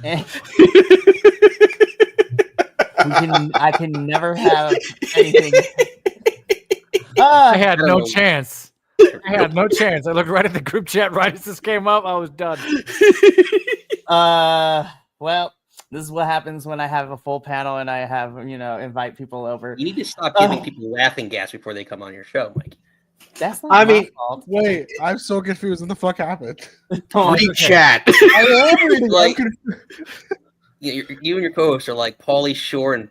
And I can never have anything. I had no chance. I had no chance. I looked right at the group chat right as this came up. I was done. Well, this is what happens when I have a full panel and I have, invite people over. You need to stop giving people laughing gas before they come on your show, Mike. That's not my fault. Wait, I'm so confused. What the fuck happened? Read chat. I am reading. Like, you and your co-hosts are like Pauly Shore and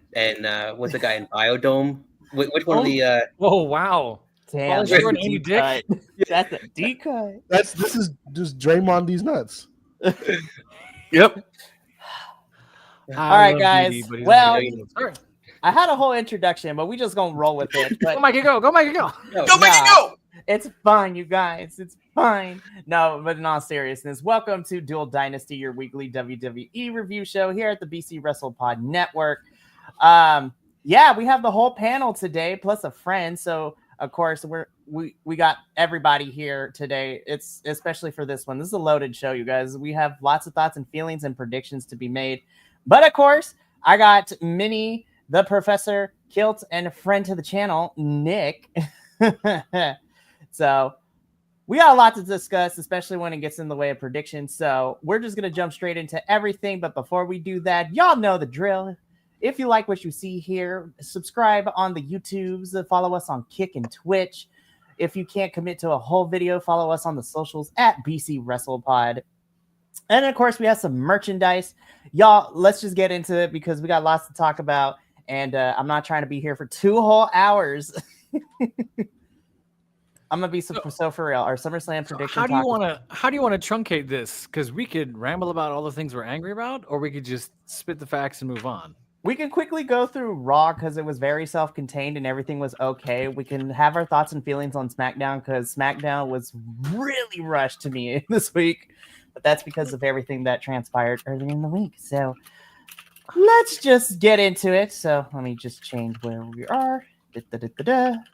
what's the guy in Biodome? Which one of the? Oh wow! Damn, Pauly Shore and Andy Dick. That's a deep cut. This is just Draymond these nuts. Yep. All right, guys. Well, I had a whole introduction, but we just gonna roll with it. But go, Mikey, go! Go, Mikey, go! Go, Mikey, go! It's fine, you guys. It's fine. No, but in all seriousness, welcome to Dual Dynasty, your weekly WWE review show here at the BC WrestlePod Network. Yeah, we have the whole panel today, plus a friend. So of course we got everybody here today. It's especially for this one. This is a loaded show, you guys. We have lots of thoughts and feelings and predictions to be made. But of course, I got Minnie, the Professor, Kilt, and a friend to the channel, Nick. So we got a lot to discuss, especially when it gets in the way of predictions. So we're just going to jump straight into everything. But before we do that, y'all know the drill. If you like what you see here, subscribe on the YouTubes, follow us on Kick and Twitch. If you can't commit to a whole video, follow us on the socials at BC WrestlePod. And of course, we have some merchandise. Y'all, let's just get into it because we got lots to talk about. And I'm not trying to be here for 2 whole hours. I'm gonna be so for real. Our SummerSlam prediction. How do you want to truncate this? Because we could ramble about all the things we're angry about, or we could just spit the facts and move on. We can quickly go through Raw because it was very self-contained and everything was okay. We can have our thoughts and feelings on SmackDown because SmackDown was really rushed to me this week, but that's because of everything that transpired earlier in the week. So let's just get into it. So let me just change where we are.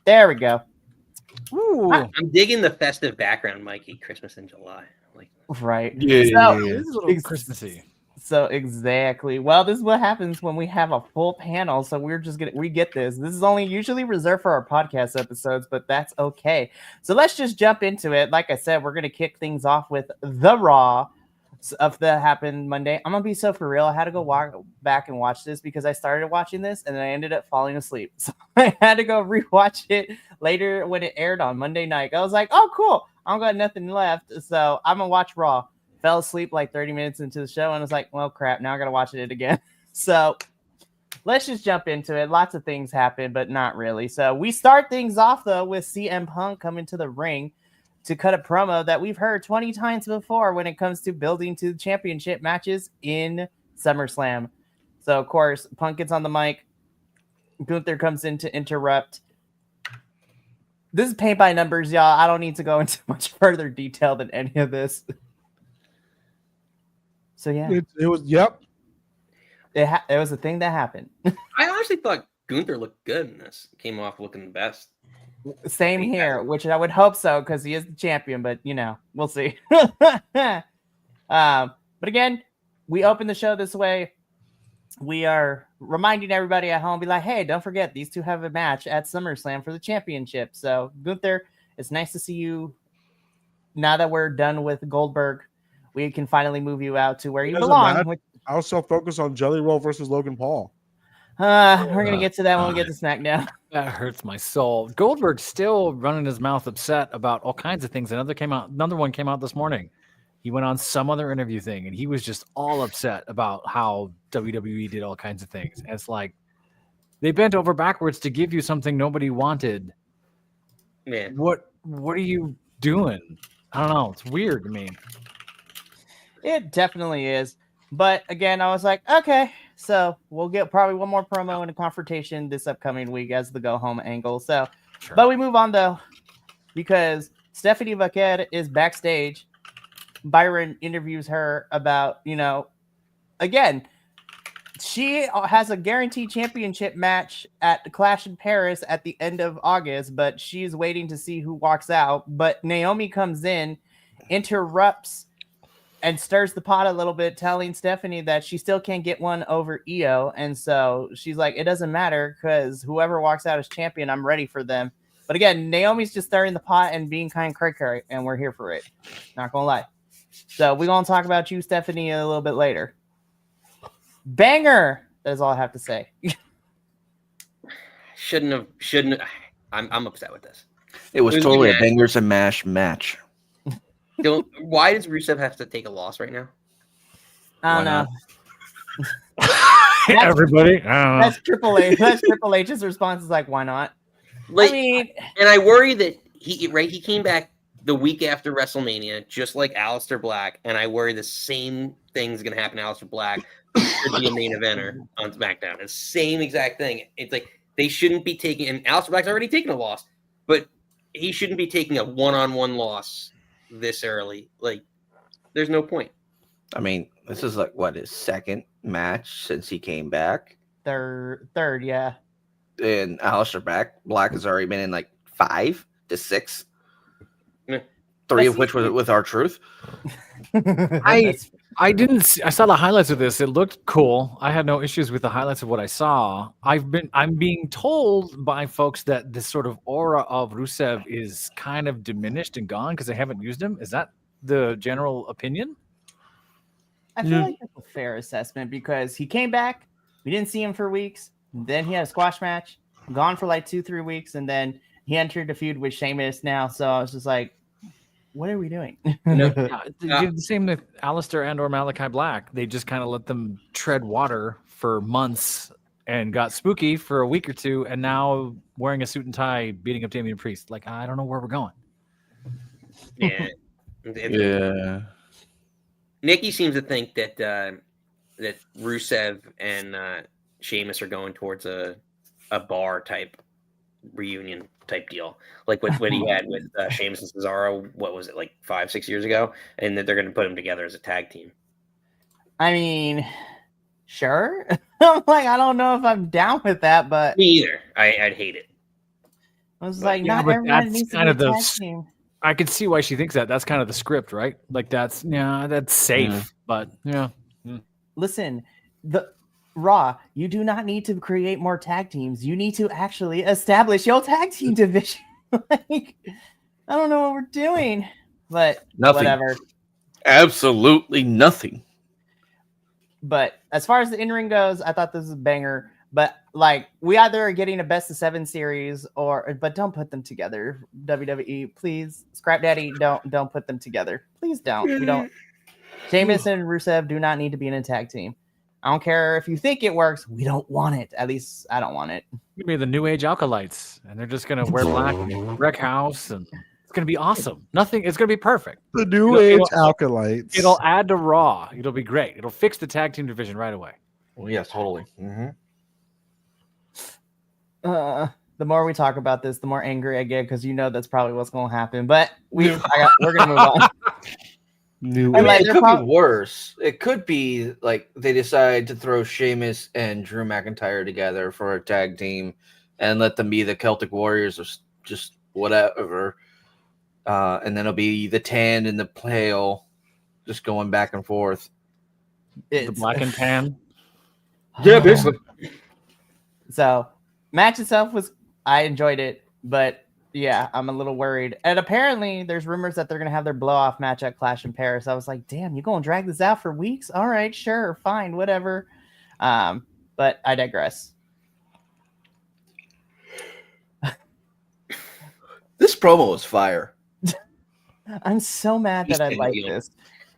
There we go. Ooh. I'm digging the festive background, Mikey. Christmas in July, like right? Yeah, this is a little Christmassy. So exactly. Well, this is what happens when we have a full panel. So we get this. This is only usually reserved for our podcast episodes, but that's okay. So let's just jump into it. Like I said, we're gonna kick things off with the Raw stuff that happened Monday. I'm gonna be so for real. I had to go back and watch this because I started watching this and then I ended up falling asleep. So I had to go rewatch it later when it aired on Monday night. I was like, oh, cool. I don't got nothing left. So I'm gonna watch Raw. Fell asleep like 30 minutes into the show and was like, well, crap. Now I got to watch it again. So let's just jump into it. Lots of things happen, but not really. So we start things off, though, with CM Punk coming to the ring to cut a promo that we've heard 20 times before when it comes to building to championship matches in SummerSlam. So, of course, Punk gets on the mic. Gunther comes in to interrupt. This is paint by numbers, y'all. I don't need to go into much further detail than any of this. So, yeah. It was, yep. It was a thing that happened. I honestly thought Gunther looked good in this. Came off looking the best. Same here, which I would hope so because he is the champion, but, we'll see. But again, we open the show this way. We are reminding everybody at home, be like, hey, don't forget, these two have a match at SummerSlam for the championship. So, Gunther, it's nice to see you. Now that we're done with Goldberg, we can finally move you out to where you belong. I was so focused on Jelly Roll versus Logan Paul. We're going to get to that when we get to SmackDown. That hurts my soul. Goldberg's still running his mouth upset about all kinds of things. Another one came out this morning. He went on some other interview thing, and he was just all upset about how WWE did all kinds of things. And it's like, they bent over backwards to give you something nobody wanted. Man. What are you doing? I don't know. It's weird to me. It definitely is. But again, I was like, okay, so we'll get probably one more promo and a confrontation this upcoming week as the go home angle. So, sure. But we move on though, because Stephanie Vaquer is backstage. Byron interviews her about, again, she has a guaranteed championship match at the Clash in Paris at the end of August, but she's waiting to see who walks out. But Naomi comes in, interrupts and stirs the pot a little bit, telling Stephanie that she still can't get one over Io. And so she's like, it doesn't matter because whoever walks out as champion, I'm ready for them. But again, Naomi's just stirring the pot and being kind of cray-cray, and we're here for it. Not going to lie. So we're going to talk about you, Stephanie, a little bit later. Banger! That's all I have to say. Shouldn't. I'm upset with this. It was totally a bangers and mash match. Why does Rusev have to take a loss right now? I don't know. Everybody, I don't know. That's Triple H. That's Triple H's response is like, why not? Like, I mean, and I worry that he came back the week after WrestleMania, just like Aleister Black, and I worry the same thing's gonna happen to Aleister Black. He should be a main eventer on SmackDown. It's the same exact thing. It's like they shouldn't be taking, and Aleister Black's already taken a loss, but he shouldn't be taking a one-on-one loss this early. Like, there's no point. I mean, this is like what his second match since he came back. third, yeah. And Aleister Black has already been in like 5 to 6. Yeah. 3 of which was with R-Truth. I didn't see, I saw the highlights of this. It looked cool. I had no issues with the highlights of what I saw. I'm being told by folks that this sort of aura of Rusev is kind of diminished and gone because they haven't used him. Is that the general opinion? I feel like that's a fair assessment because he came back. We didn't see him for weeks. Then he had a squash match, gone for like 2-3 weeks, and then he entered a feud with Sheamus now. So I was just like, what are we doing? They did the same with Alistair and or Malachi Black. They just kind of let them tread water for months and got spooky for a week or two, and now wearing a suit and tie, beating up Damian Priest. Like, I don't know where we're going. Yeah. Yeah. Nikki seems to think that that Rusev and Sheamus are going towards a bar type reunion type deal, like what he had with Sheamus and Cesaro. What was it, like 5-6 years ago? And that they're going to put them together as a tag team. I mean, sure. I'm like, I don't know if I'm down with that, but Me either. I'd hate it. I was like, yeah, not but everyone that's needs to kind be of a the tag team. I could see why she thinks that. That's kind of the script, right? Like that's safe, Yeah. but yeah. Listen, the Raw, you do not need to create more tag teams. You need to actually establish your tag team division. Like, I don't know what we're doing, but Nothing. whatever. Absolutely nothing. But as far as the in-ring goes, I thought this was a banger. But like, we either are getting a best of 7 series but don't put them together. WWE, please. Scrap Daddy, don't put them together. Please don't. We don't. Sheamus and Rusev do not need to be in a tag team. I don't care if you think it works. We don't want it. At least I don't want it. Maybe the New Age Alkalites, and they're just gonna wear black, wreck house, and it's gonna be awesome. It's gonna be perfect. The New Age Alkalites. It'll add to Raw. It'll be great. It'll fix the tag team division right away. Well, yes, totally. Mm-hmm. The more we talk about this, the more angry I get because that's probably what's going to happen. But we're gonna move on. New I mean, Like, it they're could prob- be worse. It could be like they decide to throw Sheamus and Drew McIntyre together for a tag team and let them be the Celtic Warriors or just whatever. And then it'll be the tan and the pale just going back and forth. The black and tan. Yeah, basically. So, match itself I enjoyed it, but yeah, I'm a little worried. And apparently, there's rumors that they're gonna have their blow-off match at Clash in Paris. I was like, damn, you gonna drag this out for weeks? All right, sure, fine, whatever. But I digress. This promo was fire. I'm so mad that I He's like heel. this.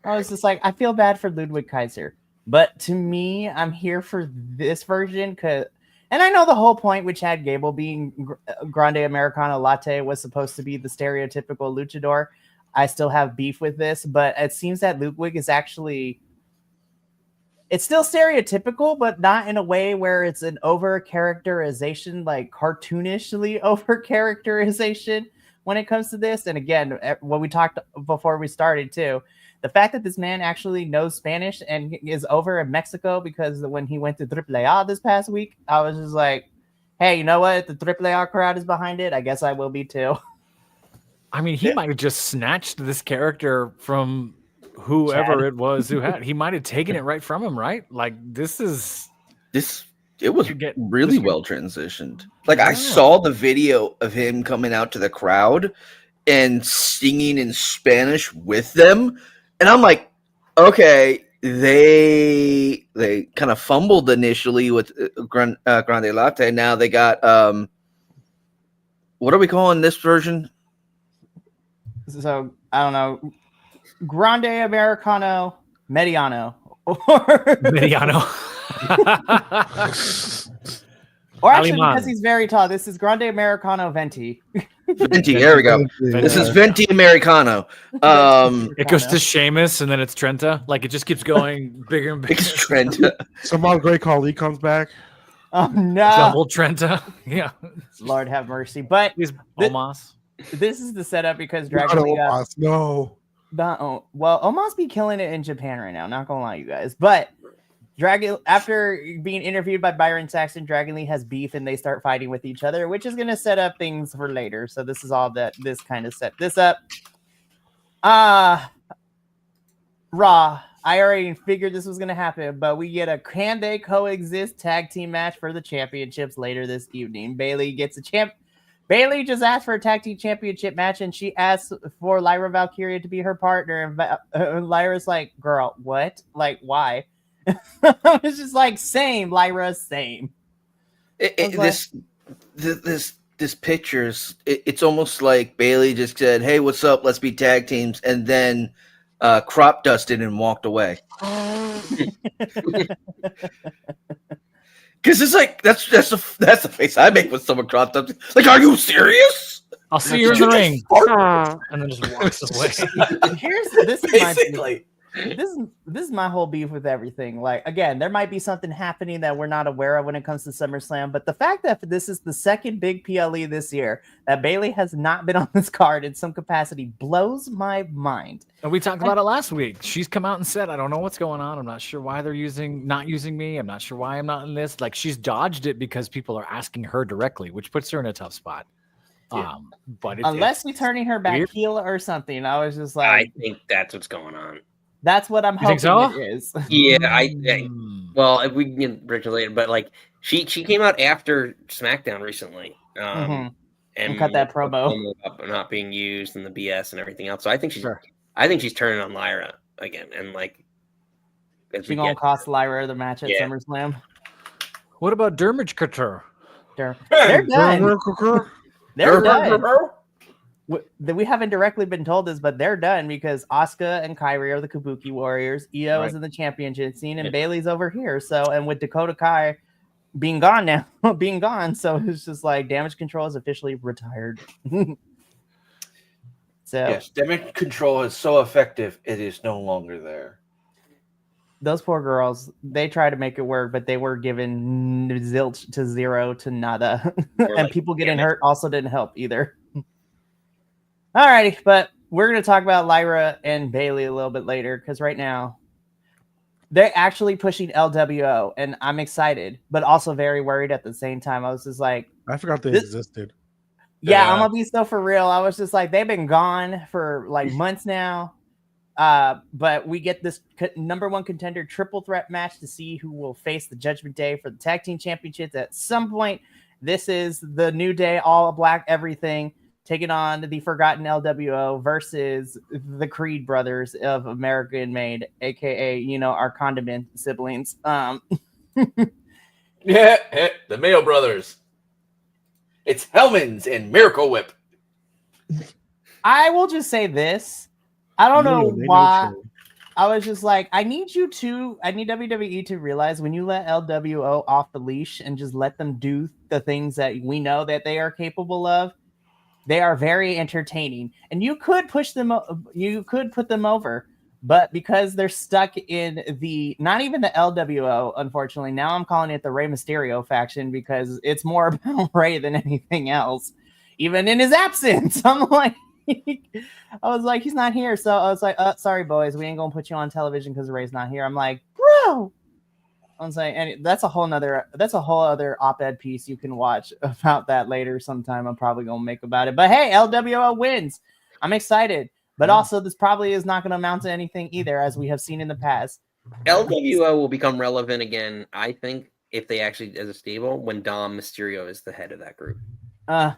I was just like, I feel bad for Ludwig Kaiser, but to me, I'm here for this version and I know the whole point with Chad Gable being Grande Americano Latte was supposed to be the stereotypical luchador. I still have beef with this, but it seems that Ludwig is actually, it's still stereotypical, but not in a way where it's an over characterization, like cartoonishly over characterization when it comes to this. And again, what we talked before we started too, the fact that this man actually knows Spanish and is over in Mexico, because when he went to AAA this past week, I was just like, hey, you know what? The AAA crowd is behind it. I guess I will be too. I mean, he might have just snatched this character from whoever Chad. it was who had. He might have taken it right from him, right? Like this is It was really well transitioned. Like I saw the video of him coming out to the crowd and singing in Spanish with them, and I'm like, okay, they kind of fumbled initially with Grande Latte. Now they got what are we calling this version? So I don't know, Grande Americano Mediano or Mediano. or actually Aliman. because he's very tall. This is Grande Americano Venti. Venti. There we go. This is Venti Americano. It goes to Sheamus and then it's Trenta. Like it just keeps going bigger and bigger. It's Trenta. Somehow Great Khali comes back. Oh no! Double Trenta. Yeah. Lord have mercy. But He's Omos. this is the setup because Not Dragon Lee. Omos, no. Well, Omos be killing it in Japan right now. Not gonna lie, you guys. But Dragon, after being interviewed by Byron Saxton, Dragon Lee has beef and they start fighting with each other, which is gonna set up things for later. So this is all that this kind of set this up. Raw. I already figured this was gonna happen, but we get a Can They Coexist tag team match for the championships later this evening. Bayley gets a champ. Bayley just asked for a tag team championship match, and she asked for Lyra Valkyria to be her partner. And Lyra's like, "Girl, what? Like, why?" It's just like, "Same, Lyra, same." This pictures. It's almost like Bayley just said, "Hey, what's up? Let's be tag teams," and then crop dusted and walked away. Because it's like that's the face I make when someone cropped up. Like, are you serious? I'll see you in the ring. And then just walks away. This is Basically. this is my whole beef with everything. Like, again, there might be something happening that we're not aware of when it comes to SummerSlam, but the fact that this is the second big PLE this year that Bayley has not been on this card in some capacity blows my mind. And we talked about it last week. She's come out and said, I don't know what's going on. I'm not sure why they're not using me. I'm not sure why I'm not in this. Like, she's dodged it because people are asking her directly, which puts her in a tough spot. Yeah. But unless we're turning her back heel or something, I was just like, I think that's what's going on. That's what I'm hoping so? it is. Yeah, well, if we can get Rich later, but like she came out after SmackDown recently, and cut that promo up not being used and the BS and everything else. So I think she's turning on Lyra again, and like she's gonna cost Lyra the match at SummerSlam. What about Dermage Couture? They're done. They're done. We haven't directly been told this, but they're done because Asuka and Kairi are the Kabuki Warriors. Io is in the championship scene, and Bayley's over here. So, and with Dakota Kai being gone now, so it's just like Damage Control is officially retired. So yes, Damage Control is so effective; it is no longer there. Those poor girls, they tried to make it work, but they were given zilch to zero to nada, and people getting hurt also didn't help either. Alrighty, but we're going to talk about Lyra and Bayley a little bit later because right now they're actually pushing LWO, and I'm excited, but also very worried at the same time. I was just like, I forgot they existed. Yeah, I'm gonna be so for real. I was just like, they've been gone for like months now, but we get this number one contender triple threat match to see who will face the Judgment Day for the tag team championships at some point. This is the New Day, all black, everything. Taking on the Forgotten LWO versus the Creed brothers of American Made, aka our condiment siblings. Yeah, the Mayo brothers. It's Hellman's and Miracle Whip. I will just say this. I don't know why. I was just like, I need WWE to realize when you let LWO off the leash and just let them do the things that we know that they are capable of. They are very entertaining, and you could push them. You could put them over, but because they're stuck in not even the LWO, unfortunately, now I'm calling it the Rey Mysterio faction because it's more about Rey than anything else. Even in his absence, I'm like, I was like, he's not here, so I was like, sorry, boys, we ain't gonna put you on television because Rey's not here. I'm like, bro. I'm saying, and that's a whole other op-ed piece you can watch about that later sometime. I'm probably gonna make about it. But hey, LWO wins. I'm excited. But also, this probably is not going to amount to anything either, as we have seen in the past. LWO will become relevant again, I think, if they actually, as a stable, when Dom Mysterio is the head of that group.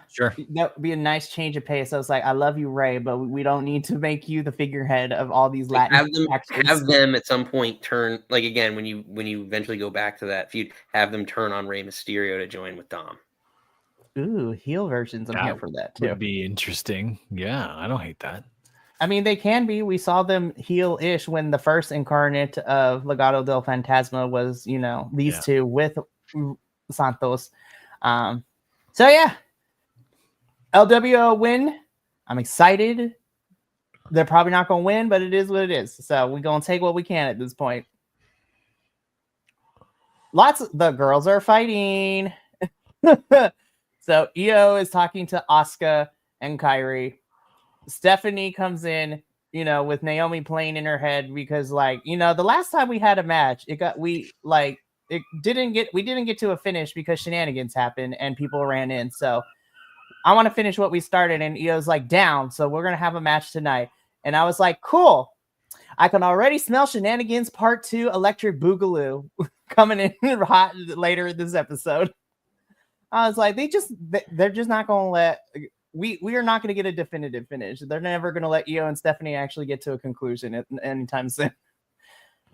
Sure. That would be a nice change of pace. I was like, I love you, Ray, but we don't need to make you the figurehead of all these Like, Latin have them at some point turn, like, again, when you eventually go back to that feud, have them turn on Rey Mysterio to join with Dom. Ooh, heel versions. I'm here for that too. Would be interesting. Yeah, I don't hate that. I mean, they can be. We saw them heel-ish when the first incarnate of Legado del Fantasma was, these two with Santos. So yeah, LWO win. I'm excited. They're probably not going to win, but it is what it is. So we're going to take what we can at this point. The girls are fighting. So Io is talking to Asuka and Kairi. Stephanie comes in, with Naomi playing in her head because, the last time we had a match, we didn't get to a finish because shenanigans happened and people ran in. So I want to finish what we started, and Io's like, down. So we're gonna have a match tonight. And I was like, cool. I can already smell shenanigans part 2 Electric Boogaloo coming in hot later in this episode. I was like, they're just not gonna let. We are not going to get a definitive finish. They're never going to let Io and Stephanie actually get to a conclusion anytime soon.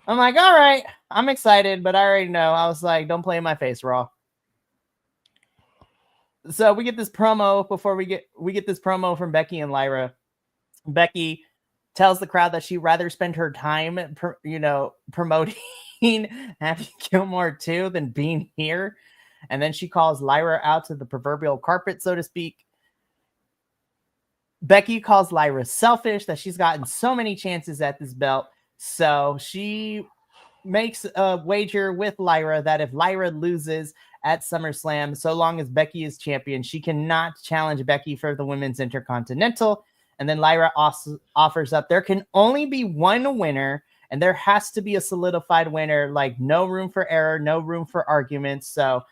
I'm like, all right, I'm excited, but I already know. I was like, don't play in my face, Raw. So we get this promo we get this promo from Becky and Lyra. Becky tells the crowd that she'd rather spend her time, promoting Happy Gilmore 2 than being here. And then she calls Lyra out to the proverbial carpet, so to speak. Becky calls Lyra selfish, that she's gotten so many chances at this belt. So she makes a wager with Lyra that if Lyra loses at SummerSlam, so long as Becky is champion, she cannot challenge Becky for the Women's Intercontinental. And then Lyra also offers up there can only be one winner, and there has to be a solidified winner, like no room for error, no room for arguments. So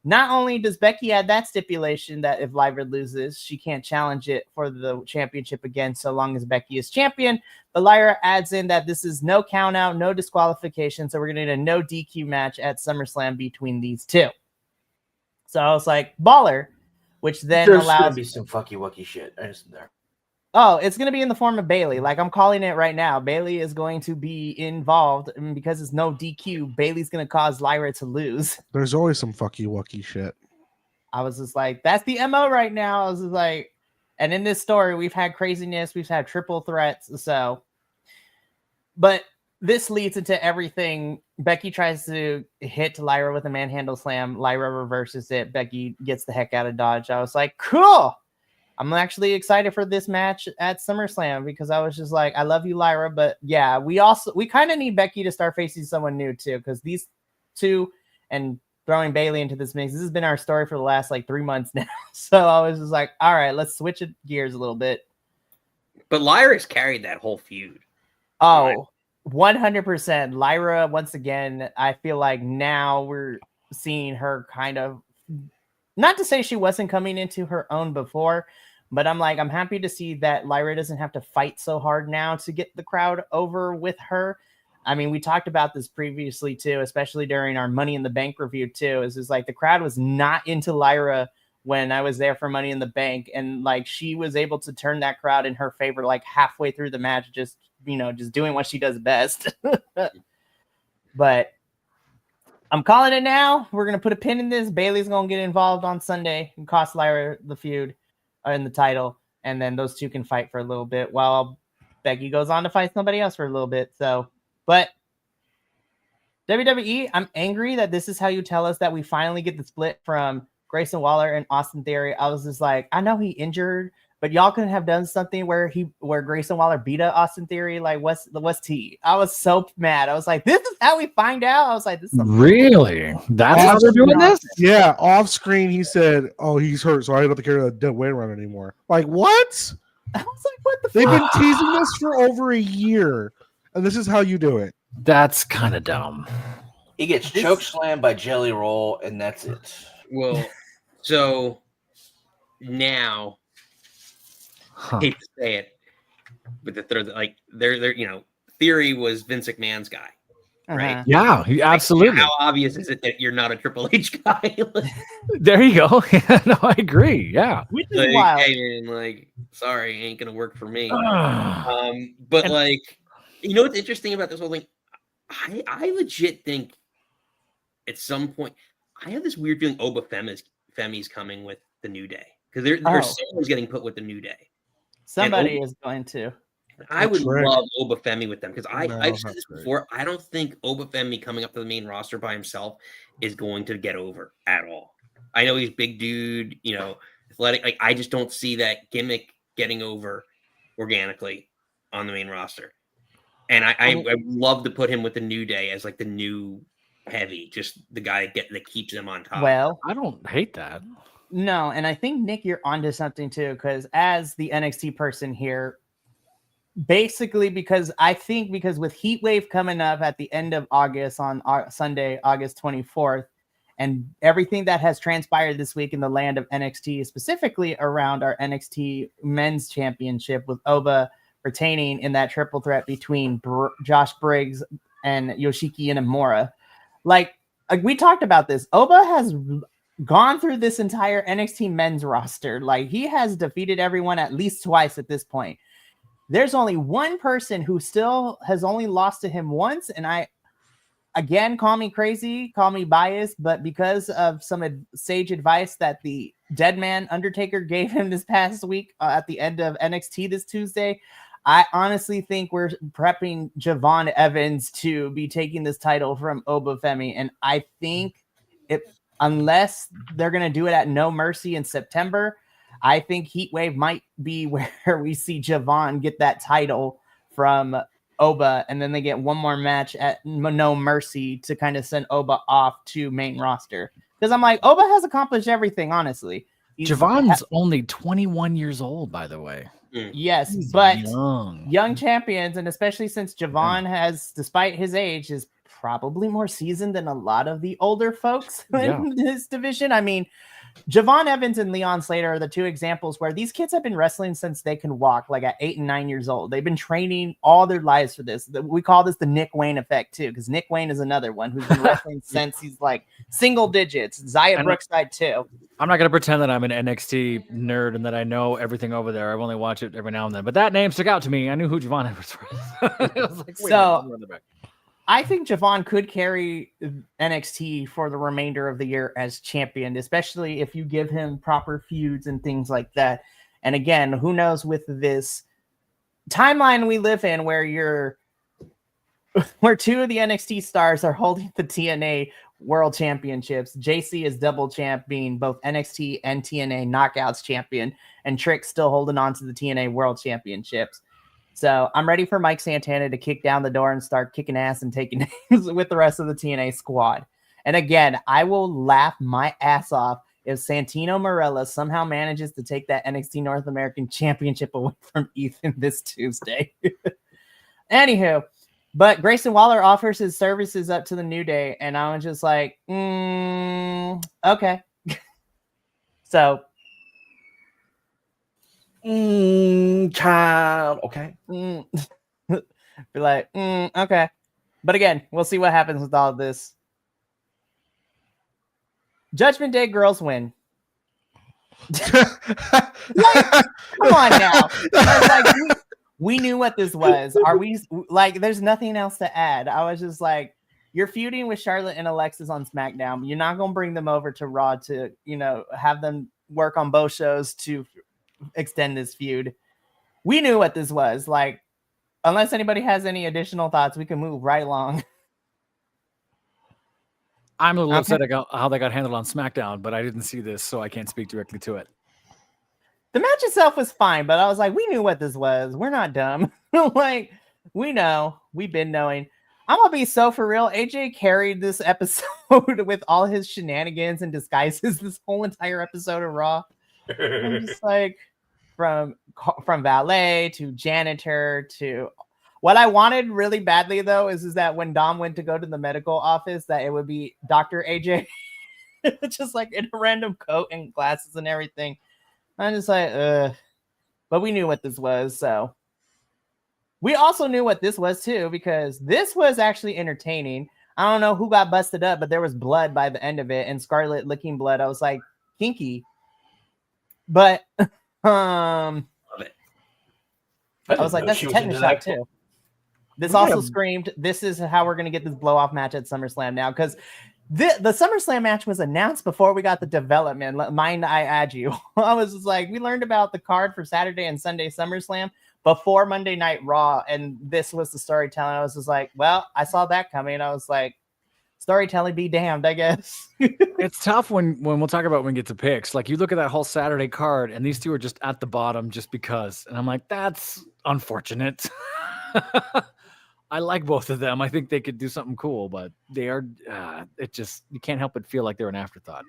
not only does Becky add that stipulation that if Lyra loses, she can't challenge it for the championship again so long as Becky is champion, but Lyra adds in that this is no count out, no disqualification, so we're going to need a no DQ match at SummerSlam between these two. So I was like, baller, which then There's allows... going to be some fucky-wucky shit, isn't there? Oh, it's going to be in the form of Bayley. Like, I'm calling it right now. Bayley is going to be involved. And because it's no DQ, Bayley's going to cause Lyra to lose. There's always some fucky-wucky shit. I was just like, that's the MO right now. I was just like, and in this story, we've had craziness. We've had triple threats. So, but this leads into everything. Becky tries to hit Lyra with a manhandle slam. Lyra reverses it. Becky gets the heck out of Dodge. I was like, cool. I'm actually excited for this match at SummerSlam because I was just like, I love you, Lyra. But yeah, we kind of need Becky to start facing someone new too, because these two and throwing Bayley into this mix, this has been our story for the last 3 months now. So I was just like, all right, let's switch it gears a little bit. But Lyra's carried that whole feud. Oh, 100%. Lyra, once again, I feel like now we're seeing her kind of, not to say she wasn't coming into her own before, but I'm happy to see that Lyra doesn't have to fight so hard now to get the crowd over with her. I mean, we talked about this previously too, especially during our Money in the Bank review too. Is the crowd was not into Lyra when I was there for Money in the Bank, and she was able to turn that crowd in her favor halfway through the match, just doing what she does best. But I'm calling it now. We're going to put a pin in this. Bayley's going to get involved on Sunday and cost Lyra the feud in the title. And then those two can fight for a little bit while Becky goes on to fight somebody else for a little bit. So, but WWE, I'm angry that this is how you tell us that we finally get the split from Grayson Waller and Austin Theory. I was just like, I know he injured, but y'all couldn't have done something where Grayson Waller beat up Austin Theory. What's T? I was so mad. I was like, this is how we find out. I was like, this is really? That's how they're doing this? Yeah, off screen he said, "Oh, he's hurt, so I don't have to carry the dead weight around anymore." Like what? I was like, what the? They've been teasing this for over a year, and this is how you do it. That's kind of dumb. He gets choke slammed by Jelly Roll, and that's it. Well, so now, hate to say it, with the third, like they're Theory was Vince McMahon's guy, right? Yeah, absolutely. How obvious is it that you're not a Triple H guy? There you go. No, I agree. Yeah, which is wild. Hey, man, sorry, ain't gonna work for me. But what's interesting about this whole thing? I legit think at some point I have this weird feeling Oba Femi's coming with the New Day because someone's getting put with the New Day. Somebody is going to. I would love Oba Femi with them because I've said this before. I don't think Oba Femi coming up to the main roster by himself is going to get over at all. I know he's big dude, athletic. Like I just don't see that gimmick getting over organically on the main roster. And I would love to put him with the New Day as like the new heavy, just the guy that keeps them on top. Well, I don't hate that. No, and I think Nick, you're onto something too, because as the NXT person here. Basically, because with Heat Wave coming up at the end of August on Sunday, August 24th, and everything that has transpired this week in the land of NXT, specifically around our NXT Men's Championship with Oba retaining in that triple threat between Josh Briggs and Yoshiki Inamura. Like we talked about this, Oba has gone through this entire NXT men's roster. Like he has defeated everyone at least twice at this point. There's only one person who still has only lost to him once. And again, call me crazy, call me biased, but because of some sage advice that the Dead Man Undertaker gave him this past week at the end of NXT this Tuesday, I honestly think we're prepping Javon Evans to be taking this title from Oba Femi. And I think unless they're going to do it at No Mercy in September, I think Heat Wave might be where we see Javon get that title from Oba, and then they get one more match at No Mercy to kind of send Oba off to main roster. Because I'm like, Oba has accomplished everything, honestly. Javon's only 21 years old, by the way. Yes, he's but young champions, and especially since Javon has, despite his age, is probably more seasoned than a lot of the older folks in this division. I mean, Javon Evans and Leon Slater are the two examples where these kids have been wrestling since they can walk, like at 8 and 9 years old. They've been training all their lives for this. We call this the Nick Wayne effect too, because Nick Wayne is another one who's been wrestling since he's like single digits. Zaya Brookside too. I'm not going to pretend that I'm an NXT nerd and that I know everything over there. I've only watched it every now and then, but that name stuck out to me. I knew who Javon Evans was. I was like, wait, I think Javon could carry NXT for the remainder of the year as champion, especially if you give him proper feuds and things like that. And again, who knows with this timeline we live in where two of the NXT stars are holding the TNA World Championships. JC is double champ, being both NXT and TNA Knockouts champion, and Trick's still holding on to the TNA World Championships. So I'm ready for Mike Santana to kick down the door and start kicking ass and taking names with the rest of the TNA squad. And again, I will laugh my ass off if Santino Marella somehow manages to take that NXT North American Championship away from Ethan this Tuesday. Anywho, but Grayson Waller offers his services up to the New Day, and I was just like, okay. So... child, okay. Be like, okay. But again, we'll see what happens with all of this. Judgment Day girls win. Like, come on now. Like, we knew what this was. Are we like, there's nothing else to add. I was just like, you're feuding with Charlotte and Alexis on SmackDown. You're not going to bring them over to Raw to, have them work on both shows to extend this feud. We knew what this was. Like, unless anybody has any additional thoughts, we can move right along. I'm a little upset about how they got handled on SmackDown, but I didn't see this, so I can't speak directly to it. The match itself was fine, but I was like, we knew what this was. We're not dumb. Like, we know. We've been knowing. I'm gonna be so for real. AJ carried this episode with all his shenanigans and disguises this whole entire episode of Raw. I'm just like, from valet to janitor to what I wanted really badly though is that when Dom went to go to the medical office, that it would be Dr. AJ, just like in a random coat and glasses and everything. I'm just like, but we knew what this was, so We also knew what this was too, because this was actually entertaining. I don't know who got busted up, but there was blood by the end of it, and Scarlet licking blood. I was like, kinky. But Love it. I was like, that's a tetanus shot too. This also screamed, this is how we're going to get this blow-off match at SummerSlam now, because the SummerSlam match was announced before we got the development. Mind I add you. I was just like, we learned about the card for Saturday and Sunday SummerSlam before Monday Night Raw, and this was the storytelling. I was just like, well, I saw that coming. I was like, storytelling be damned, I guess. It's tough when we'll talk about when we get to picks. Like, you look at that whole Saturday card, and these two are just at the bottom just because. And I'm like, that's unfortunate. I like both of them. I think they could do something cool, but they are. It just, you can't help but feel like they're an afterthought.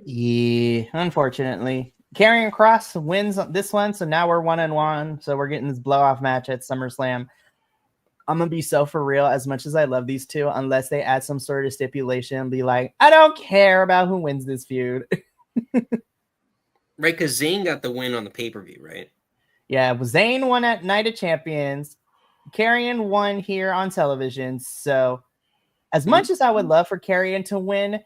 Yeah, unfortunately. Karrion Kross wins this one, so now we're 1-1. So we're getting this blow-off match at SummerSlam. I'm gonna be so for real, as much as I love these two, unless they add some sort of stipulation and be like, I don't care about who wins this feud. Right, because Zayn got the win on the pay-per-view, right? Yeah, Zayn won at Night of Champions. Karrion won here on television. So as much as I would love for Karrion to win,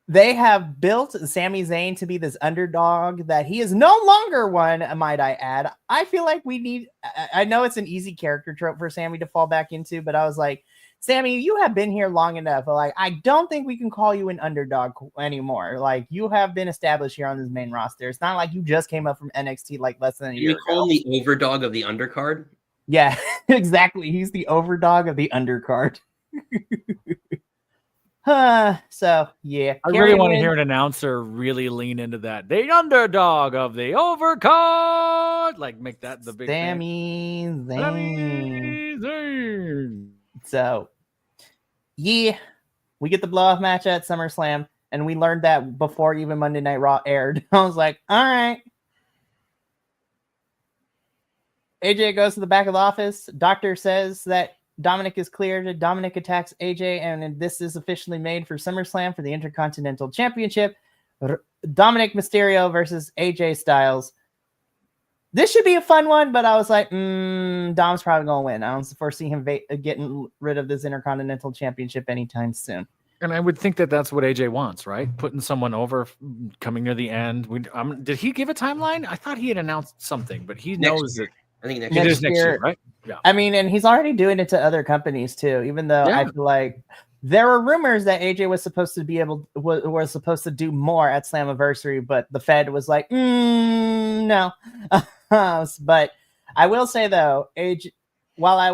they have built Sami Zayn to be this underdog that he is no longer one, might I add. I feel like we need, I know it's an easy character trope for Sami to fall back into, but I was like, Sami, you have been here long enough. Like, I don't think we can call you an underdog anymore. Like, you have been established here on this main roster. It's not like you just came up from NXT like less than a year ago. You call him the overdog of the undercard? Yeah, exactly. He's the overdog of the undercard. So yeah, I really want to hear an announcer really lean into that. The underdog of the overcard, like make that the big Sami Zayn. Sami Zayn. So yeah, we get the blow-off match at SummerSlam, and we learned that before even Monday Night Raw aired. I was like, all right. AJ goes to the back of the office. Doctor says that Dominic is cleared. Dominic attacks AJ, and this is officially made for SummerSlam for the Intercontinental Championship. Dominic Mysterio versus AJ Styles. This should be a fun one, but I was like, Dom's probably going to win. I don't foresee him getting rid of this Intercontinental Championship anytime soon. And I would think that that's what AJ wants, right? Putting someone over, coming near the end. Did he give a timeline? I thought he had announced something, but he knows it. I think next year, right? Yeah. I mean, and he's already doing it to other companies too. Even though I feel like there were rumors that AJ was supposed to was supposed to do more at Slammiversary, but the Fed was like, no. But I will say though, AJ, while I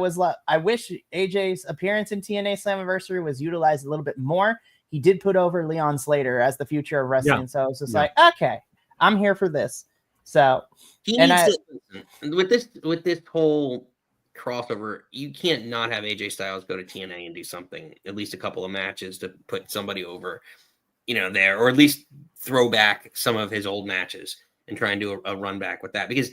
wish AJ's appearance in TNA Slammiversary was utilized a little bit more. He did put over Leon Slater as the future of wrestling, so I was just like, okay, I'm here for this. So he needs with this whole crossover, you can't not have AJ Styles go to TNA and do something, at least a couple of matches to put somebody over, there, or at least throw back some of his old matches and try and do a run back with that, because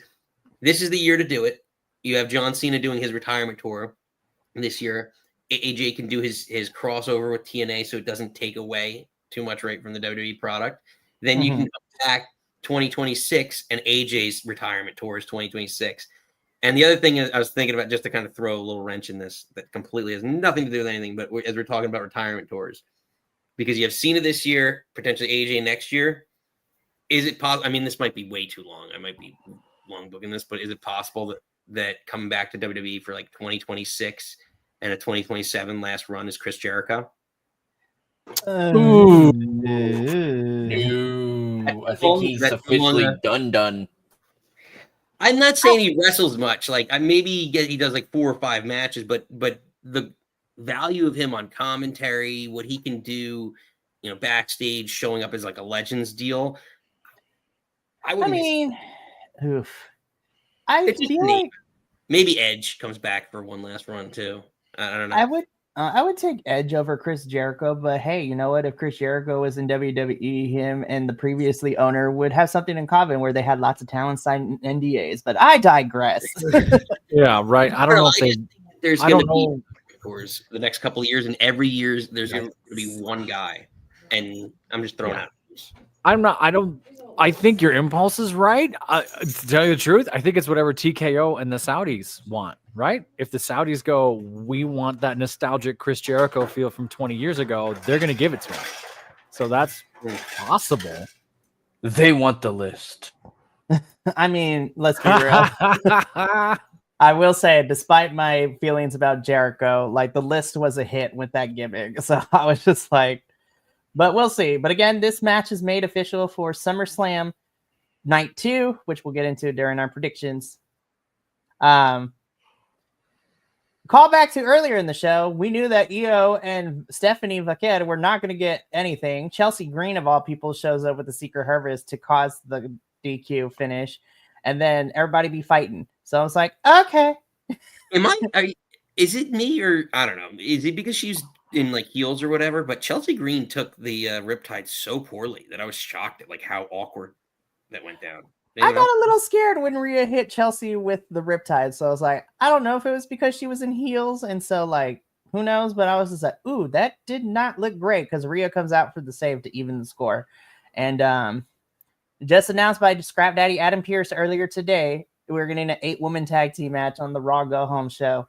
this is the year to do it. You have John Cena doing his retirement tour this year. AJ can do his crossover with TNA, so it doesn't take away too much right from the WWE product. Then you can come back 2026, and AJ's retirement tour is 2026. And the other thing I was thinking about, just to kind of throw a little wrench in this that completely has nothing to do with anything, but as we're talking about retirement tours, because you have Cena this year, potentially AJ next year. Is it possible? I mean, this might be way too long. I might be long booking this, but is it possible that coming back to WWE for like 2026 and a 2027 last run is Chris Jericho? No, I think he's officially done. I'm not saying he wrestles much. Like maybe he does like 4 or 5 matches, but the value of him on commentary, what he can do, backstage, showing up as like a Legends deal. I feel like maybe Edge comes back for one last run too. I don't know. I would take Edge over Chris Jericho, but hey, you know what? If Chris Jericho was in WWE, him and the previously owner would have something in common where they had lots of talent signed NDAs. But I digress. Yeah, right. I don't know if there's going to be tours the next couple of years, and every year there's going to be one guy, and I'm just throwing out. I think your impulse is right. To tell you the truth, I think it's whatever TKO and the Saudis want, right? If the Saudis go, we want that nostalgic Chris Jericho feel from 20 years ago, they're going to give it to him. So that's possible. They want the list. I mean, let's be real. I will say, despite my feelings about Jericho, like the list was a hit with that gimmick. So I was just like, but we'll see. But again, this match is made official for SummerSlam Night 2, which we'll get into during our predictions. Call back to earlier in the show, we knew that Io and Stephanie Vaquer were not going to get anything. Chelsea Green, of all people, shows up with the Secret Harvest to cause the DQ finish, and then everybody be fighting. So I was like, okay. Is it me, or I don't know? Is it because she's in like heels or whatever? But Chelsea Green took the Riptide so poorly that I was shocked at like how awkward that went down. I got a little scared when Rhea hit Chelsea with the Riptide. So I was like, I don't know if it was because she was in heels, and so like who knows? But I was just like, ooh, that did not look great, because Rhea comes out for the save to even the score, and just announced by Scrap Daddy Adam Pearce earlier today, we're getting an 8-woman tag team match on the Raw Go Home show.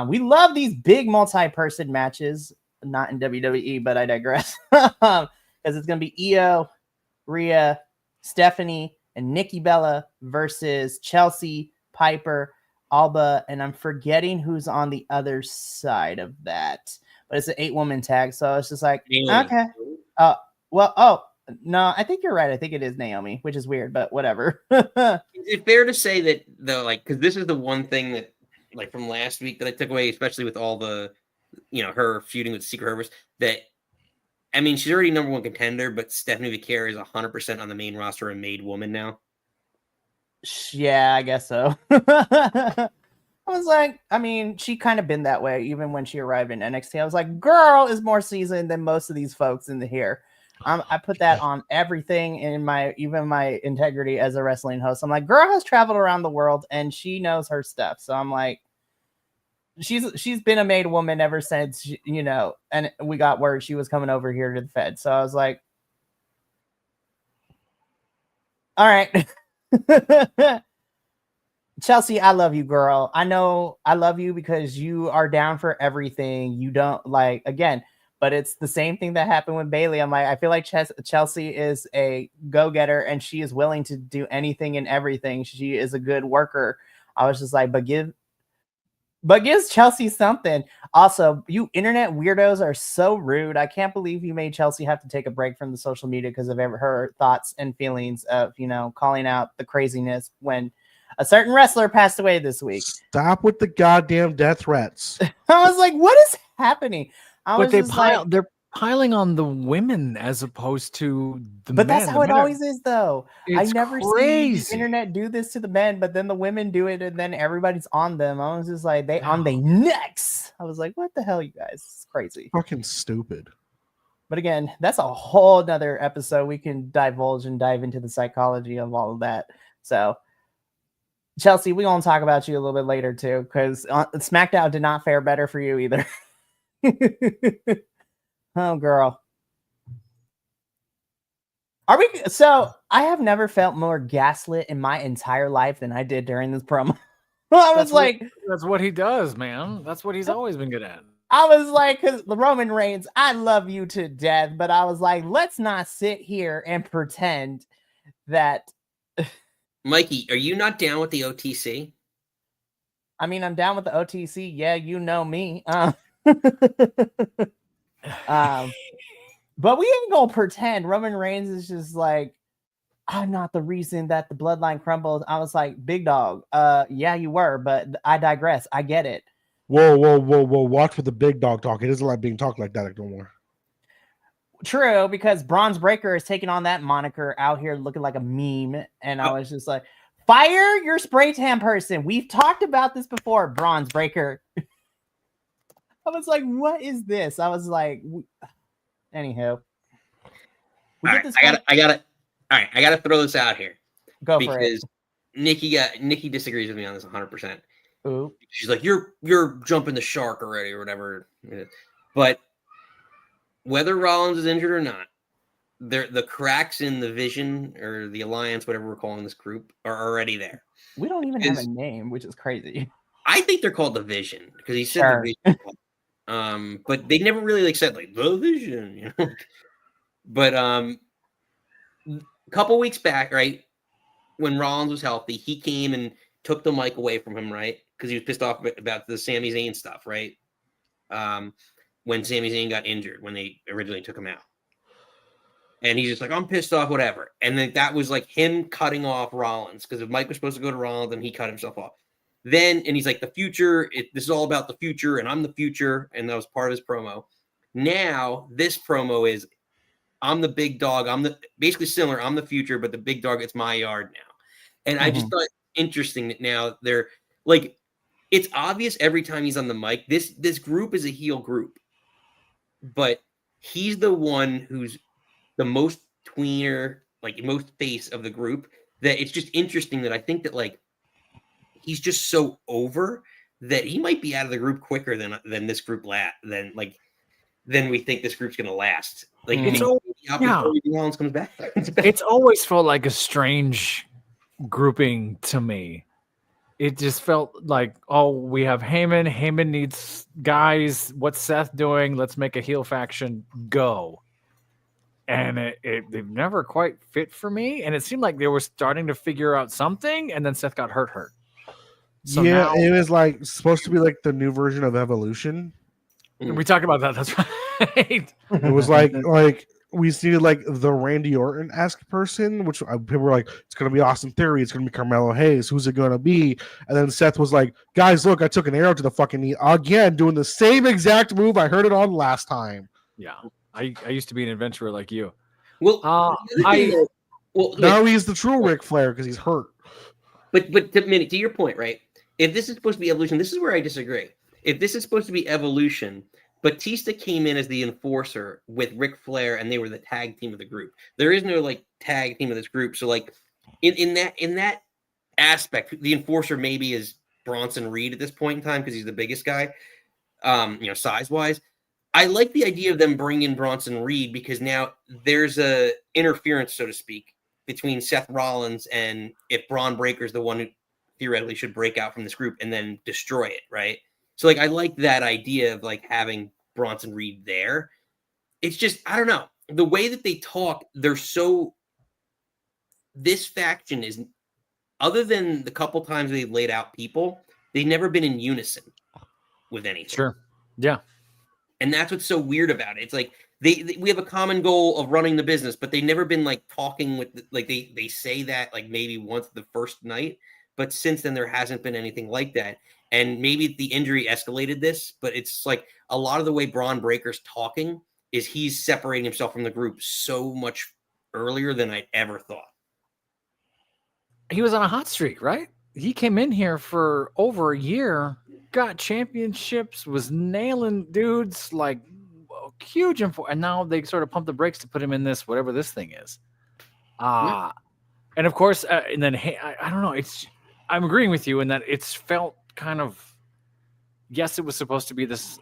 We love these big multi-person matches, not in WWE, but I digress. Because it's going to be Io, Rhea, Stephanie, and Nikki Bella versus Chelsea, Piper, Alba, and I'm forgetting who's on the other side of that. But it's an 8-woman tag, so it's just like, okay. No, I think you're right. I think it is Naomi, which is weird, but whatever. Is it fair to say that, though, like, because this is the one thing that, like, from last week that I took away, especially with all the, her feuding with Secret Harvest, that, I mean, she's already number 1 contender, but Stephanie Vaquer is 100% on the main roster, a made woman now. Yeah, I guess so. I was like, I mean, she kind of been that way even when she arrived in NXT. I was like, girl is more seasoned than most of these folks in the here. I put that on everything in my integrity as a wrestling host. I'm like, girl has traveled around the world and she knows her stuff. So I'm like, she's been a made woman ever since, and we got word she was coming over here to the Fed. So I was like, all right. Chelsea, I love you, girl. I know I love you because you are down for everything. You don't like, again, but it's the same thing that happened with Bailey. I'm like, I feel like Chelsea is a go-getter and she is willing to do anything and everything. She is a good worker. I was just like, but gives Chelsea something. Also, you internet weirdos are so rude. I can't believe you made Chelsea have to take a break from the social media because of her thoughts and feelings of, calling out the craziness when a certain wrestler passed away this week. Stop with the goddamn death threats. I was like, what is happening? They're piling on the women as opposed to the men. But that's how it always is, though. I never crazy. see the internet do this to the men, but then the women do it, and then everybody's on them. I was just like, they on their necks. I was like, what the hell, you guys? It's crazy. Fucking stupid. But again, that's a whole nother episode. We can divulge and dive into the psychology of all of that. So, Chelsea, we're going to talk about you a little bit later, too, because SmackDown did not fare better for you either. Oh, girl. So I have never felt more gaslit in my entire life than I did during this promo. That's what he does, man. That's what he's always been good at. I was like, because the Roman Reigns, I love you to death, but I was like, let's not sit here and pretend that. Mikey, are you not down with the OTC? I mean, I'm down with the OTC. Yeah, you know me. But we ain't gonna pretend Roman Reigns is just like, I'm not the reason that the bloodline crumbled. I was like, big dog, yeah, you were, but I digress. I get it. Whoa. Watch for the big dog talk. It isn't like being talked like that no more. True, because Bronze Breaker is taking on that moniker out here looking like a meme. And I was just like, fire your spray tan person. We've talked about this before, Bronze Breaker. I was like, what is this? I was like, anywho. I gotta throw this out here. Go for it. Because Nikki disagrees with me on this 100%. Ooh. She's like, you're jumping the shark already or whatever. But whether Rollins is injured or not, the cracks in the vision or the alliance, whatever we're calling this group, are already there. We don't even have a name, which is crazy. I think they're called the Vision because he said Sure. the Vision. But they never really like said like the Vision, you know. But a couple weeks back, right, when Rollins was healthy, he came and took the mic away from him, right, because he was pissed off about the Sami Zayn stuff, right. When Sami Zayn got injured, when they originally took him out. And he's just like, I'm pissed off, whatever. And then that was like him cutting off Rollins because if Mike was supposed to go to Rollins, then he cut himself off. Then, and he's like, the future, this is all about the future, and I'm the future. And that was part of his promo. Now, this promo is, I'm the big dog. I'm the basically similar. I'm the future, but the big dog, it's my yard now. And I just thought interesting that now they're like, it's obvious every time he's on the mic, this group is a heel group. But he's the one who's the most tweener, like most face of the group, that it's just interesting that I think that like he's just so over that he might be out of the group quicker than this group than we think this group's gonna last. Like it's always before Rollins comes back. It's always felt like a strange grouping to me. It just felt like, oh, we have Heyman. Heyman needs guys. What's Seth doing? Let's make a heel faction. Go. And they've never quite fit for me. And it seemed like they were starting to figure out something, and then Seth got hurt. So yeah, now, it was like supposed to be like the new version of Evolution. we talked about that. That's right. It was like we needed like the Randy Orton-esque person, which people were like, it's gonna be Austin Theory, it's gonna be Carmelo Hayes, who's it gonna be? And then Seth was like, guys, look, I took an arrow to the fucking knee again, doing the same exact move I heard it on last time. Yeah, I used to be an adventurer like you. Well, now he's the true Ric Flair because he's hurt. But to your point, right? If this is supposed to be Evolution, this is where I disagree. If this is supposed to be Evolution, Batista came in as the enforcer with Ric Flair, and they were the tag team of the group. There is no like tag team of this group. So like in that aspect, the enforcer maybe is Bronson Reed at this point in time because he's the biggest guy, size wise. I like the idea of them bringing Bronson Reed because now there's a interference, so to speak, between Seth Rollins and if Braun Breaker's the one who theoretically should break out from this group and then destroy it, right? So like I like that idea of like having Bronson Reed there. It's just, I don't know. The way that they talk, this faction is, other than the couple times they've laid out people, they've never been in unison with anything. Sure. Yeah. And that's what's so weird about it. It's like we have a common goal of running the business, but they've never been like talking with like they say that like maybe once the first night, but since then there hasn't been anything like that. And maybe the injury escalated this, but it's like a lot of the way Braun Breaker's talking is he's separating himself from the group so much earlier than I ever thought. He was on a hot streak, right? He came in here for over a year, got championships, was nailing dudes like huge info, and now they sort of pump the brakes to put him in this whatever this thing is. And of course, and then I don't know. I'm agreeing with you in that it's felt kind of, yes, it was supposed to be this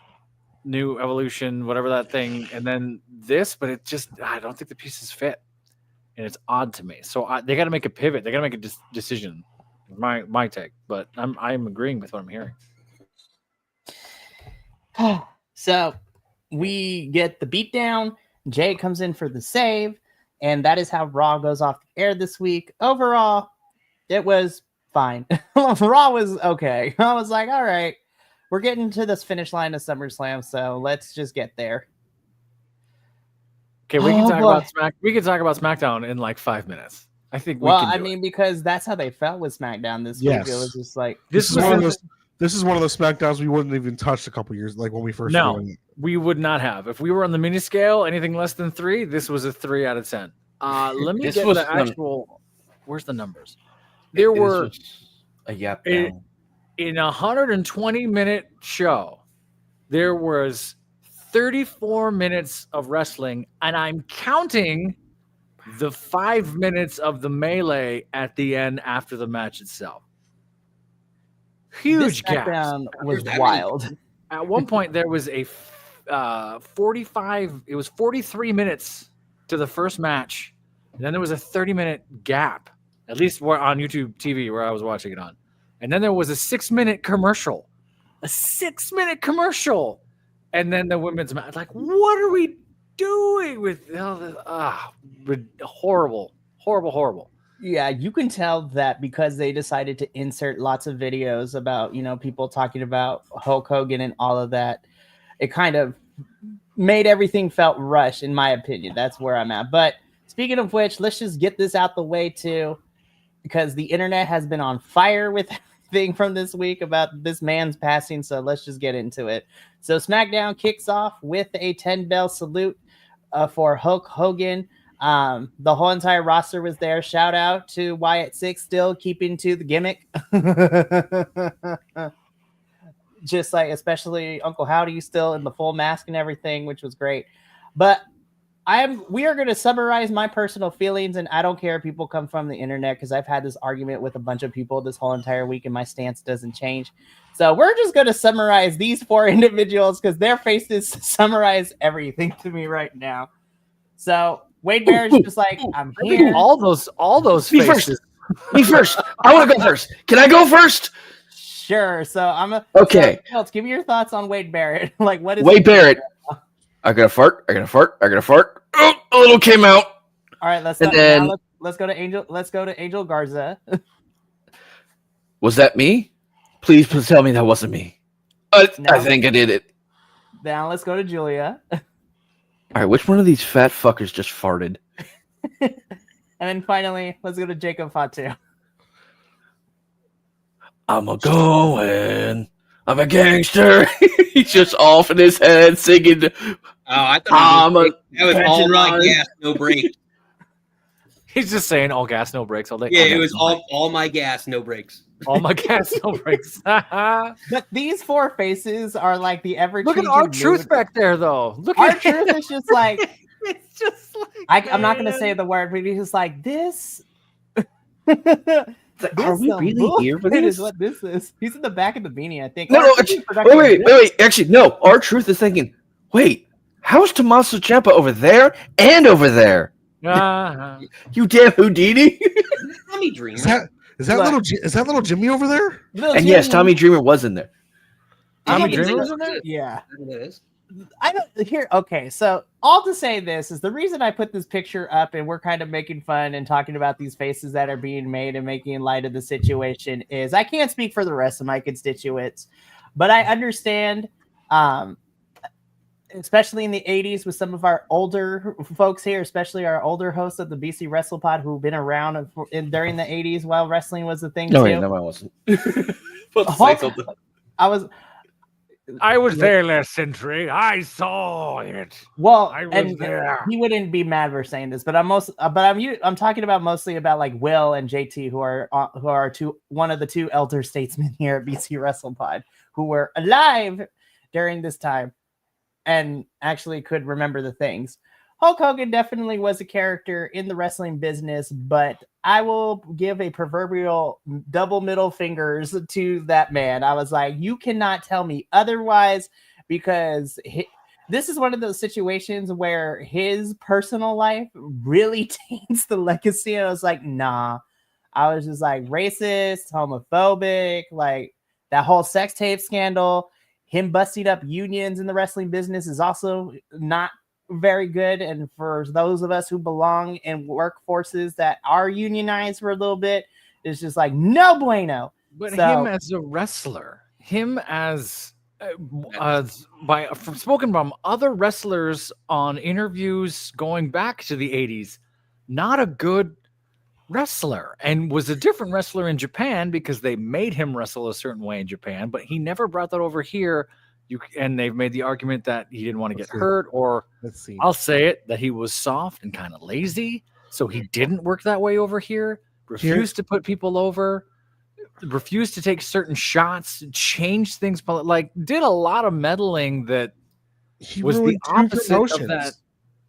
new Evolution, whatever that thing, and then this, but it just, I don't think the pieces fit, and it's odd to me. So they got to make a pivot. They got to make a decision. My take, but I'm agreeing with what I'm hearing. So we get the beatdown. Jay comes in for the save, and that is how Raw goes off the air this week. Overall, it was fine. Raw was okay. I was like, all right, we're getting to this finish line of SummerSlam, so let's just get there. Okay, we can talk about SmackDown in like 5 minutes. I think. Because that's how they felt with SmackDown this week. It was just like this is one of the SmackDowns we wouldn't even touch a couple years, like when we first. No, we would not have. If we were on the mini scale, anything less than 3, this was a 3 out of 10. Let me get the actual. Where's the numbers? There were a yap in a 120-minute show. There was 34 minutes of wrestling, and I'm counting the 5 minutes of the melee at the end after the match itself. Huge gap. Was wild. At one point, there was a 43 minutes to the first match, and then there was a 30-minute gap, at least on YouTube TV where I was watching it on. And then there was a 6-minute commercial. A 6-minute commercial. And then the women's match. Like, what are we doing with horrible, horrible, horrible. Yeah, you can tell that because they decided to insert lots of videos about, people talking about Hulk Hogan and all of that. It kind of made everything felt rushed, in my opinion. That's where I'm at. But speaking of which, let's just get this out the way too, because the internet has been on fire with everything from this week about this man's passing. So let's just get into it. So SmackDown kicks off with a 10-bell salute for Hulk Hogan. The whole entire roster was there. Shout out to Wyatt Six, still keeping to the gimmick. Just like, especially Uncle Howdy still in the full mask and everything, which was great. But we are going to summarize my personal feelings, and I don't care if people come from the internet, because I've had this argument with a bunch of people this whole entire week and my stance doesn't change. So we're just going to summarize these 4 individuals because their faces summarize everything to me right now. So Wade Barrett's just like, I'm here. All those Me faces. first. Me first. I want to go first. Can I go first? Sure. So Okay. So, Pilts, give me your thoughts on Wade Barrett. Like, what is Wade Barrett? I got a fart. Oh, a little came out. All right, let's go to Angel. Let's go to Angel Garza. Was that me? Please tell me that wasn't me. I think I did it. Now let's go to Julia. All right, which one of these fat fuckers just farted? And then finally, let's go to Jacob Fatu. I'm a gangster. He's just off in his head singing. Oh, I thought that was all my gas, no brakes. He's just saying all gas, no brakes all day. Yeah, it was all my gas, no brakes. All my gas, no brakes. But these 4 faces are like the ever. Look at R-Truth back there, though. Look at R-Truth is just like. It's just like. I'm not going to say the word, but he's just like this. Are we really here for this? Is what this is. He's in the back of the beanie, I think. No, wait. Actually, no. R-Truth is thinking, wait, how's Tommaso Ciampa over there and over there? You damn Houdini. Tommy Dreamer. Is that little Jimmy over there? And yes, Tommy Dreamer was in there. Tommy Dreamer was in there? Yeah. It is. I don't hear. Okay, so all to say this is the reason I put this picture up, and we're kind of making fun and talking about these faces that are being made and making light of the situation. Is I can't speak for the rest of my constituents, but I understand, especially in the 80s with some of our older folks here, especially our older hosts of the BC WrestlePod who've been around during the 80s while wrestling was the thing. No, too. no, I wasn't. I was there last century. I saw it. Well, I was there. He wouldn't be mad for saying this, but I'm talking about mostly about like Will and JT, who are one of the 2 elder statesmen here at BC WrestlePod, who were alive during this time and actually could remember the things. Hulk Hogan definitely was a character in the wrestling business, but I will give a proverbial double middle fingers to that man. I was like, you cannot tell me otherwise, because this is one of those situations where his personal life really taints the legacy. And I was like, nah. I was just like racist, homophobic, like that whole sex tape scandal. Him busting up unions in the wrestling business is also not very good. And for those of us who belong in workforces that are unionized for a little bit, it's just like no bueno. But him as a wrestler, him as spoken from other wrestlers on interviews going back to the 80s, not a good wrestler, and was a different wrestler in Japan because they made him wrestle a certain way in Japan, but he never brought that over here. And they've made the argument that he didn't want to get hurt, or I'll say it, that he was soft and kind of lazy. So he didn't work that way over here, refused to put people over, refused to take certain shots, changed things, like did a lot of meddling that was the opposite of that.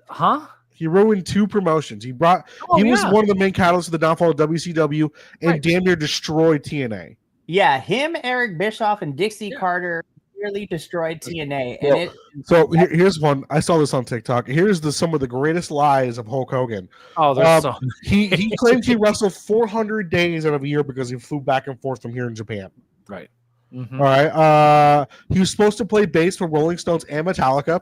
Huh? He ruined 2 promotions. He was one of the main catalysts of the downfall of WCW and damn near destroyed TNA. Yeah, him, Eric Bischoff, and Dixie Carter severely destroyed TNA, and Well, So here's one. I saw this on TikTok. Here's some of the greatest lies of Hulk Hogan. Oh, there's so He claimed he wrestled 400 days out of a year because he flew back and forth from here in Japan. right. All right. He was supposed to play bass for Rolling Stones and Metallica,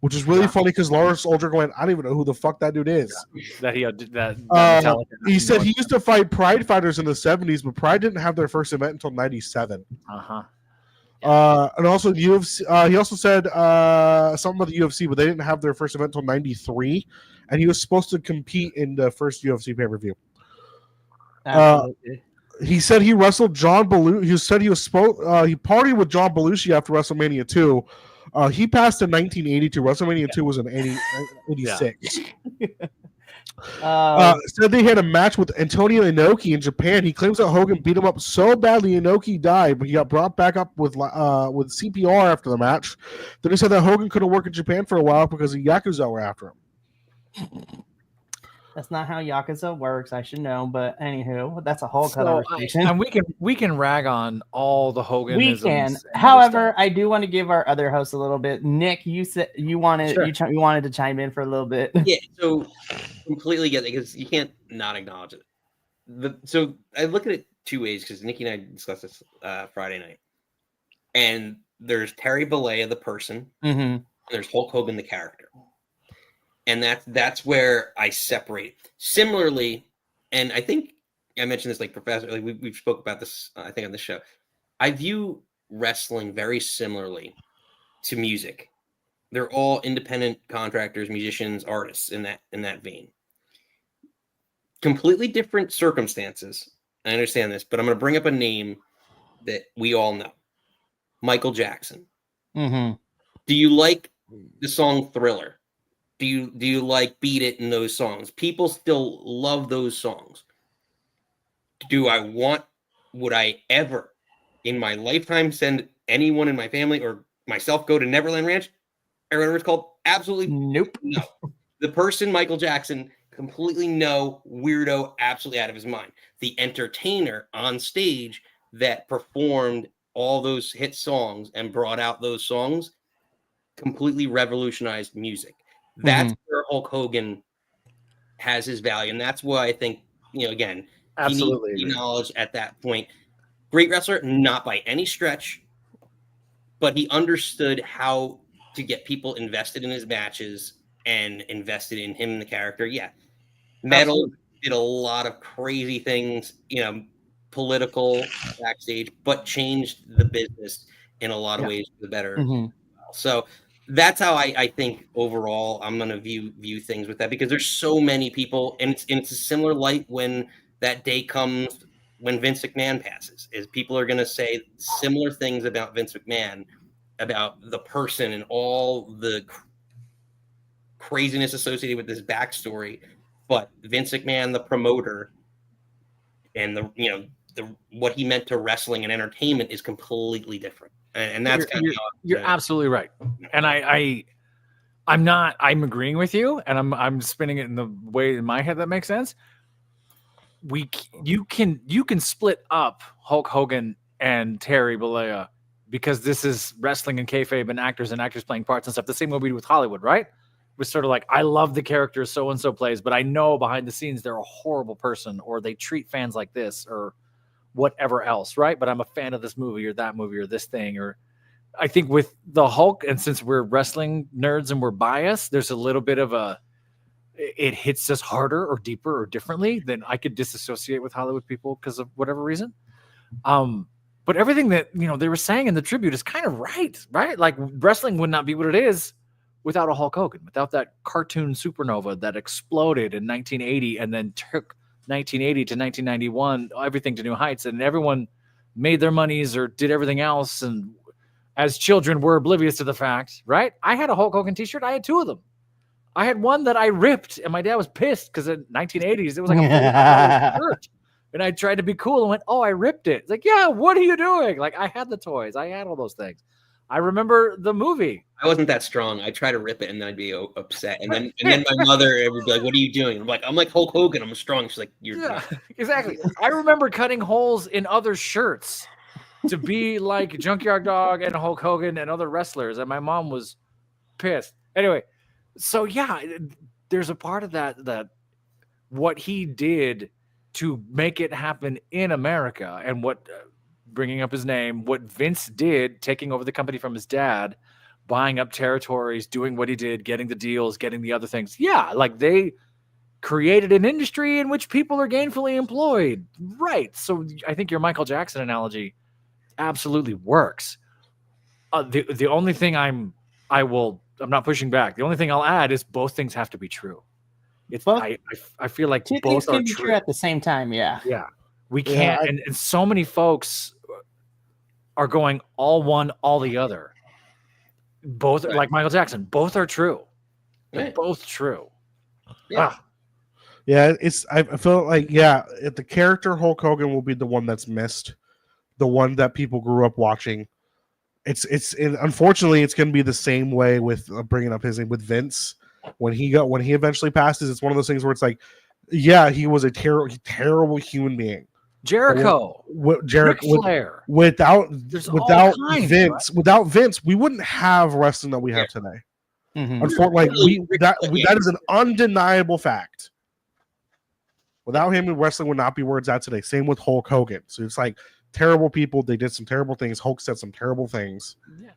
which is really funny because Lars Ulrich went, I don't even know who the fuck that dude is. That he that he said he used to fight Pride fighters in the 70s, but Pride didn't have their first event until 97. And also UFC. He also said something about the UFC, but they didn't have their first event until 93, and he was supposed to compete in the first UFC pay-per-view. He said he wrestled John Belushi. He said he partied with John Belushi after WrestleMania 2. He passed in 1982. WrestleMania 2 was in 86. Said they had a match with Antonio Inoki in Japan. He claims that Hogan beat him up so badly Inoki died, but he got brought back up with CPR after the match. Then he said that Hogan couldn't work in Japan for a while because the Yakuza were after him. That's not how Yakuza works. I should know, but anywho, that's a whole conversation. And we can rag on all the Hoganisms. We can. However, I do want to give our other host a little bit. Nick, you said you wanted you wanted to chime in for a little bit. Yeah, so completely get it because you can't not acknowledge it. So I look at it two ways because Nikki and I discussed this Friday night, and there's Terry Bollea, the person, and there's Hulk Hogan, the character. And that's where I separate. Similarly, and I think I mentioned this, like Professor, like we've spoke about this, I think on the show. I view wrestling very similarly to music. They're all independent contractors, musicians, artists in that vein. Completely different circumstances. I understand this, but I'm going to bring up a name that we all know: Michael Jackson. Do you like the song Thriller? Do you like Beat It in those songs? People still love those songs. Would I ever in my lifetime send anyone in my family or myself go to Neverland Ranch or whatever it's called? Absolutely nope. No. The person, Michael Jackson, completely no, weirdo, absolutely out of his mind. The entertainer on stage that performed all those hit songs and brought out those songs completely revolutionized music. That's where Hulk Hogan has his value. And that's why I think, again, absolutely he needs knowledge at that point. Great wrestler, not by any stretch, but he understood how to get people invested in his matches and invested in him and the character. Yeah. Metal did a lot of crazy things, political backstage, but changed the business in a lot of ways for the better. So that's how I think overall I'm going to view things with that, because there's so many people, and it's a similar light when that day comes when Vince McMahon passes, is people are going to say similar things about Vince McMahon, about the person and all the craziness associated with this backstory. But Vince McMahon, the promoter, and the what he meant to wrestling and entertainment is completely different. And that's you're absolutely right. And I'm agreeing with you, and I'm spinning it in the way in my head that makes sense. You can split up Hulk Hogan and Terry Bollea because this is wrestling and kayfabe and actors playing parts and stuff. The same way we do with Hollywood, right? We're sort of like, I love the character so and so plays, but I know behind the scenes they're a horrible person, or they treat fans like this, or whatever else, right? But I'm a fan of this movie or that movie or this thing. Or I think with the Hulk, and since we're wrestling nerds and we're biased, there's a little bit of it hits us harder or deeper or differently than I could disassociate with Hollywood people because of whatever reason. But everything that they were saying in the tribute is kind of right? Like wrestling would not be what it is without a Hulk Hogan, without that cartoon supernova that exploded in 1980 and then took 1980 to 1991, everything to new heights, and everyone made their monies or did everything else. And as children, we're oblivious to the fact, right? I had a Hulk Hogan t-shirt. I had two of them. I had one that I ripped, and my dad was pissed because in 1980s, it was like a shirt. And I tried to be cool and went, oh, I ripped it. It's like, yeah, what are you doing? Like, I had the toys. I had all those things. I remember the movie. I wasn't that strong. I'd try to rip it, and then I'd be upset. And then my mother would be like, what are you doing? I'm like Hulk Hogan. I'm strong. She's like, you're exactly. I remember cutting holes in other shirts to be like Junkyard Dog and Hulk Hogan and other wrestlers, and my mom was pissed. Anyway, so yeah, there's a part of that what he did to make it happen in America, and what bringing up his name, what Vince did, taking over the company from his dad, buying up territories, doing what he did, getting the deals, getting the other things. Yeah, like they created an industry in which people are gainfully employed. Right. So I think your Michael Jackson analogy absolutely works. The only thing I'm not pushing back. The only thing I'll add is both things have to be true. It's Both- I feel like Two both things can are be true at the same time. Yeah. Yeah. We can't, Yeah, and so many folks are going all one, all the other. Both, Right. like Michael Jackson, both are true. They're Right. both true. Yeah. Ah, Yeah, I feel like if the character Hulk Hogan will be the one that's missed, the one that people grew up watching. Unfortunately it's going to be the same way with bringing up his name with Vince when he eventually passes. It's one of those things where it's like, yeah, he was a terrible human being. Jericho, Ric Jericho Flair. without all kinds, without Vince, we wouldn't have wrestling that we have today. Mhm. Unfortunately, that is an undeniable fact. Without him, wrestling would not be where it's at today. Same with Hulk Hogan. So it's like terrible people. They did some terrible things. Hulk said some terrible things. Yeah.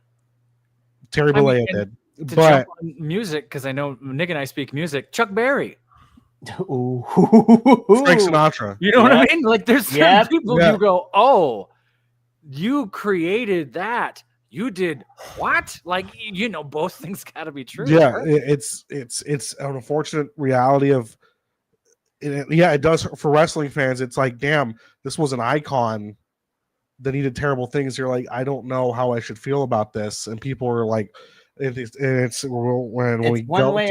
Terry Bollea did. To But jump on music, because I know Nick and I speak music. Chuck Berry. Ooh. Frank Sinatra. You know what I Yep. mean? Like there's certain Yep. people Yeah. you go, oh, you created that. You did what? Like both things got to be true. Yeah, right? it's an unfortunate reality of. It does for wrestling fans. It's like, damn, this was an icon that needed terrible things. You're like, I don't know how I should feel about this, and people are like, when we one go way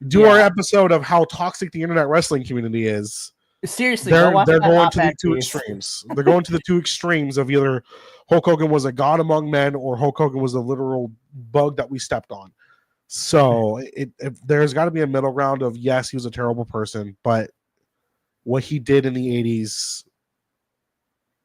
do or- our episode of how toxic the internet wrestling community is. Seriously, go watch They're that going to the op-ed two piece. extremes. They're going to the two extremes of either Hulk Hogan was a god among men or Hulk Hogan was a literal bug that we stepped on. So there's got to be a middle ground of, yes, he was a terrible person, but what he did in the 80s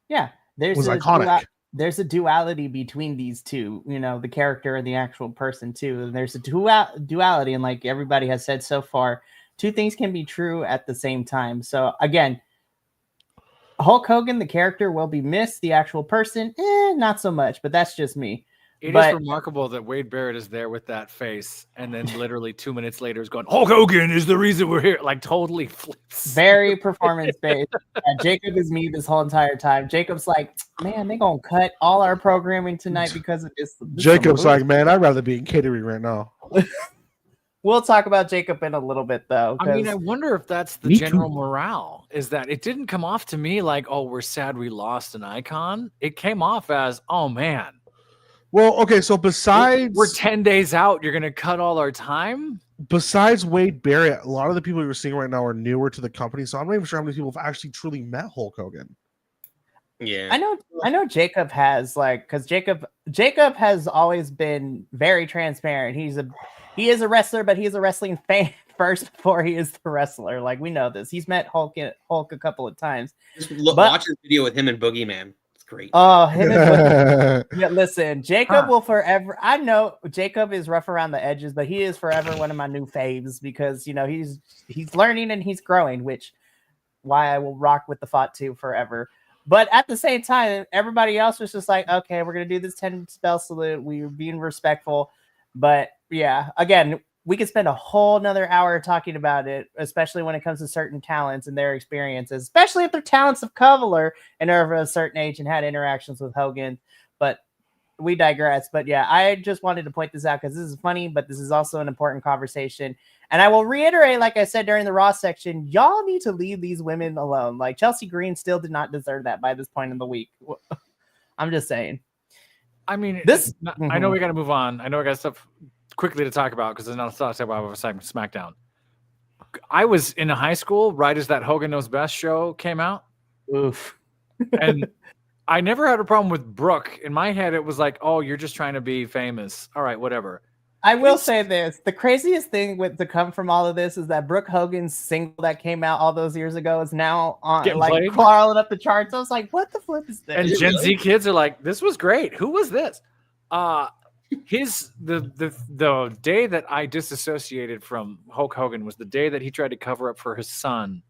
Yeah, was iconic. There's a duality between these two, the character and the actual person too. And there's a duality, and like everybody has said so far, two things can be true at the same time. So again, Hulk Hogan, the character, will be missed. The actual person, not so much. But that's just me. It But- is remarkable that Wade Barrett is there with that face, and then literally 2 minutes later is going, Hulk Hogan is the reason we're here. Like totally flips. Very performance based. Jacob is me this whole entire time. Jacob's like, man, they gonna cut all our programming tonight because of this. Jacob's like, man, I'd rather be in catering right now. We'll talk about Jacob in a little bit though. I mean, I wonder if that's the Me general too. morale, is that it didn't come off to me like, oh, we're sad we lost an icon. It came off as, oh man, Well, okay, so we're 10 days out. You're going to cut all our time? besides Wade Barrett, a lot of the people you're seeing right now are newer to the company, so I'm not even sure how many people have actually truly met Hulk Hogan. Yeah. I know Jacob has because Jacob has always been very transparent. He is a wrestler, but he's a wrestling fan first before he is the wrestler. Like, we know this. He's met Hulk a couple of times. Just watch this video with him and Boogeyman. It's great. Oh, him and That's yeah, listen, Jacob will forever. I know Jacob is rough around the edges, but he is forever one of my new faves because he's learning and he's growing, which why I will rock with the Fatu forever. But at the same time, everybody else was just like, okay, we're gonna do this 10 spell salute. We were being respectful, but yeah, again, we could spend a whole nother hour talking about it, especially when it comes to certain talents and their experiences, especially if they're talents of color and are of a certain age and had interactions with Hogan. But we digress. But yeah, I just wanted to point this out because this is funny, but this is also an important conversation. And I will reiterate, like I said during the Raw section, y'all need to leave these women alone. Like Chelsea Green still did not deserve that by this point in the week. I'm just saying. I mean, This- I know we got to move on. I know I got stuff quickly to talk about because there's not stuff to talk about for SmackDown. I was in high school right as that Hogan Knows Best show came out. Oof. And I never had a problem with Brooke. In my head, it was like, oh, you're just trying to be famous. All right, whatever. I will say this: the craziest thing to come from all of this is that Brooke Hogan's single that came out all those years ago is now on Getting like played? crawling up the charts. I was like, "What the flip is this?" And Is it Gen really? Z kids are like, "This was great. Who was this?" The day that I disassociated from Hulk Hogan was the day that he tried to cover up for his son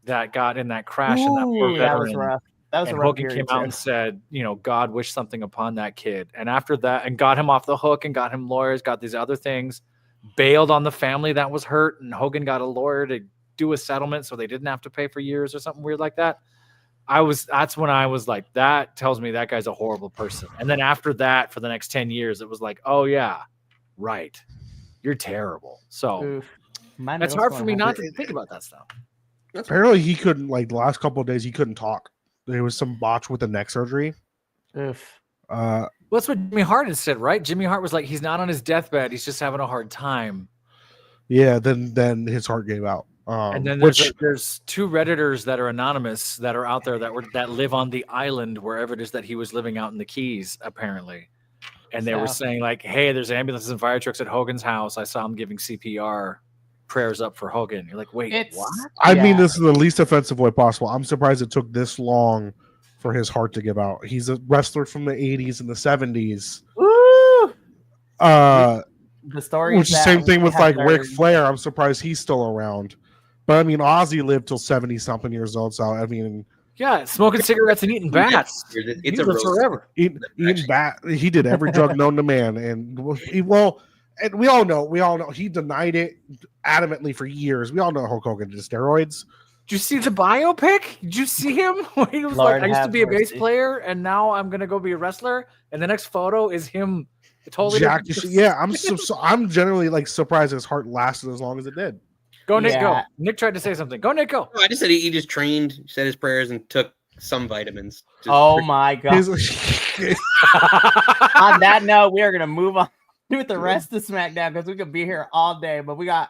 that got in that crash in that poor Ooh, that was veteran. rough. That was And a rough Hogan came period out too. and said, God wished something upon that kid. And after that, and got him off the hook and got him lawyers, got these other things, bailed on the family that was hurt. And Hogan got a lawyer to do a settlement so they didn't have to pay for years or something weird like that. That's when I was like, that tells me that guy's a horrible person. And then after that, for the next 10 years, it was like, oh yeah, right. You're terrible. So Oof. My it's middle hard school for me had not it. to think about that stuff. Apparently, he couldn't, like, the last couple of days, he couldn't talk. There was some botch with the neck surgery. Oof. Well, that's what Jimmy Hart had said, right? Jimmy Hart was like, he's not on his deathbed. He's just having a hard time. Yeah, then his heart gave out. And then Which there's two Redditors that are anonymous that are out there that live on the island wherever it is that he was living out in the Keys, apparently. And they were So- saying like, hey, there's ambulances and fire trucks at Hogan's house. I saw him giving CPR, prayers up for Hogan. You're like, wait, It's what? I mean yeah. this in the least offensive way possible. I'm surprised it took this long for his heart to give out. He's a wrestler from the 80s and the 70s. Woo! The story Which is the that same thing we with have like heard- Ric Flair. I'm surprised he's still around. But I mean, Ozzy lived till 70 something years old. So I mean, Yeah, smoking cigarettes and eating bats. It's He a lives roast. forever. eating bat. He did every drug known to man, and and we all know he denied it adamantly for years. We all know Hulk Hogan did steroids. Did you see the biopic? Did you see him? When he was Lord like, I used to have be a bass mercy. player and now I'm going to go be a wrestler. And the next photo is him totally Jack, different. yeah, I'm generally like surprised his heart lasted as long as it did. Go, Nick, go. Yeah. Nick tried to say something. Go, Nick, go. No, I just said he just trained, said his prayers, and took some vitamins. Just Oh my god! His, On that note, we are gonna move on with the rest of SmackDown because we could be here all day. But we got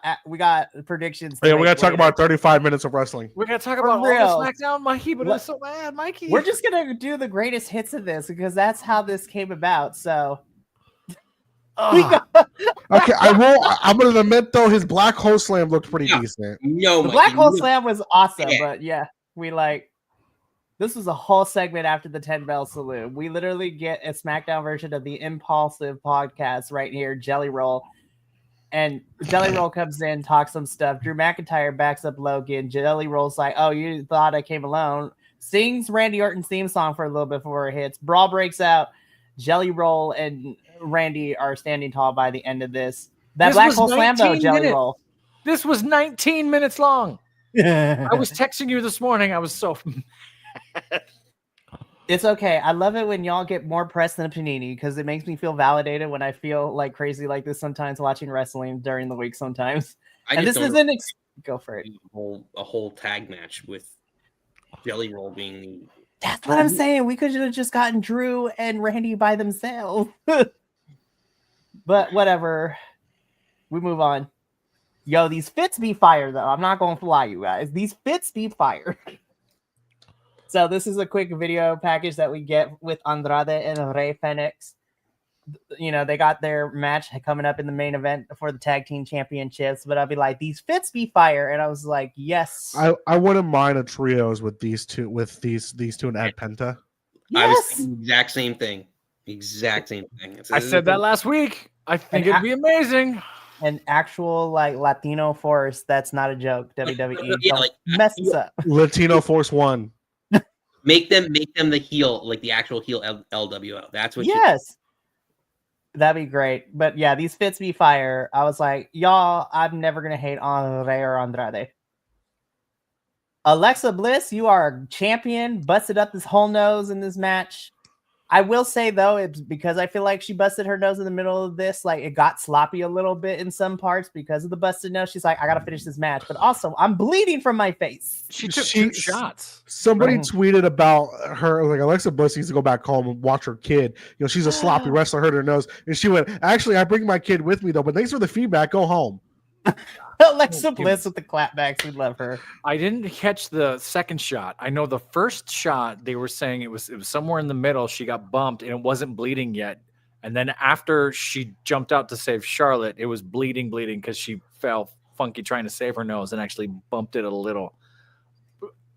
predictions. yeah, to we make gotta talk later. about 35 minutes of wrestling. We're going to talk For about all real. the SmackDown, Mikey, but What- it's so bad, Mikey. We're just gonna do the greatest hits of this because that's how this came about. So we got Okay, I'm gonna admit though, his black hole slam looked pretty Yeah. decent. No, the Mikey, Black Hole no. Slam was awesome, Yeah. but yeah, we like this was a whole segment after the 10 Bell Saloon. We literally get a SmackDown version of the Impulsive podcast right here, Jelly Roll. And Jelly Roll comes in, talks some stuff. Drew McIntyre backs up Logan. Jelly Roll's like, oh, you thought I came alone. Sings Randy Orton's theme song for a little bit before it hits. Brawl breaks out. Jelly Roll and Randy are standing tall by the end of this. That This Black was Hole Slam, though, 19 Jelly minutes. Roll. This was 19 minutes long. I was texting you this morning. I was so... It's okay. I love it when y'all get more press than a panini because it makes me feel validated when I feel like crazy like this sometimes watching wrestling during the week sometimes. I And just this don't isn't go for it. a whole tag match with Jelly Roll being the That's what I'm saying. We could have just gotten Drew and Randy by themselves. But whatever. We move on. Yo, these fits be fire though. I'm not gonna fly you guys. These fits be fire. So this is a quick video package that we get with Andrade and Rey Fenix. You know, they got their match coming up in the main event for the tag team championships, but I'll be like, these fits be fire. And I was like, yes. I wouldn't mind a trios with these two and Ed Penta. I was Yes. thinking the exact same thing. Exact same thing. I said that last week. I think it'd be amazing. An actual like Latino force that's not a joke. WWE. Yeah, Don't like, mess this up. Latino Force One. Make them the heel, like the actual heel LWO. That's what. Yes. That'd be great. But yeah, these fits be fire. I was like, y'all, I'm never gonna hate on Rey or Andrade. Alexa Bliss, you are a champion, busted up this whole nose in this match. I will say though, it's because I feel like she busted her nose in the middle of this. Like it got sloppy a little bit in some parts because of the busted nose. She's like, I gotta finish this match, but also I'm bleeding from my face. She took 2 shots. Somebody Oh. tweeted about her, like Alexa Bliss needs to go back home and watch her kid. You know, she's a sloppy wrestler, hurt her nose, and she went, actually, I bring my kid with me though, but thanks for the feedback. Go home. Alexa Bliss with the clapbacks. We love her. I didn't catch the second shot. I know the first shot they were saying it was somewhere in the middle. She got bumped and it wasn't bleeding yet. And then after she jumped out to save Charlotte, it was bleeding because she fell funky trying to save her nose and actually bumped it a little.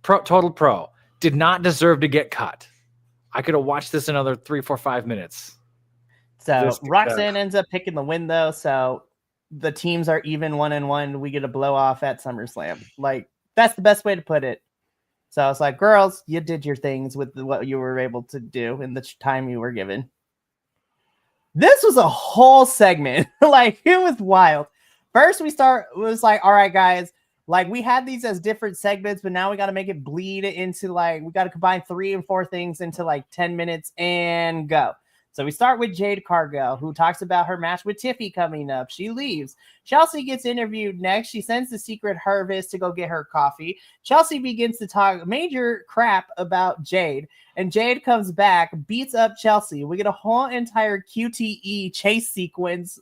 Total pro. Did not deserve to get cut. I could have watched this another 3, 4, 5 minutes. So Roxanne ends up picking the win, though. So the teams are even 1-1. We get a blow off at SummerSlam. Like, that's the best way to put it. So I was like, girls, you did your things with what you were able to do in the time you were given. This was a whole segment. Like, it was wild. First, it was like, all right, guys, like, we had these as different segments, but now we got to make it bleed into, like, we got to combine 3 and 4 things into like 10 minutes and go. So we start with Jade Cargill, who talks about her match with Tiffy coming up. She leaves. Chelsea gets interviewed next. She sends the Secret Harvest to go get her coffee. Chelsea begins to talk major crap about Jade, and Jade comes back, beats up Chelsea. We get a whole entire QTE chase sequence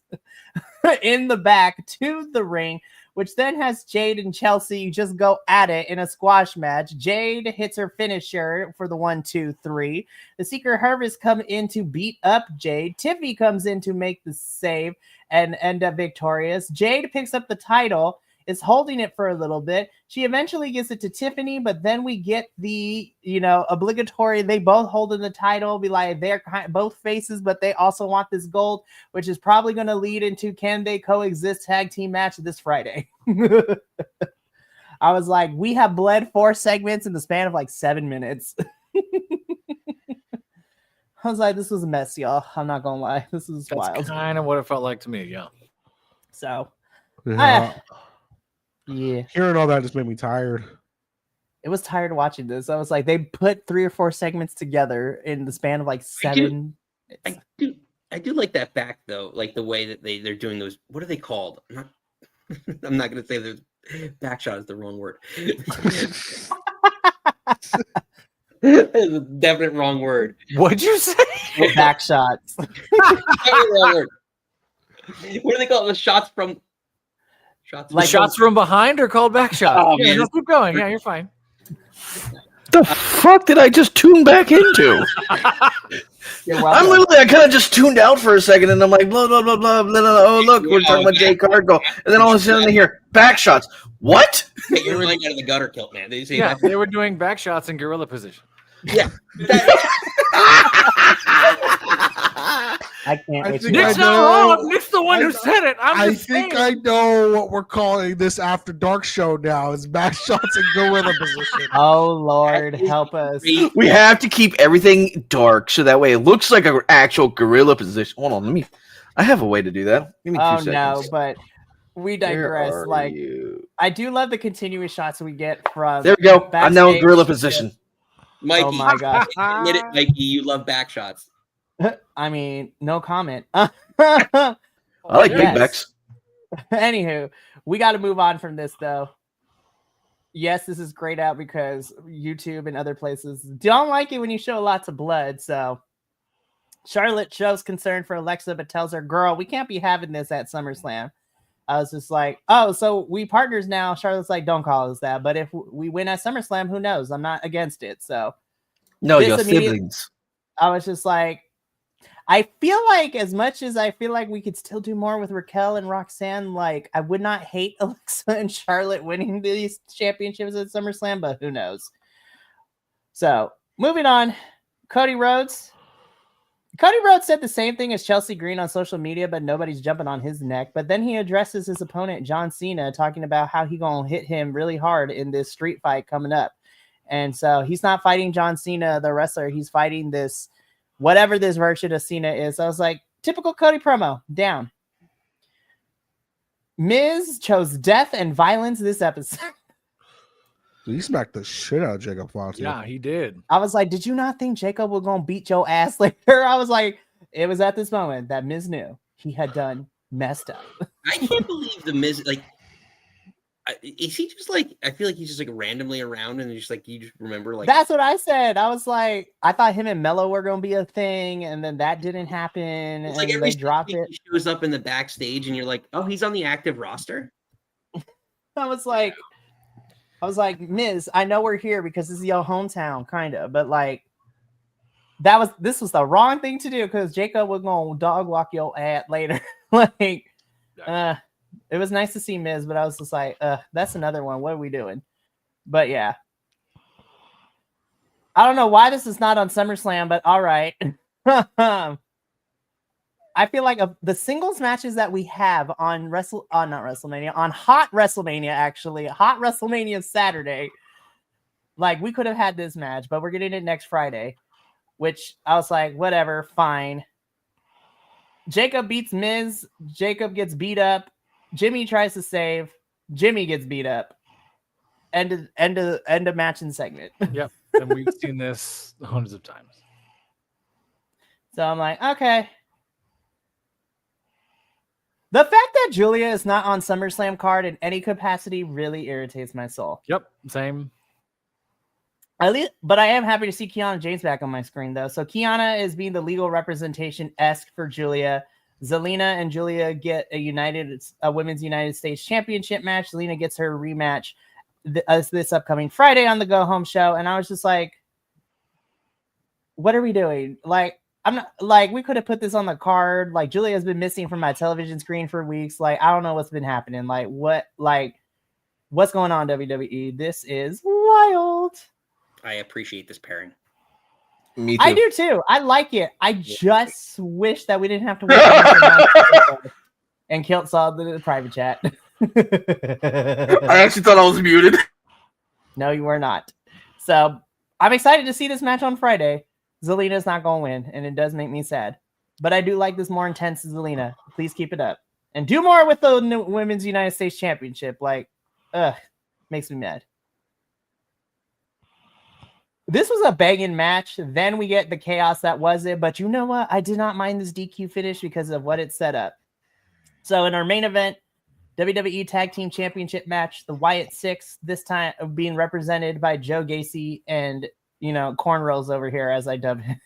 in the back to the ring, which then has Jade and Chelsea just go at it in a squash match. Jade hits her finisher for the 1, 2, 3. The Secret Harvest come in to beat up Jade. Tiffy comes in to make the save and end up victorious. Jade picks up the title, is holding it for a little bit. She eventually gives it to Tiffany, but then we get the, obligatory, they both holding the title, be like, they're both faces, but they also want this gold, which is probably going to lead into, can they coexist tag team match this Friday? I was like, we have bled 4 segments in the span of like 7 minutes. I was like, this was a mess, y'all. I'm not going to lie. This is wild. That's kind of what it felt like to me, yeah. So, Yeah. yeah. Hearing all that just made me tired. It was tired watching this. I was like, they put 3 or 4 segments together in the span of like 7. I do like that back though, like the way that they're doing those. What are they called? I'm not gonna say the backshot is the wrong word. It's a definite wrong word. What'd you say? Back shots. Wrong word. What do they call it? The shots from shots from behind are called back shots. Oh, yeah, man. just keep going. Yeah, you're fine. The fuck did I just tune back into? I'm literally, I kind of just tuned out for a second, and I'm like, blah, blah, blah, blah, blah, blah. Oh, look, we're talking about Jade Cargill. And then all of a sudden I hear back shots. What? You're running out of the gutter kilt, man. Did you see that? They were doing back shots in gorilla position. Yeah. I can't wait to Nick's not wrong. Nick's the one who said it. I think I know what we're calling this After Dark show now. Is back shots in gorilla position. Oh, Lord, help us. We have to keep everything dark so that way it looks like an actual gorilla position. Hold on, I have a way to do that. Give me 2 seconds. No, but we digress. Like, I do love the continuous shots we get from. There we go. I'm now in gorilla position. Mikey, oh my God. Admit it, Mikey, you love back shots. I mean, no comment. I like big backs. Anywho, we got to move on from this, though. Yes, this is grayed out because YouTube and other places don't like it when you show lots of blood. So Charlotte shows concern for Alexa, but tells her, girl, we can't be having this at SummerSlam. I was just like, oh, so we partners now. Charlotte's like, don't call us that. But if we win at SummerSlam, who knows? I'm not against it. So no, your siblings. I was just like, I feel like as much as I feel like we could still do more with Raquel and Roxanne, like I would not hate Alexa and Charlotte winning these championships at SummerSlam, but who knows? So moving on, Cody Rhodes. Cody Rhodes said the same thing as Chelsea Green on social media, but nobody's jumping on his neck. But then he addresses his opponent, John Cena, talking about how he gonna hit him really hard in this street fight coming up. And so he's not fighting John Cena, the wrestler. He's fighting this, whatever this version of Cena is. I was like, typical Cody promo, down. Miz chose death and violence this episode. He smacked the shit out of Jacob Fatu. Yeah, he did. I was like, did you not think Jacob was going to beat your ass later? I was like, it was at this moment that Miz knew he had done messed up. I can't believe the Miz, like, is he just like, I feel like he's just like randomly around and just like, you just remember like. That's what I said. I was like, I thought him and Mello were going to be a thing, and then that didn't happen. It's and like every they dropped it. He shows up in the backstage and you're like, oh, he's on the active roster? I was like, Miz, I know we're here because this is your hometown, kind of, but like, this was the wrong thing to do because Jacob was gonna dog walk your ass later. Like, it was nice to see Miz, but I was just like, that's another one. What are we doing? But yeah. I don't know why this is not on SummerSlam, but all right. I feel like the singles matches that we have on on Hot WrestleMania, actually, Hot WrestleMania Saturday, like we could have had this match, but we're getting it next Friday, which I was like, whatever, fine. Jacob beats Miz. Jacob gets beat up. Jimmy tries to save. Jimmy gets beat up. End of match and segment. Yep, and we've seen this hundreds of times. So I'm like, okay. The fact that Julia is not on SummerSlam card in any capacity really irritates my soul. Yep, same. But I am happy to see Kiana James back on my screen, though. So Kiana is being the legal representation-esque for Julia. Zelina and Julia get a Women's United States Championship match. Zelina gets her rematch this upcoming Friday on the Go Home show. And I was just like, what are we doing? Like, I'm not like we could have put this on the card. Like Julia has been missing from my television screen for weeks. Like I don't know what's been happening. What's going on, WWE? This is wild. I appreciate this pairing. Me too. I do too. I like it. I just wish that we didn't have to wait and Kilt saw the private chat. I actually thought I was muted. No, you were not. So I'm excited to see this match on Friday. Zelina's not going to win, and it does make me sad. But I do like this more intense Zelina. Please keep it up. And do more with the Women's United States Championship. Like, makes me mad. This was a banging match. Then we get the chaos that was it. But you know what? I did not mind this DQ finish because of what it set up. So in our main event, WWE Tag Team Championship match, the Wyatt Six, this time being represented by Joe Gacy and cornrows over here, as I dub him.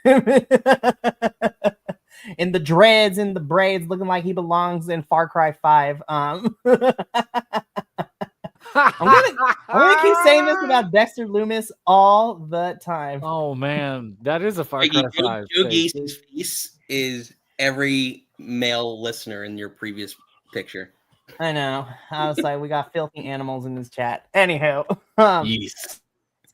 In the dreads and the braids, looking like he belongs in Far Cry 5. I'm gonna keep saying this about Dexter Lumis all the time. Oh man, that is a Far Cry 5. Joe Gacy's face is every male listener in your previous picture. I know. I was like, we got filthy animals in this chat. Anyhow, Yes.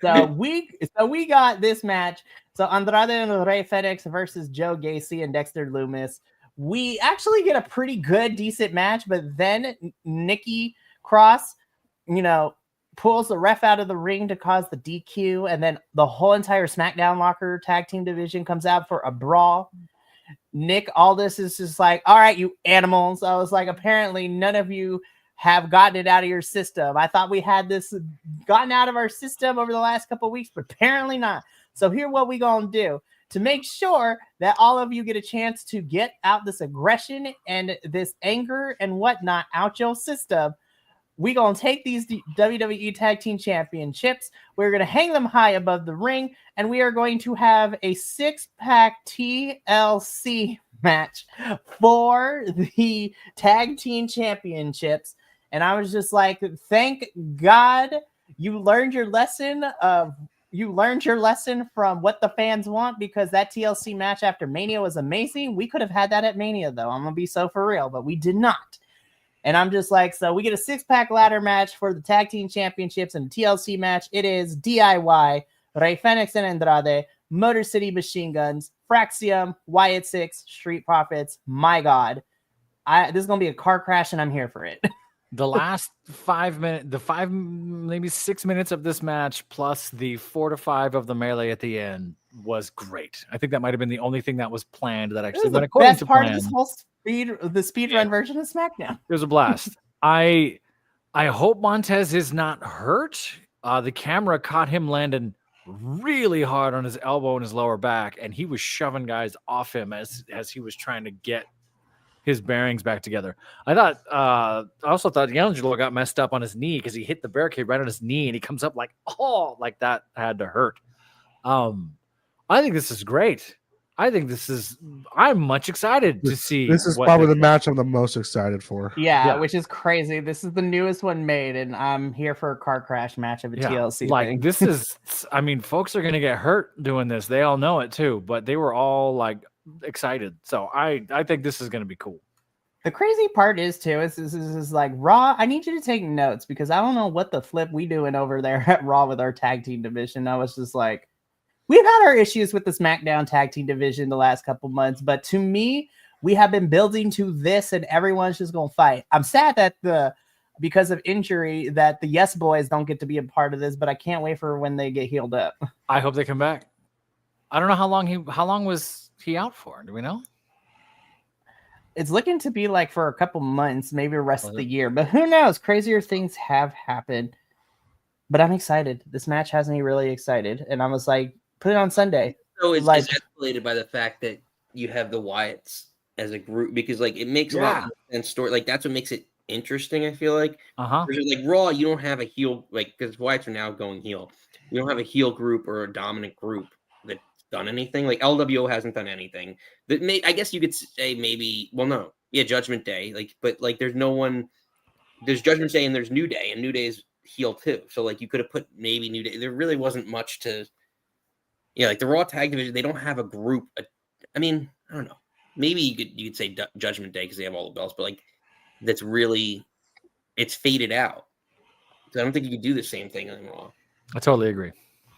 So we got this match. So Andrade and Rey Fenix versus Joe Gacy and Dexter Lumis. We actually get a pretty good, decent match, but then Nikki Cross, pulls the ref out of the ring to cause the DQ, and then the whole entire SmackDown locker tag team division comes out for a brawl. Nick Aldis is just like, all right, you animals. I was like, apparently none of you have gotten it out of your system. I thought we had this gotten out of our system over the last couple of weeks, but apparently not. So here's what we gonna do to make sure that all of you get a chance to get out this aggression and this anger and whatnot out your system. We gonna take these WWE Tag Team Championships. We're gonna hang them high above the ring, and we are going to have a 6-pack TLC match for the Tag Team Championships. And I was just like, thank God you learned your lesson from what the fans want, because that TLC match after Mania was amazing. We could have had that at Mania, though. I'm gonna be so for real, but we did not. And I'm just like, so we get a 6-pack ladder match for the Tag Team Championships and TLC match. It is DIY, Rey Fenix and Andrade, Motor City Machine Guns, Fraxium, Wyatt Six, Street Profits. My God. This is going to be a car crash, and I'm here for it. The last 5 minutes, maybe 6 minutes of this match, plus the 4 to 5 of the melee at the end, was great. I think that might have been the only thing that was planned that actually went according to plan. The best part of this whole speed run version of SmackDown. It was a blast. I hope Montez is not hurt. The camera caught him landing really hard on his elbow and his lower back, and he was shoving guys off him as he was trying to get his bearings back together. I also thought D'Angelo got messed up on his knee because he hit the barricade right on his knee, and he comes up like that had to hurt. I think this is great. I think I'm much excited to see. This is what probably they the do. match I'm the most excited for. Yeah, Yeah. which is crazy. This is the newest one made, and I'm here for a car crash match of a TLC like thing. this is, I mean, folks are gonna get hurt doing this. They all know it too, but they were all like excited. So I think this is gonna be cool. The crazy part is too is like Raw. I need you to take notes because I don't know what the flip we doing over there at Raw with our tag team division. I was just like, we've had our issues with the SmackDown tag team division the last couple months, but to me, we have been building to this, and everyone's just gonna fight. I'm sad that because of injury that the Yes Boys don't get to be a part of this, but I can't wait for when they get healed up. I hope they come back. I don't know how long was he out for? Do we know? It's looking to be like for a couple months, maybe the rest of the year, but who knows? Crazier things have happened. But I'm excited. This match has me really excited, and I was like, put it on Sunday. So it's like escalated by the fact that you have the Wyatts as a group, because like it makes a lot more sense. Story like that's what makes it interesting. I feel like like Raw, you don't have a heel, like because Wyatts are now going heel. You don't have a heel group or a dominant group that's done anything. Like LWO hasn't done anything. That I guess you could say maybe. Well, no, yeah, Judgment Day. Like, but like there's no one. There's Judgment Day and there's New Day, and New Day's heel too. So like you could have put maybe New Day. There really wasn't much to. Yeah, like the Raw tag division, they don't have a group. I mean, I don't know. Maybe you could say Judgment Day because they have all the belts, but like that's really it's faded out. So I don't think you could do the same thing on Raw. I totally agree.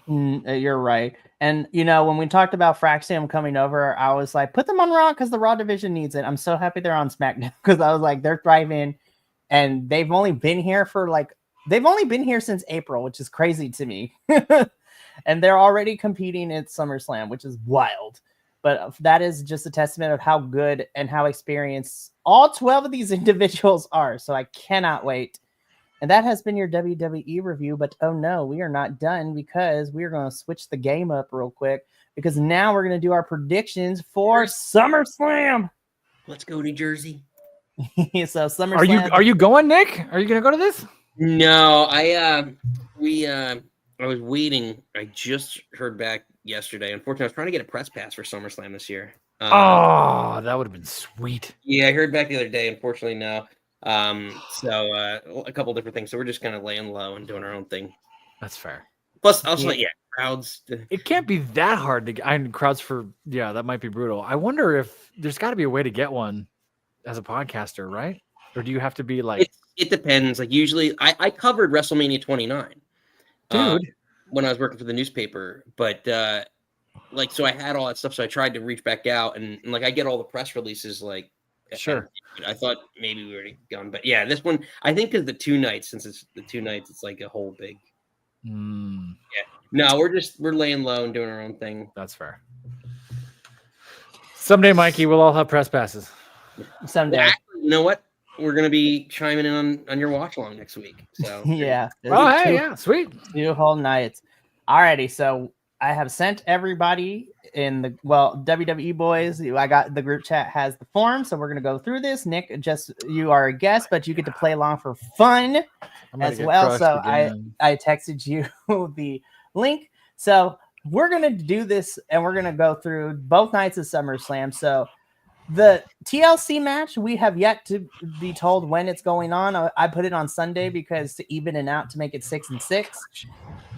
You're right. And you know, when we talked about Fraxium coming over, I was like, put them on Raw because the Raw division needs it. I'm so happy they're on SmackDown because I was like, they're thriving, and they've only been here since April, which is crazy to me. And they're already competing at SummerSlam, which is wild. But that is just a testament of how good and how experienced all 12 of these individuals are. So I cannot wait. And that has been your WWE review. But oh no, we are not done because we are going to switch the game up real quick. Because now we're going to do our predictions for SummerSlam. Let's go, New Jersey. So SummerSlam. Are you going, Nick? Are you going to go to this? No, I was waiting. I just heard back yesterday. Unfortunately, I was trying to get a press pass for SummerSlam this year. That would have been sweet. Yeah, I heard back the other day. Unfortunately, no. So a couple different things. So we're just kind of laying low and doing our own thing. That's fair. Plus, also, crowds. It can't be that hard to get crowds for. Yeah, that might be brutal. I wonder if there's got to be a way to get one as a podcaster, right? Or do you have to be like? It depends. Like usually, I covered WrestleMania 29. Dude, when I was working for the newspaper, but like so I had all that stuff, so I tried to reach back out and like I get all the press releases like sure. I thought maybe we already gone, but yeah, this one I think because the 2 nights, since it's the 2 nights, it's like a whole big no, we're laying low and doing our own thing. That's fair. Someday, Mikey, we'll all have press passes. Someday. Well, actually, you know what? We're gonna be chiming in on your watch along next week. So yeah. Oh, hey, yeah, sweet. 2 whole nights. Alrighty, so I have sent everybody in the WWE boys. I got the group chat has the form, so we're gonna go through this. Nick, just you are a guest, but you get to play along for fun as well. So I texted you the link. So we're gonna do this, and we're gonna go through both nights of SummerSlam. So the TLC match, we have yet to be told when it's going on. I put it on Sunday because to even it out to make it 6 and 6.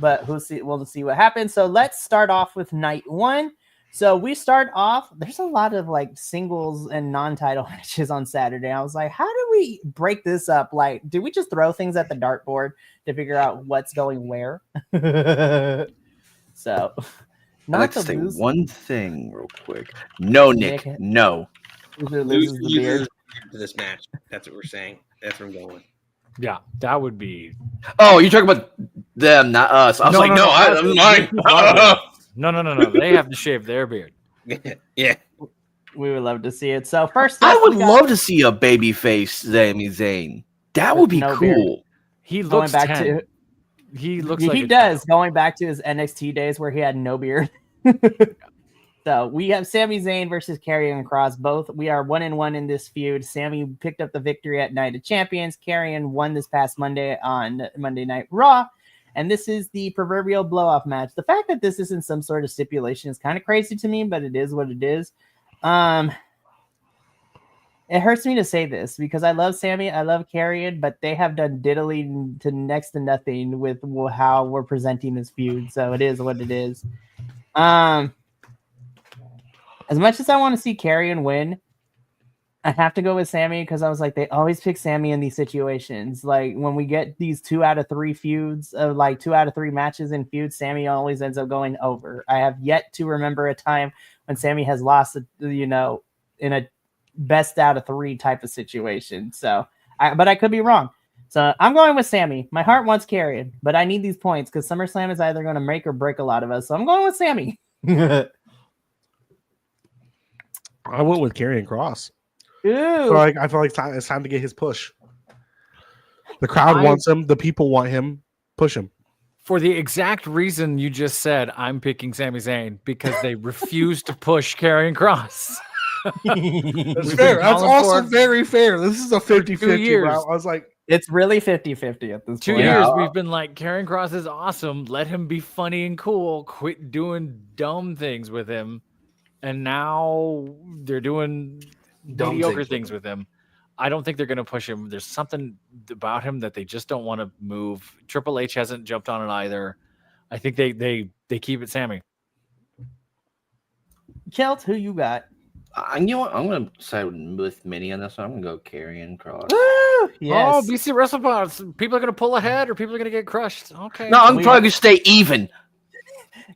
But we'll see what happens. So let's start off with night 1. So we start off. There's a lot of like singles and non-title matches on Saturday. I was like, how do we break this up? Like, do we just throw things at the dartboard to figure out what's going where? So, I'd like to say one thing real quick. No, Nick, no. Loses the beard to this match. That's what we're saying. That's where I'm going. Yeah, that would be. Oh, you're talking about them, not us. I was I'm lying. No. They have to shave their beard. Yeah. We would love to see it. So first, I would love to see a babyface Sami Zayn. That would be cool. Beard. He looks going back 10. to. He looks. He does. Going back to his NXT days where he had no beard. So we have Sami Zayn versus Karrion Kross. Both we are 1-1 in this feud. Sami picked up the victory at Night of Champions. Karrion won this past Monday on Monday Night Raw. and this is the proverbial blow-off match. The fact that this isn't some sort of stipulation is kind of crazy to me, but it is what it is. It hurts me to say this because I love Sammy, I love Karrion, but they have done diddly to next to nothing with how we're presenting this feud. So it is what it is. As much as I want to see Karrion win, I have to go with Sammy because I was like, they always pick Sammy in these situations. Like when we get these 2 out of 3 feuds, like 2 out of 3 matches in feuds, Sammy always ends up going over. I have yet to remember a time when Sammy has lost, in a best out of 3 type of situation. So, but I could be wrong. So I'm going with Sammy. My heart wants Karrion, but I need these points because SummerSlam is either going to make or break a lot of us. So I'm going with Sammy. I went with Karrion Kross. Ooh. So I feel like it's time to get his push. The crowd wants him. The people want him. Push him. For the exact reason you just said, I'm picking Sami Zayn because they refuse to push Karrion Kross. That's fair. That's also very fair. This is a 50-50. I was like, it's really 50-50 at this 2 point. years we've been like, Karrion Kross is awesome. Let him be funny and cool. Quit doing dumb things with him. And now they're doing mediocre things with him. I don't think they're going to push him. There's something about him that they just don't want to move. Triple H hasn't jumped on it either. I think they keep it Sammy. Kelt, who you got? You know what? I'm going to side with Minnie on this one. I'm going to go Karrion Kross. Woo! Yes. Oh, BC WrestlePods. People are going to pull ahead or people are going to get crushed. Okay. No, I'm probably going to stay even.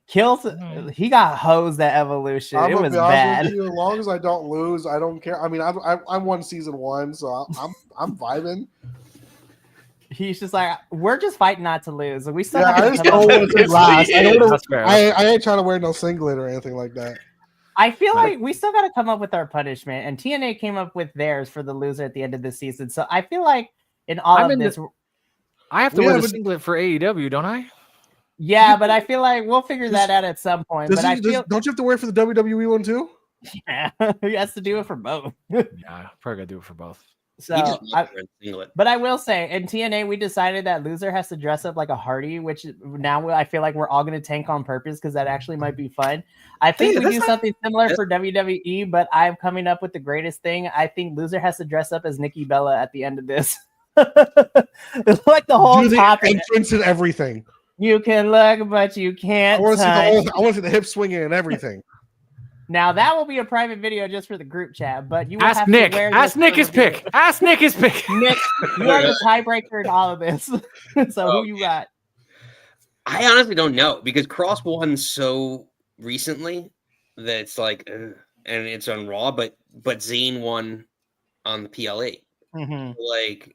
Kilt, he got hosed at Evolution. It was bad. As long as I don't lose, I don't care. I mean, I won season 1, so I'm vibing. He's just like, we're just fighting not to lose. We still I just don't want to last. I ain't trying to wear no singlet or anything like that. I feel like we still got to come up with our punishment, and TNA came up with theirs for the loser at the end of the season. So I feel like in all of this, I have to wear the singlet for AEW, don't I? Yeah, but I feel like we'll figure that out at some point. But don't you have to wear it for the WWE one too? Yeah, he has to do it for both. Yeah, probably gotta do it for both. So, but I will say, in TNA, we decided that loser has to dress up like a Hardy, which now I feel like we're all going to tank on purpose because that actually might be fun. I think we do something similar for WWE, but I'm coming up with the greatest thing. I think loser has to dress up as Nikki Bella at the end of this. It's like the whole top entrance and everything. You can look, but you can't. I want to see the hip swinging and everything. Now that will be a private video just for the group chat, but you will ask have Nick. To wear ask Nick his pick. Ask Nick his pick. Nick, you are the tiebreaker in all of this. So who you got? I honestly don't know because Cross won so recently that it's like, and it's on Raw, but Zayn won on the PLE. Mm-hmm. Like,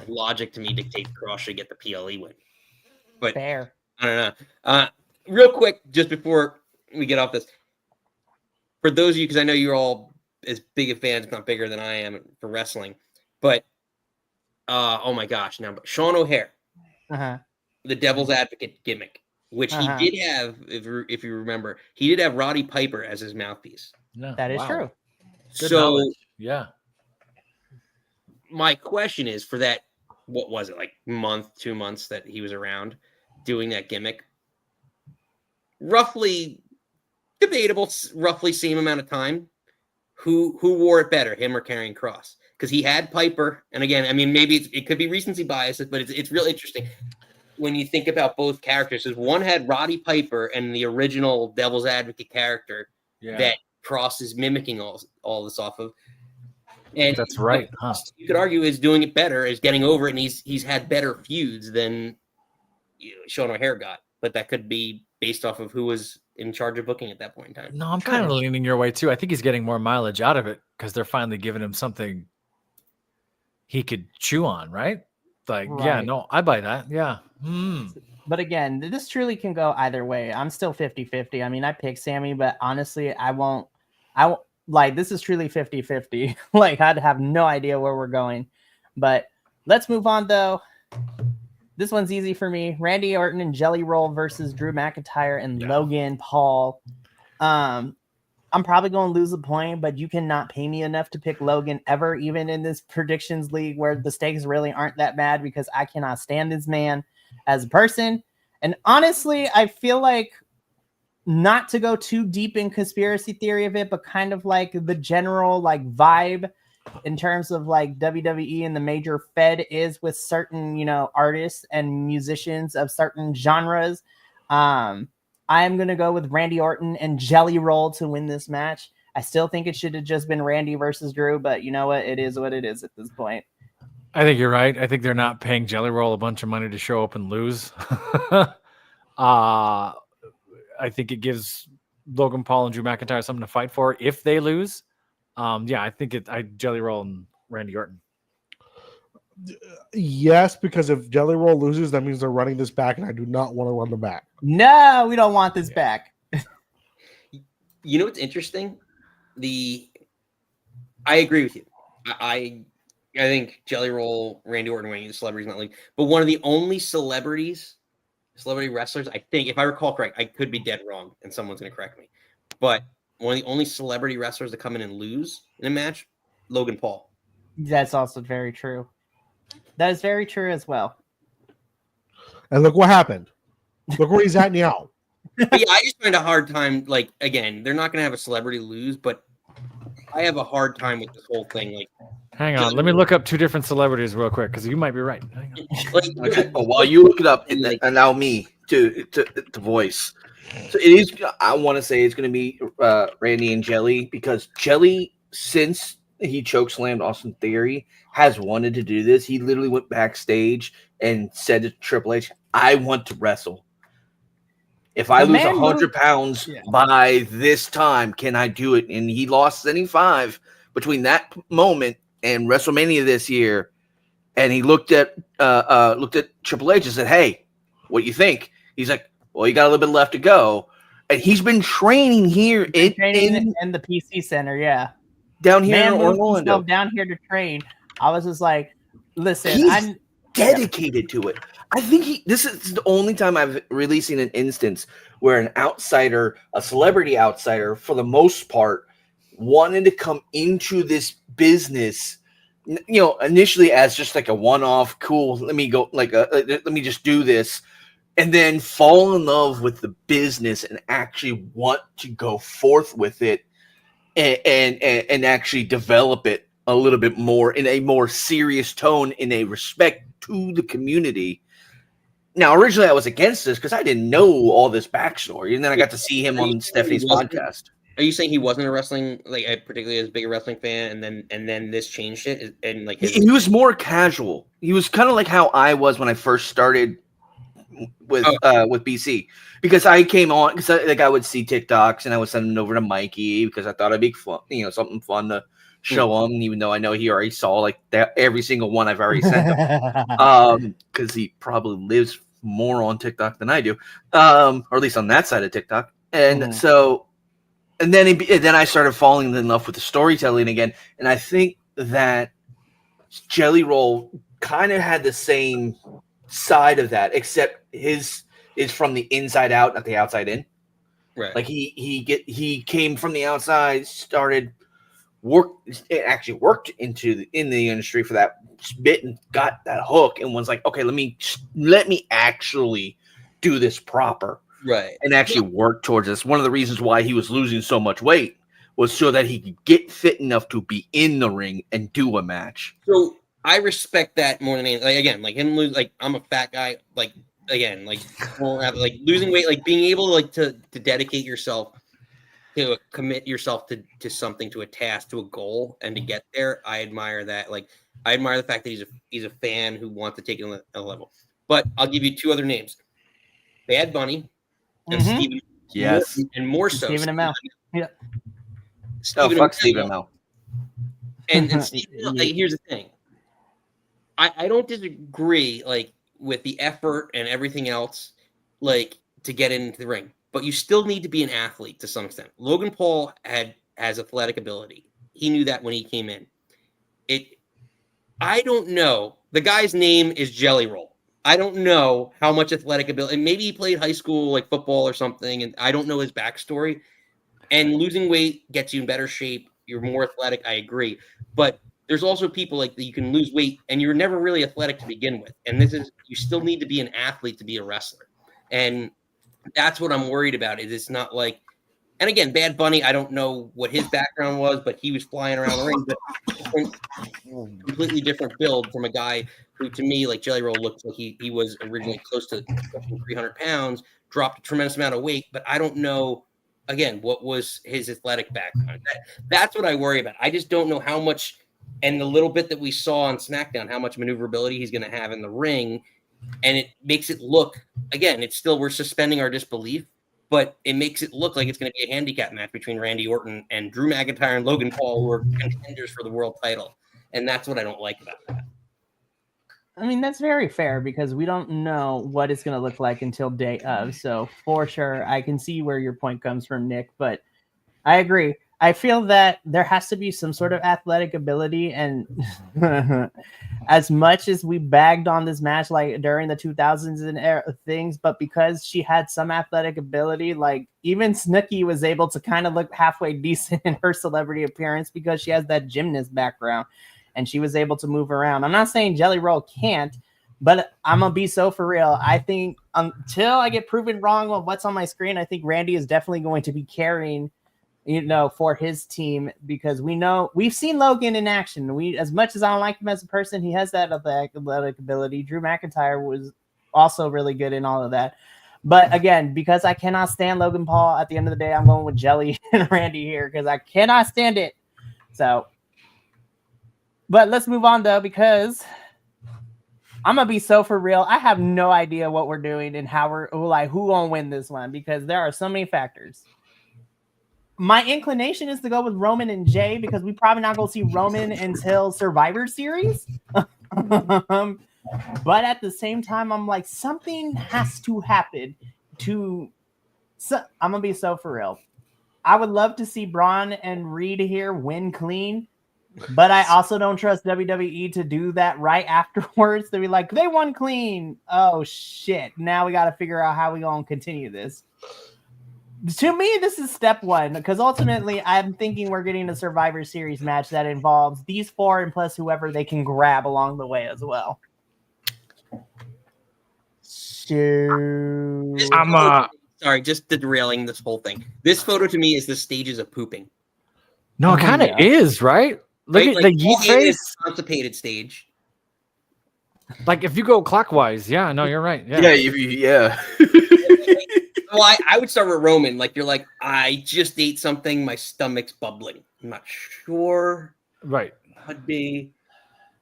logic to me dictates Cross should get the PLE win. But fair. I don't know. Real quick, just before we get off this. For those of you, because I know you're all as big a fans, if not bigger than I am for wrestling, but oh my gosh, now Sean O'Hare, the Devil's Advocate gimmick, which he did have, if you remember, he did have Roddy Piper as his mouthpiece. No, that is true. Good knowledge. Yeah. My question is for that, what was it, like month, 2 months that he was around doing that gimmick? Roughly debatable, roughly same amount of time. Who wore it better, him or Karrion Kross? Because he had Piper, and again, I mean, maybe it could be recency bias, but it's really interesting when you think about both characters. Because one had Roddy Piper and the original Devil's Advocate character that Kross is mimicking all this off of. And that's right. You could argue is doing it better, is getting over it, and he's had better feuds than Sean O'Hare got. But that could be based off of who was in charge of booking at that point in time. No, I'm kind of leaning your way too. I think he's getting more mileage out of it because they're finally giving him something he could chew on, right? Like, yeah, no, I buy that. Yeah. But again, this truly can go either way. I'm still 50-50. I mean, I picked Sammy, but honestly, I won't like, this is truly 50-50. Like, I'd have no idea where we're going. But let's move on though. This one's easy for me. Randy Orton and Jelly Roll versus Drew McIntyre and Logan Paul. I'm probably going to lose a point, but you cannot pay me enough to pick Logan ever, even in this predictions league where the stakes really aren't that bad because I cannot stand this man. as a person. And honestly, I feel like, not to go too deep in conspiracy theory of it, but kind of like the general like vibe in terms of like WWE and the major Fed is with certain, you know, artists and musicians of certain genres. I am going to go with Randy Orton and Jelly Roll to win this match. I still think it should have just been Randy versus Drew, but you know what? It is what it is at this point. I think you're right. I think they're not paying Jelly Roll a bunch of money to show up and lose. I think it gives Logan Paul and Drew McIntyre something to fight for if they lose. I think I Jelly Roll and Randy Orton. Yes, because if Jelly Roll loses, that means they're running this back, and I do not want to run them back. No, we don't want this back. You know what's interesting? I agree with you. I think Jelly Roll, Randy Orton winning the celebrities not league, but one of the only celebrity wrestlers, I think, if I recall correct, I could be dead wrong, and someone's going to correct me, but one of the only celebrity wrestlers to come in and lose in a match, Logan Paul. That's also very true. That is very true as well. And look what happened. Look where he's at now. But yeah, I just find a hard time. Like, again, they're not going to have a celebrity lose, but I have a hard time with this whole thing. Like, hang on, let me look up two different celebrities real quick because you might be right. Hang on. like, Okay, but while you look it up, and allow me to voice. So it is. I want to say it's going to be Randy and Jelly, because Jelly, since he chokeslammed Austin Theory, has wanted to do this. He literally went backstage and said to Triple H, "I want to wrestle. If I lose 100 pounds by this time, can I do it?" And he lost 75 between that moment and WrestleMania this year. And he looked at Triple H and said, "Hey, what do you think?" He's like, "Well, you got a little bit left to go." And he's been training here in the PC Center, down here Man in moved Orlando. himself down here to train. I was just like, listen, He's dedicated to it. I think this is the only time I've really seen an instance where an outsider, a celebrity outsider, for the most part, wanted to come into this business, you know, initially as just like a one-off, cool, let me go, like, let me just do this, and then fall in love with the business and actually want to go forth with it and actually develop it a little bit more in a more serious tone, in a respect to the community. Now, originally I was against this because I didn't know all this backstory, and then I got to see him on Stephanie's podcast. Are you saying he wasn't a wrestling, like, particularly as big a wrestling fan, and then this changed it, and like he was more casual. He was kind of like how I was when I first started with BC, because I came on because I would see TikToks and I would send them over to Mikey because I thought it'd be fun, you know, something fun to show him, even though I know he already saw like that every single one I've already sent him, because he probably lives more on TikTok than I do, or at least on that side of TikTok. And so, and then I started falling in love with the storytelling again, and I think that Jelly Roll kind of had the same side of that, except his is from the inside out, not the outside in. Right. Like he came from the outside, actually worked in the industry for that bit and got that hook and was like, okay, let me actually do this proper. Right. And actually work towards this. One of the reasons why he was losing so much weight was so that he could get fit enough to be in the ring and do a match. So I respect that more than anything. Like, again, like him lose, like, I'm a fat guy, like, again, like, losing weight, like being able to, like, to dedicate yourself, to commit yourself to something, to a task, to a goal, and to get there. I admire that. Like, I admire the fact that he's a fan who wants to take it on a level. But I'll give you two other names: Bad Bunny and Stephen. Yes, and more so Stephen Amell. Yeah. Stephen Amell. And Stephen, like, here's the thing. I don't disagree, like, with the effort and everything else, like, to get into the ring, but you still need to be an athlete to some extent. Logan Paul has athletic ability. He knew that when he came in. I don't know. The guy's name is Jelly Roll. I don't know how much athletic ability. Maybe he played high school, like, football or something, and I don't know his backstory. And losing weight gets you in better shape. You're more athletic. I agree. But there's also people like that you can lose weight and you're never really athletic to begin with. And you still need to be an athlete to be a wrestler. And that's what I'm worried about. It's not like, and again, Bad Bunny, I don't know what his background was, but he was flying around the ring, but completely different build from a guy who, to me, like Jelly Roll, looked like he was originally close to 300 pounds, dropped a tremendous amount of weight, but I don't know, again, what was his athletic background. That's what I worry about. I just don't know how much, and the little bit that we saw on SmackDown, how much maneuverability he's going to have in the ring, and it makes it look, again, it's still, we're suspending our disbelief, but it makes it look like it's going to be a handicap match between Randy Orton and Drew McIntyre and Logan Paul, who are contenders for the world title. And that's what I don't like about that. I mean, that's very fair because we don't know what it's going to look like until day of. So for sure, I can see where your point comes from, Nick, but I agree. I feel that there has to be some sort of athletic ability, and as much as we bagged on this match like during the 2000s and things, but because she had some athletic ability, like even Snooki was able to kind of look halfway decent in her celebrity appearance because she has that gymnast background and she was able to move around. I'm not saying Jelly Roll can't, but I'm gonna be so for real. I think until I get proven wrong on what's on my screen, I think Randy is definitely going to be carrying, for his team, because we've seen Logan in action. As much as I don't like him as a person, he has that athletic ability. Drew McIntyre was also really good in all of that. But again, because I cannot stand Logan Paul, at the end of the day, I'm going with Jelly and Randy here because I cannot stand it. So, but let's move on though, because I'm gonna be so for real. I have no idea what we're doing and how who gonna win this one, because there are so many factors. My inclination is to go with Roman and Jay because we probably not going to see Roman until Survivor Series. But at the same time, I'm like, something has to happen I'm going to be so for real. I would love to see Braun and Reed here win clean, but I also don't trust WWE to do that right afterwards. To be like, they won clean. Oh, shit. Now we got to figure out how we going to continue this. To me, this is step one, because ultimately I'm thinking we're getting a Survivor Series match that involves these four and plus whoever they can grab along the way as well. So sorry, just derailing this whole thing. This photo to me is the stages of pooping. No, it kind of is, right? Look at the yeet face. Constipated stage. Like if you go clockwise, yeah, no, you're right. Yeah. Yeah. Well, I would start with Roman. Like, you're like, I just ate something. My stomach's bubbling. I'm not sure. Right. Could be.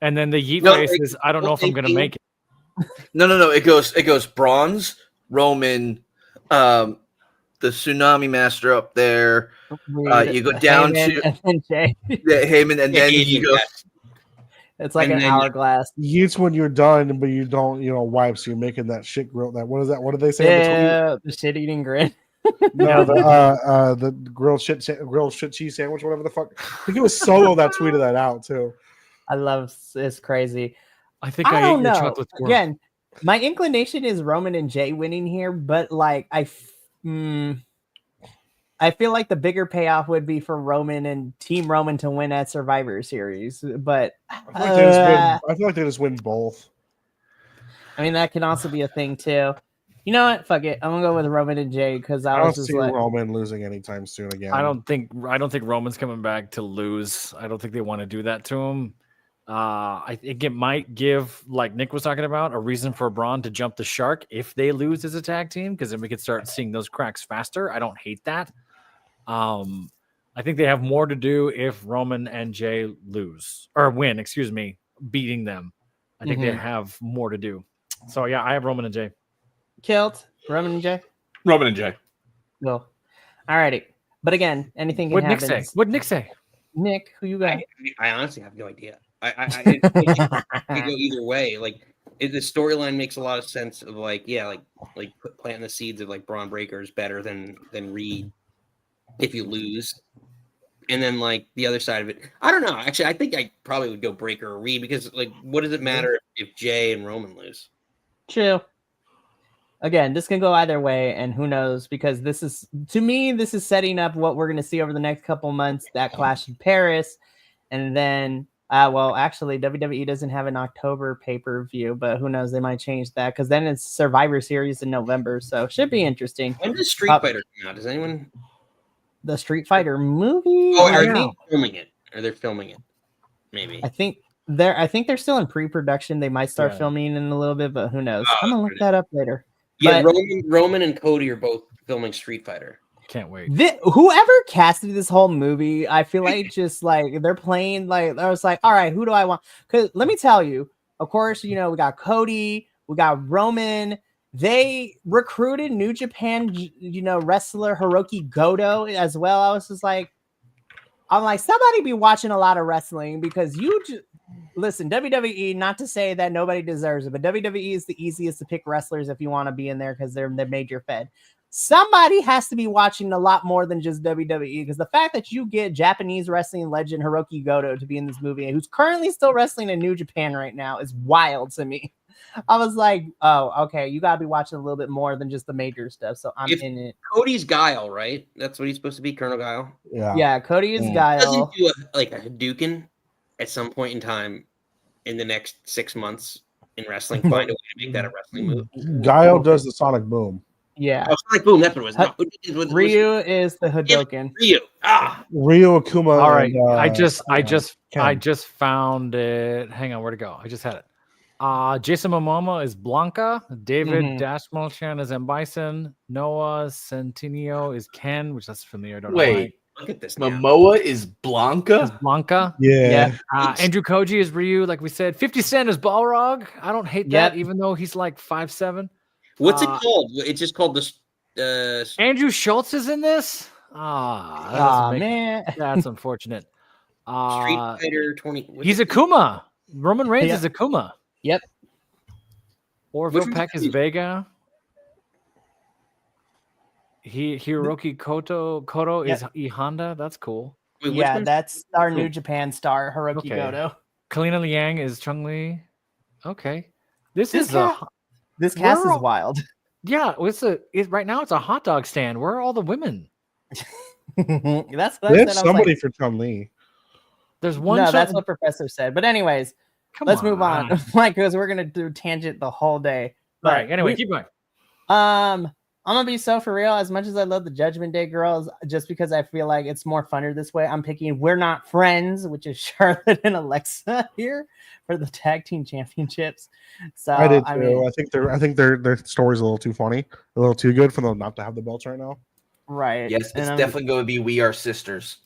And then the yeet face is, I don't know if I'm going to make it. No. It goes bronze, Roman, the Tsunami Master up there. You go down Heyman, to and then Jay. Heyman, and then you go. It's like an hourglass. Yeets when you're done, but you don't, wipe. So you're making that shit grill. What is that? What did they say? Yeah, the shit eating grin. No, the grilled shit cheese sandwich, whatever the fuck. I think it was Solo that tweeted that out too. I love it's crazy. I think I ate your chocolate squirrel. Again, my inclination is Roman and Jay winning here, but like I feel like the bigger payoff would be for Roman and Team Roman to win at Survivor Series, but I feel like they just win both. I mean, that can also be a thing too. You know what? Fuck it. I'm gonna go with Roman and Jay because I was don't just see like, Roman losing anytime soon again. I don't think Roman's coming back to lose. I don't think they want to do that to him. I think it might give, like Nick was talking about, a reason for Braun to jump the shark if they lose as a tag team, because then we could start seeing those cracks faster. I don't hate that. I think they have more to do if Roman and Jay lose or win, beating them. I think they have more to do. So yeah, I have Roman and Jay. Kilt, Roman and Jay. Roman and Jay. Well, alrighty. But again, anything can happen. What'd Nick say? Nick, who you got? I honestly have no idea. It could go either way. Like, the storyline makes a lot of sense of like planting the seeds of like Braun Breaker is better than Reed if you lose. And then like the other side of it, I don't know. Actually, I think I probably would go Breaker or Reed, because like, what does it matter if Jay and Roman lose? True. Again, this can go either way, and who knows, because this is setting up what we're going to see over the next couple months, that Clash in Paris, and then Well, actually, WWE doesn't have an October pay-per-view, but who knows? They might change that because then it's Survivor Series in November, so should be interesting. When does Street Fighter come out? Does anyone? The Street Fighter movie? Oh, are they filming it? Are they filming it? Maybe. I think they're still in pre-production. They might start filming in a little bit, but who knows? I'm gonna look that up later. Yeah, but, Roman and Cody are both filming Street Fighter. Can't wait. Whoever casted this whole movie, I feel like just like they're playing like I was like, all right, who do I want? Because let me tell you, of course, we got Cody, we got Roman. They recruited New Japan, wrestler Hiroki Goto as well. I was just like, somebody be watching a lot of wrestling because listen, WWE, not to say that nobody deserves it, but WWE is the easiest to pick wrestlers if you want to be in there because they're major fed. Somebody has to be watching a lot more than just WWE because the fact that you get Japanese wrestling legend Hiroki Goto to be in this movie, who's currently still wrestling in New Japan right now, is wild to me. I was like, oh, okay, you gotta be watching a little bit more than just the major stuff. So I'm in it. Cody's Guile, right? That's what he's supposed to be, Colonel Guile. Yeah, Cody is Guile. Doesn't do a Hadouken at some point in time in the next 6 months in wrestling. Find a way to make that a wrestling move. Guile does the Sonic Boom. Yeah. Oh, Sonic Boom, that's what it was. Ryu is the Hadouken. Ryu. Ryu Akuma. All right. I just found it. Hang on, where'd it go? I just had it. Jason Momoa is Blanca. David Dashmolchan is M. Bison. Noah Centineo is Ken, which that's familiar. I don't know why. Look at this. Momoa is Blanca. Is Blanca. Yeah. Andrew Koji is Ryu, like we said. 50 Cent is Balrog. I don't hate that, even though he's like 5'7". What's it called? It's just called this. Andrew Schultz is in this. Man, that's unfortunate. Street Fighter 20. He's Akuma. Roman Reigns is Akuma. Yep. Orville Peck is Vega. Hiroki Koto is E Honda. That's cool. Wait, that's our New Japan star, Hiroki Goto. Kalina Liang is Chung Li. Okay. This cast is wild. Yeah, right now it's a hot dog stand. Where are all the women? That's somebody for Chun Li. There's one. No, that's what Professor said. But anyways, let's move on, Mike, because we're gonna do tangent the whole day. All right. Anyway, keep going. I'm gonna be so for real. As much as I love the Judgment Day girls, just because I feel like it's more funner this way, I'm picking We're Not Friends, which is Charlotte and Alexa here for the tag team championships. So I did too. I think their story's a little too funny, a little too good for them not to have the belts right now. Right. Yes, it's definitely going to be We Are Sisters.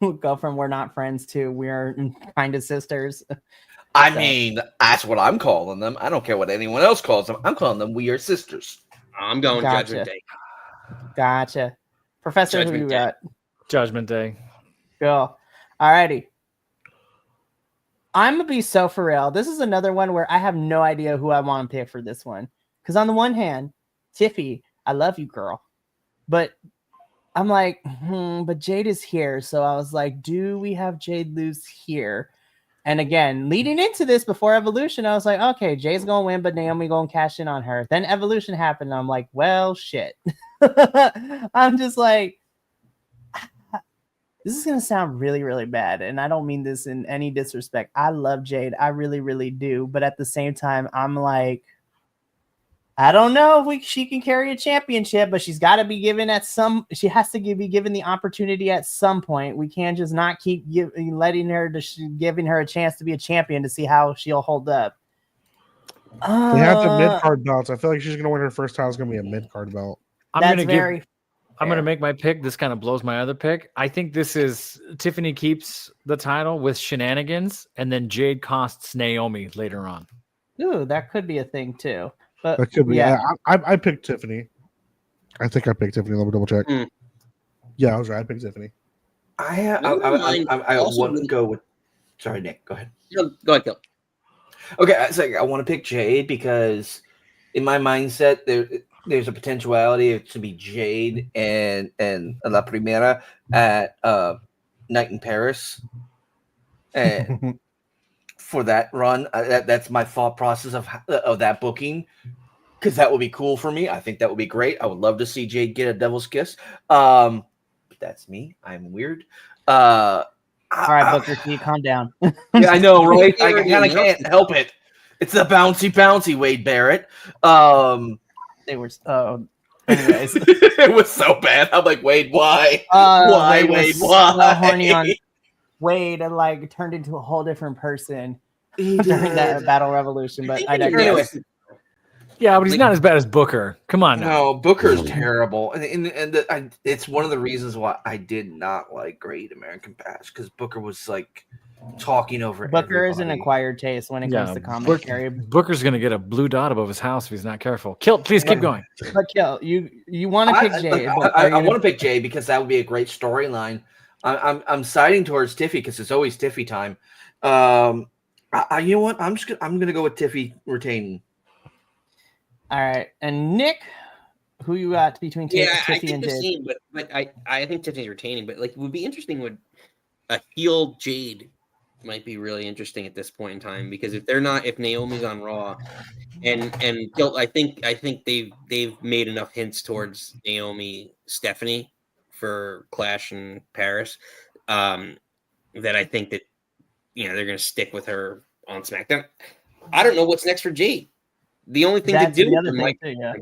We'll go from We're Not Friends to We're Kind of Sisters. I mean, that's what I'm calling them. I don't care what anyone else calls them. I'm calling them We Are Sisters. I'm going Judgment Day. Gotcha. Professor, who you got? Judgment Day. Cool. Alrighty. I'm going to be so for real. This is another one where I have no idea who I want to pick for this one. Because on the one hand, Tiffy, I love you, girl. But I'm like, but Jade is here. So I was like, do we have Jade lose here? And again, leading into this before Evolution, I was like, okay, Jay's going to win, but Naomi going to cash in on her. Then Evolution happened. And I'm like, well, shit. I'm just like, this is going to sound really, really bad. And I don't mean this in any disrespect. I love Jade. I really, really do. But at the same time, I'm like, I don't know if she can carry a championship, but she's got to be given she has to be given the opportunity at some point. We can't just not keep giving her a chance to be a champion to see how she'll hold up. They have the mid-card belts. I feel like she's going to win her first title. It's going to be a mid-card belt. I'm going to make my pick. This kind of blows my other pick. I think this is Tiffany keeps the title with shenanigans, and then Jade costs Naomi later on. Ooh, that could be a thing too. But that could be. Yeah, I picked Tiffany. I think I picked Tiffany. Let me double check. Yeah, I was right. I picked Tiffany. I want to go with. Sorry, Nick. Go ahead. Go ahead, Phil. Okay, I want to pick Jade because in my mindset there's a potentiality to be Jade and La Primera at Night in Paris, and for that run, that's my thought process of that booking, because that would be cool for me. I think that would be great. I would love to see Jade get a devil's kiss. But that's me. I'm weird. All right, Booker T, calm down. Yeah, I know, right? I already kind of announced can't help it. It's the bouncy Wade Barrett. They were. Anyways, It was so bad. I'm like, Wade, why? Why, Wade? was Why? so horny on Wade and like turned into a whole different person He during that did. Battle Revolution. But I think digress. anyway. Yeah, but he's not as bad as Booker. Come on now. No, Booker's terrible, and it's one of the reasons why I did not like Great American Bash, because Booker was like talking over. Booker is an everybody. acquired taste when it comes to commentary. Booker's gonna get a blue dot above his house if he's not careful. Kill, please keep going. But Kill, you want to pick Jay? I want to pick Jay because that would be a great storyline. I'm siding towards Tiffy because it's always Tiffy time. You know what? I'm gonna go with Tiffy retaining. All right, and Nick, who you got between I Tiffy think and the Jade? same, but I think Tiffany's retaining. But like, it would be interesting. Would a heel Jade might be really interesting at this point in time, because if Naomi's on Raw, and I think they've made enough hints towards Naomi Stephanie for Clash in Paris, that I think that they're going to stick with her on SmackDown. I don't know what's next for Jade. The only thing That's to do the other is thing too, yeah.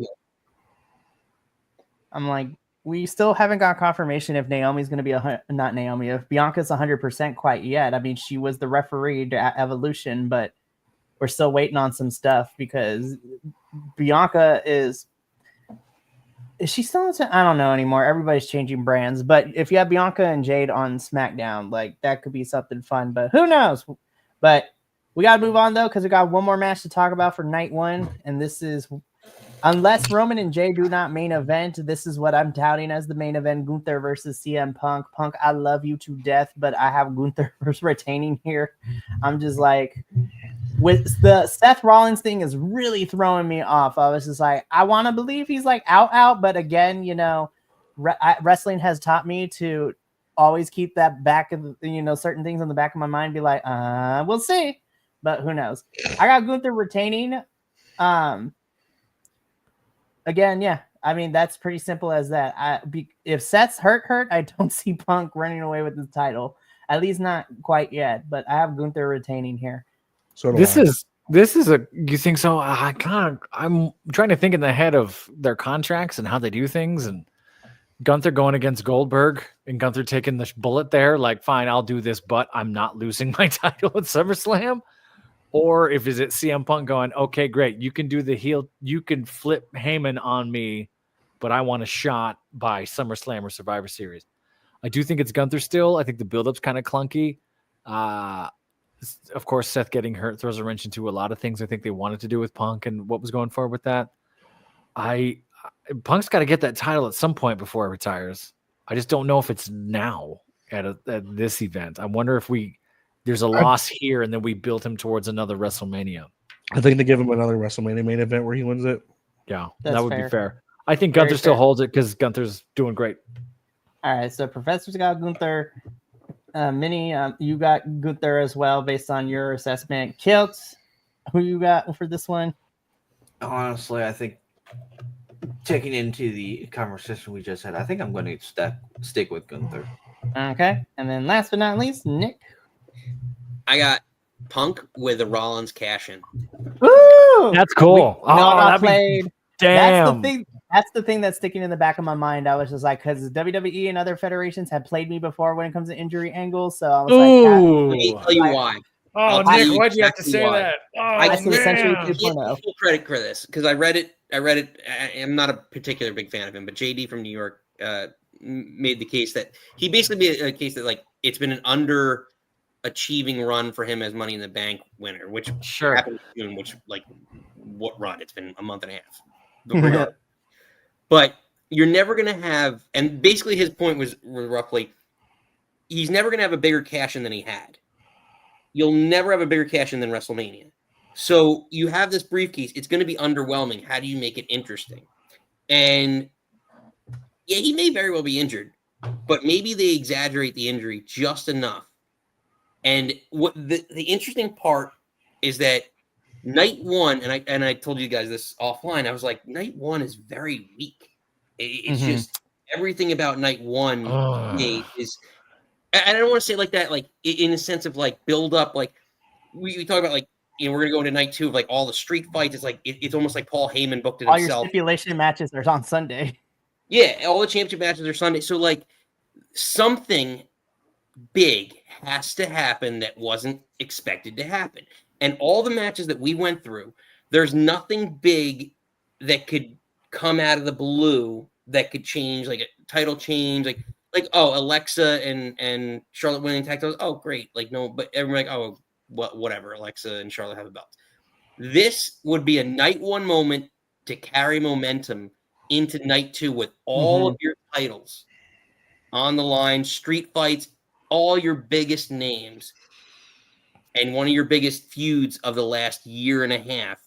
I'm like, we still haven't got confirmation if Naomi's going to be if Bianca's 100% quite yet. I mean, she was the referee at Evolution, but we're still waiting on some stuff because Bianca is she still I don't know anymore. Everybody's changing brands, but if you have Bianca and Jade on SmackDown, like that could be something fun, but who knows? But we got to move on though, because we got one more match to talk about for night one, and this is, unless Roman and Jay do not main event, this is what I'm touting as the main event: Gunther versus CM Punk. Punk, I love you to death, but I have Gunther versus retaining here. I'm just like, with the Seth Rollins thing is really throwing me off. I was just like, I want to believe he's like out, but again, wrestling has taught me to always keep that back of certain things in the back of my mind. Be like, we'll see. But who knows? I got Gunther retaining. Again, yeah. I mean, that's pretty simple as that. If Seth's hurt, I don't see Punk running away with the title. At least not quite yet. But I have Gunther retaining here. So this is a. You think so? I'm trying to think in the head of their contracts and how they do things, and Gunther going against Goldberg and Gunther taking the bullet there. Like, fine, I'll do this, but I'm not losing my title at SummerSlam. Or if is it CM Punk going, okay, great, you can do the heel, you can flip Heyman on me, but I want a shot by SummerSlam or Survivor Series. I do think it's Gunther still. I think the build-up's kind of clunky. Of course, Seth getting hurt throws a wrench into a lot of things I think they wanted to do with Punk and what was going forward with that. Punk's got to get that title at some point before he retires. I just don't know if it's now at this event. I wonder if there's a loss here, and then we build him towards another WrestleMania. I think they give him another WrestleMania main event where he wins it. Yeah, That's that would fair. be fair. I think Gunther still holds it because Gunther's doing great. All right, so Professor's got Gunther. Minnie, you got Gunther as well based on your assessment. Kilt, who you got for this one? Honestly, I think taking into the conversation we just had, I think I'm going to stick with Gunther. Okay, and then last but not least, Nick. I got Punk with a Rollins cash-in. Woo! That's cool. Played. Damn. That's the thing that's sticking in the back of my mind. I was just like, because WWE and other federations have played me before when it comes to injury angles. So I was Ooh. Let me tell you why. Oh, I'll tell Nick, you why'd you have to exactly say why. that? Oh, I That's essentially man. give 2.0. full credit for this because I read it. I'm not a particular big fan of him, but JD from New York made the case that he basically made a case that like it's been an underachieving run for him as Money in the Bank winner, which happened in June. Which like what run? It's been a month and a half. But you're never gonna have, and basically his point was roughly, he's never gonna have a bigger cash in than he had. You'll never have a bigger cash in than WrestleMania. So you have this briefcase. It's going to be underwhelming. How do you make it interesting? And yeah, he may very well be injured, but maybe they exaggerate the injury just enough. And what the interesting part is that night one, and I told you guys this offline, I was like, night one is very weak. It's just everything about night one is. I don't want to say like that, like in a sense of like build up, like we talk about like, you know, we're gonna go into night 2 of like all the street fights. It's like it's almost like Paul Heyman booked it All your himself. stipulation matches are on Sunday. Yeah, all the championship matches are Sunday. So like something big has to happen that wasn't expected to happen. And all the matches that we went through, there's nothing big that could come out of the blue that could change, like a title change, like Alexa and Charlotte winning tag titles. Oh, great. Like, no, but everyone like, oh, whatever. Alexa and Charlotte have a belt. This would be a night 1 moment to carry momentum into night 2 with all of your titles on the line, street fights, all your biggest names, and one of your biggest feuds of the last year and a half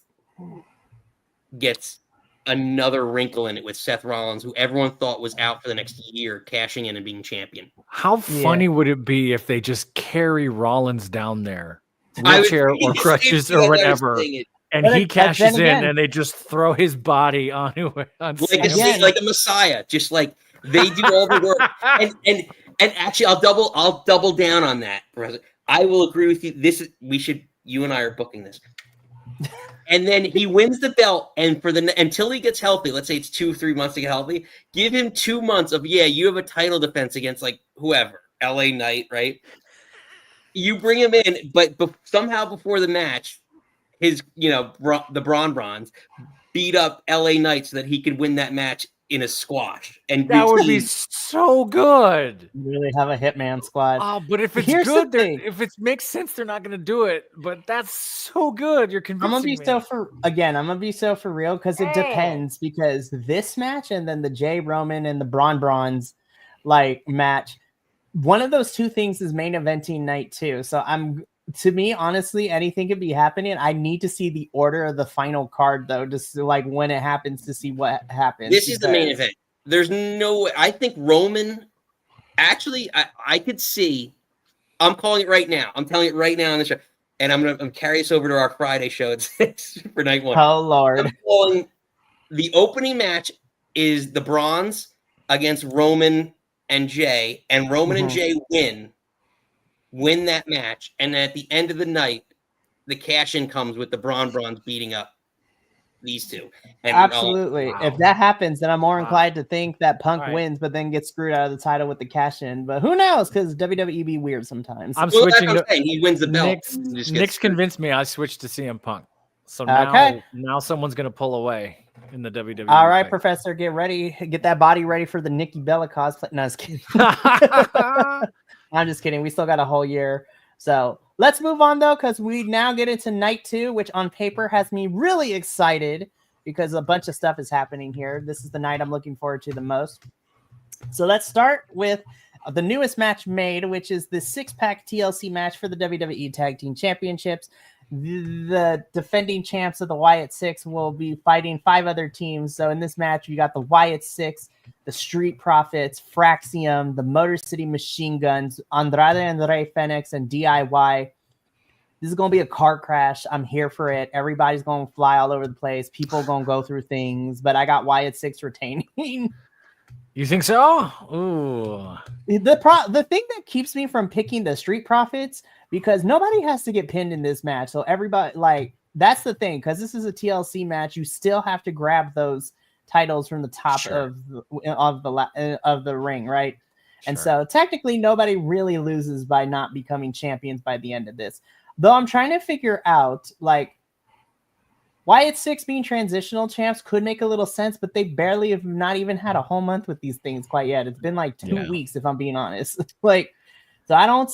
gets another wrinkle in it with Seth Rollins, who everyone thought was out for the next year, cashing in and being champion. How funny would it be if they just carry Rollins down there, I wheelchair or crutches or whatever, and he cashes in and they just throw his body on like a Messiah, just like they do all the work. And actually, I'll double down on that. I will agree with you. You and I are booking this. And then he wins the belt, and until he gets healthy, let's say it's 2-3 months to get healthy, give him 2 months of, you have a title defense against like whoever, LA Knight, right? You bring him in, but somehow before the match, his, the Bronze beat up LA Knight so that he could win that match in a squash. And that would be so good. Really have a hitman squad. Oh, but if it's good, if it makes sense, they're not going to do it. But that's so good. You're convincing me. I'm gonna be so for real because it depends, because this match and then the Jay Roman and the Bronze like match, one of those two things is main eventing night 2. So to me, honestly, anything could be happening. I need to see the order of the final card, though, just to, like, when it happens, to see what happens. This is the main event. There's no way. I think Roman, actually, I could see. I'm calling it right now. I'm telling it right now on the show, and I'm carry us over to our Friday show for night 1. Oh Lord! I'm calling the opening match is the Bronze against Roman and Jay, and Roman and Jay win that match, and at the end of the night, the cash-in comes with the Bronze beating up these two. And absolutely. If that happens, then I'm more inclined to think that Punk wins, but then gets screwed out of the title with the cash-in. But who knows? Because WWE be weird sometimes. I'm switching. He wins the belt. Nick's convinced me. I switched to CM Punk. So now someone's going to pull away in the WWE. All right, fight. Professor, get ready. Get that body ready for the Nikki Bella cosplay. No, I was kidding. I'm just kidding. We still got a whole year. So let's move on, though, because we now get into night 2, which on paper has me really excited because a bunch of stuff is happening here. This is the night I'm looking forward to the most. So let's start with the newest match made, which is the 6-pack TLC match for the WWE Tag Team Championships. The defending champs of the Wyatt Six will be fighting 5 other teams. So in this match, you got the Wyatt Six, the Street Profits, Fraxium, the Motor City Machine Guns, Andrade and Rey Fenix, and DIY. This is going to be a car crash. I'm here for it. Everybody's going to fly all over the place. People going to go through things. But I got Wyatt Six retaining. You think so? Ooh. The thing that keeps me from picking the Street Profits, because nobody has to get pinned in this match. So everybody, like, that's the thing. Because this is a TLC match, you still have to grab those titles from the top of the ring, right? Sure. And so technically nobody really loses by not becoming champions by the end of this. Though I'm trying to figure out, like, Wyatt Six being transitional champs could make a little sense, but they barely have not even had a whole month with these things quite yet. It's been like 2 weeks, if I'm being honest. Like, so I don't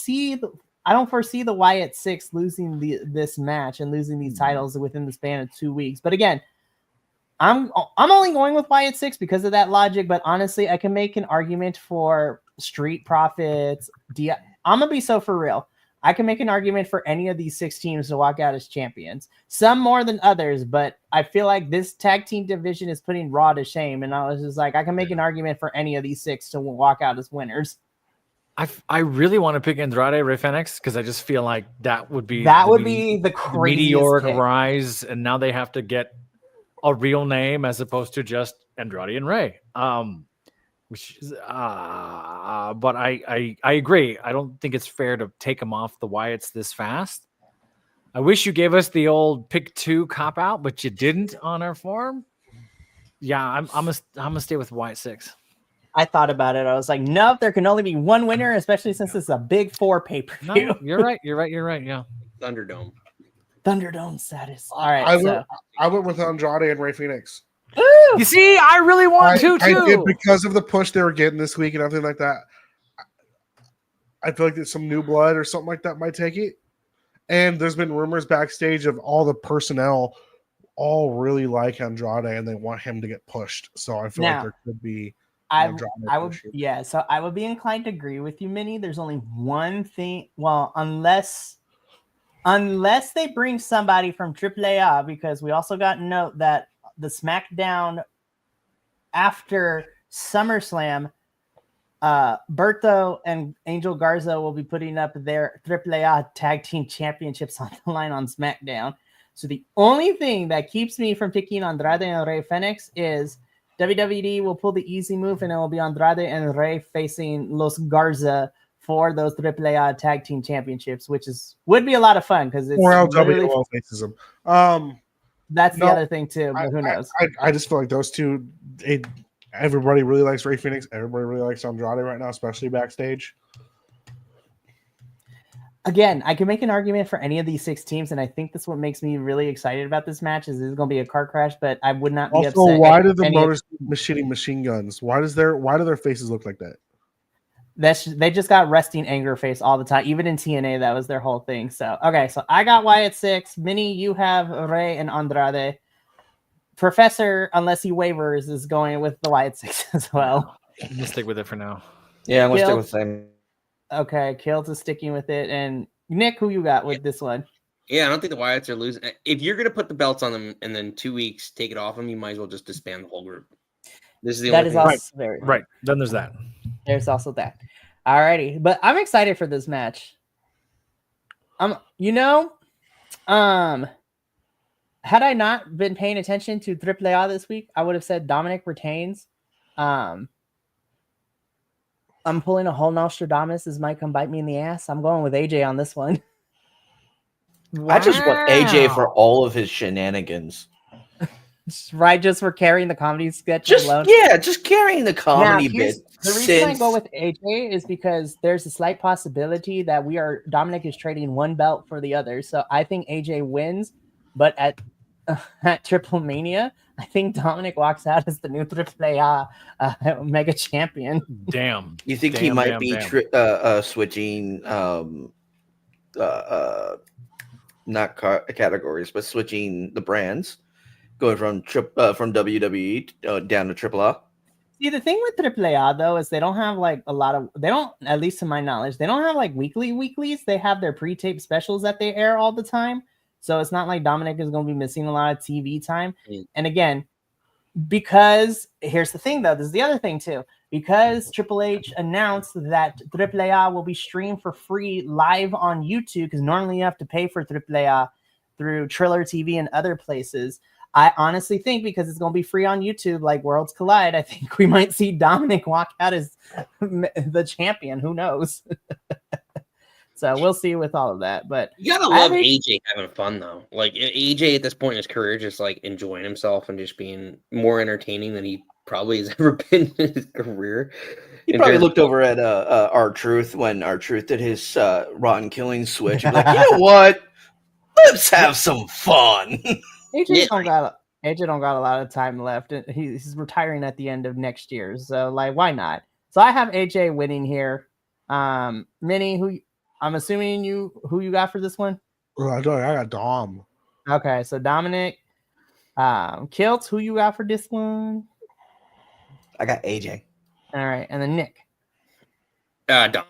foresee the Wyatt Six losing this match and losing these titles within the span of 2 weeks. But again, I'm only going with Wyatt Six because of that logic. But honestly, I can make an argument for Street Profits. I'm gonna be so for real. I can make an argument for any of these 6 teams to walk out as champions. Some more than others, but I feel like this tag team division is putting Raw to shame. And I was just like, I can make an argument for any of these 6 to walk out as winners. I really want to pick Andrade Rey Fenix because I just feel like that would be the craziest meteoric pick. Rise, and now they have to get a real name as opposed to just Andrade and Rey. which is, but I agree. I don't think it's fair to take them off the Wyatts this fast. I wish you gave us the old pick 2 cop out, but you didn't on our form. Yeah, I'm gonna stay with Wyatt 6. I thought about it. I was like, nope, there can only be one winner, especially since it's a big 4 pay-per-view. No, you're right. Yeah. Thunderdome. Thunderdome status. All right. I went with Andrade and Rey Fenix. You see, I really want to too. I did because of the push they were getting this week and everything like that. I feel like there's some new blood or something like that might take it. And there's been rumors backstage of all the personnel all really like Andrade and they want him to get pushed. So I feel like there could be. I would, yeah. So I would be inclined to agree with you, Minnie. There's only one thing. Well, unless they bring somebody from AAA, because we also got note that the SmackDown after SummerSlam, Berto and Angel Garza will be putting up their AAA Tag Team Championships on the line on SmackDown. So the only thing that keeps me from picking Andrade and Rey Fenix is WWE will pull the easy move, and it will be Andrade and Rey facing Los Garza for those AAA Tag Team Championships, which would be a lot of fun because it's WWE faces them. That's the other thing too, but who knows? I just feel like those two. Everybody really likes Rey Fenix. Everybody really likes Andrade right now, especially backstage. Again, I can make an argument for any of these 6 teams, and I think that's what makes me really excited about this match. Is going to be a car crash, but I would not be upset. Also, why do the Motor machine guns? Why do their faces look like that? They just got resting anger face all the time. Even in TNA, that was their whole thing. So okay, so I got Wyatt 6. Minnie, you have Rey and Andrade. Professor, unless he wavers, is going with the Wyatt 6 as well. I'm gonna stick with it for now. Yeah, I'm gonna stick with the same. Okay, Kills is sticking with it. And Nick, who you got with this one? Yeah, I don't think the Wyatts are losing. If you're going to put the belts on them and then 2 weeks take it off them, you might as well just disband the whole group. This is the only thing. Also very right. Then there's that. There's also that. Alrighty, but I'm excited for this match. Had I not been paying attention to AAA this week, I would have said Dominic retains. I'm pulling a whole Nostradamus. This might come bite me in the ass. I'm going with AJ on this one. Wow. I just want AJ for all of his shenanigans. Right, just for carrying the comedy sketch alone. Yeah, just carrying the comedy bit. The reason I go with AJ is because there's a slight possibility that Dominic is trading one belt for the other. So I think AJ wins, but at Triple Mania, I think Dominic walks out as the new AAA Mega Champion. Damn. You think he might be switching not categories, but switching the brands, going from WWE down to AAA? See, the thing with AAA though is they don't have like at least to my knowledge, they don't have like weeklies. They have their pre-tape specials that they air all the time. So it's not like Dominic is going to be missing a lot of TV time. And again, because here's the thing though, this is the other thing too, because Triple H announced that AAA will be streamed for free live on YouTube, because normally you have to pay for AAA through Triller TV and other places. I honestly think because it's going to be free on YouTube, like Worlds Collide, I think we might see Dominic walk out as the champion. Who knows? So we'll see with all of that. But you gotta love AJ having fun though. Like AJ at this point in his career, just like enjoying himself and just being more entertaining than he probably has ever been in his career. He probably looked over at R-Truth when R-Truth did his Rotten Killing switch. And like, you know what? Let's have some fun. AJ don't got a lot of time left. He's retiring at the end of next year. So like, why not? So I have AJ winning here. Minnie, who I'm assuming who you got for this one? I got Dom. Okay, so Dominic. Kilts, who you got for this one? I got AJ. All right, and then Nick. Dom.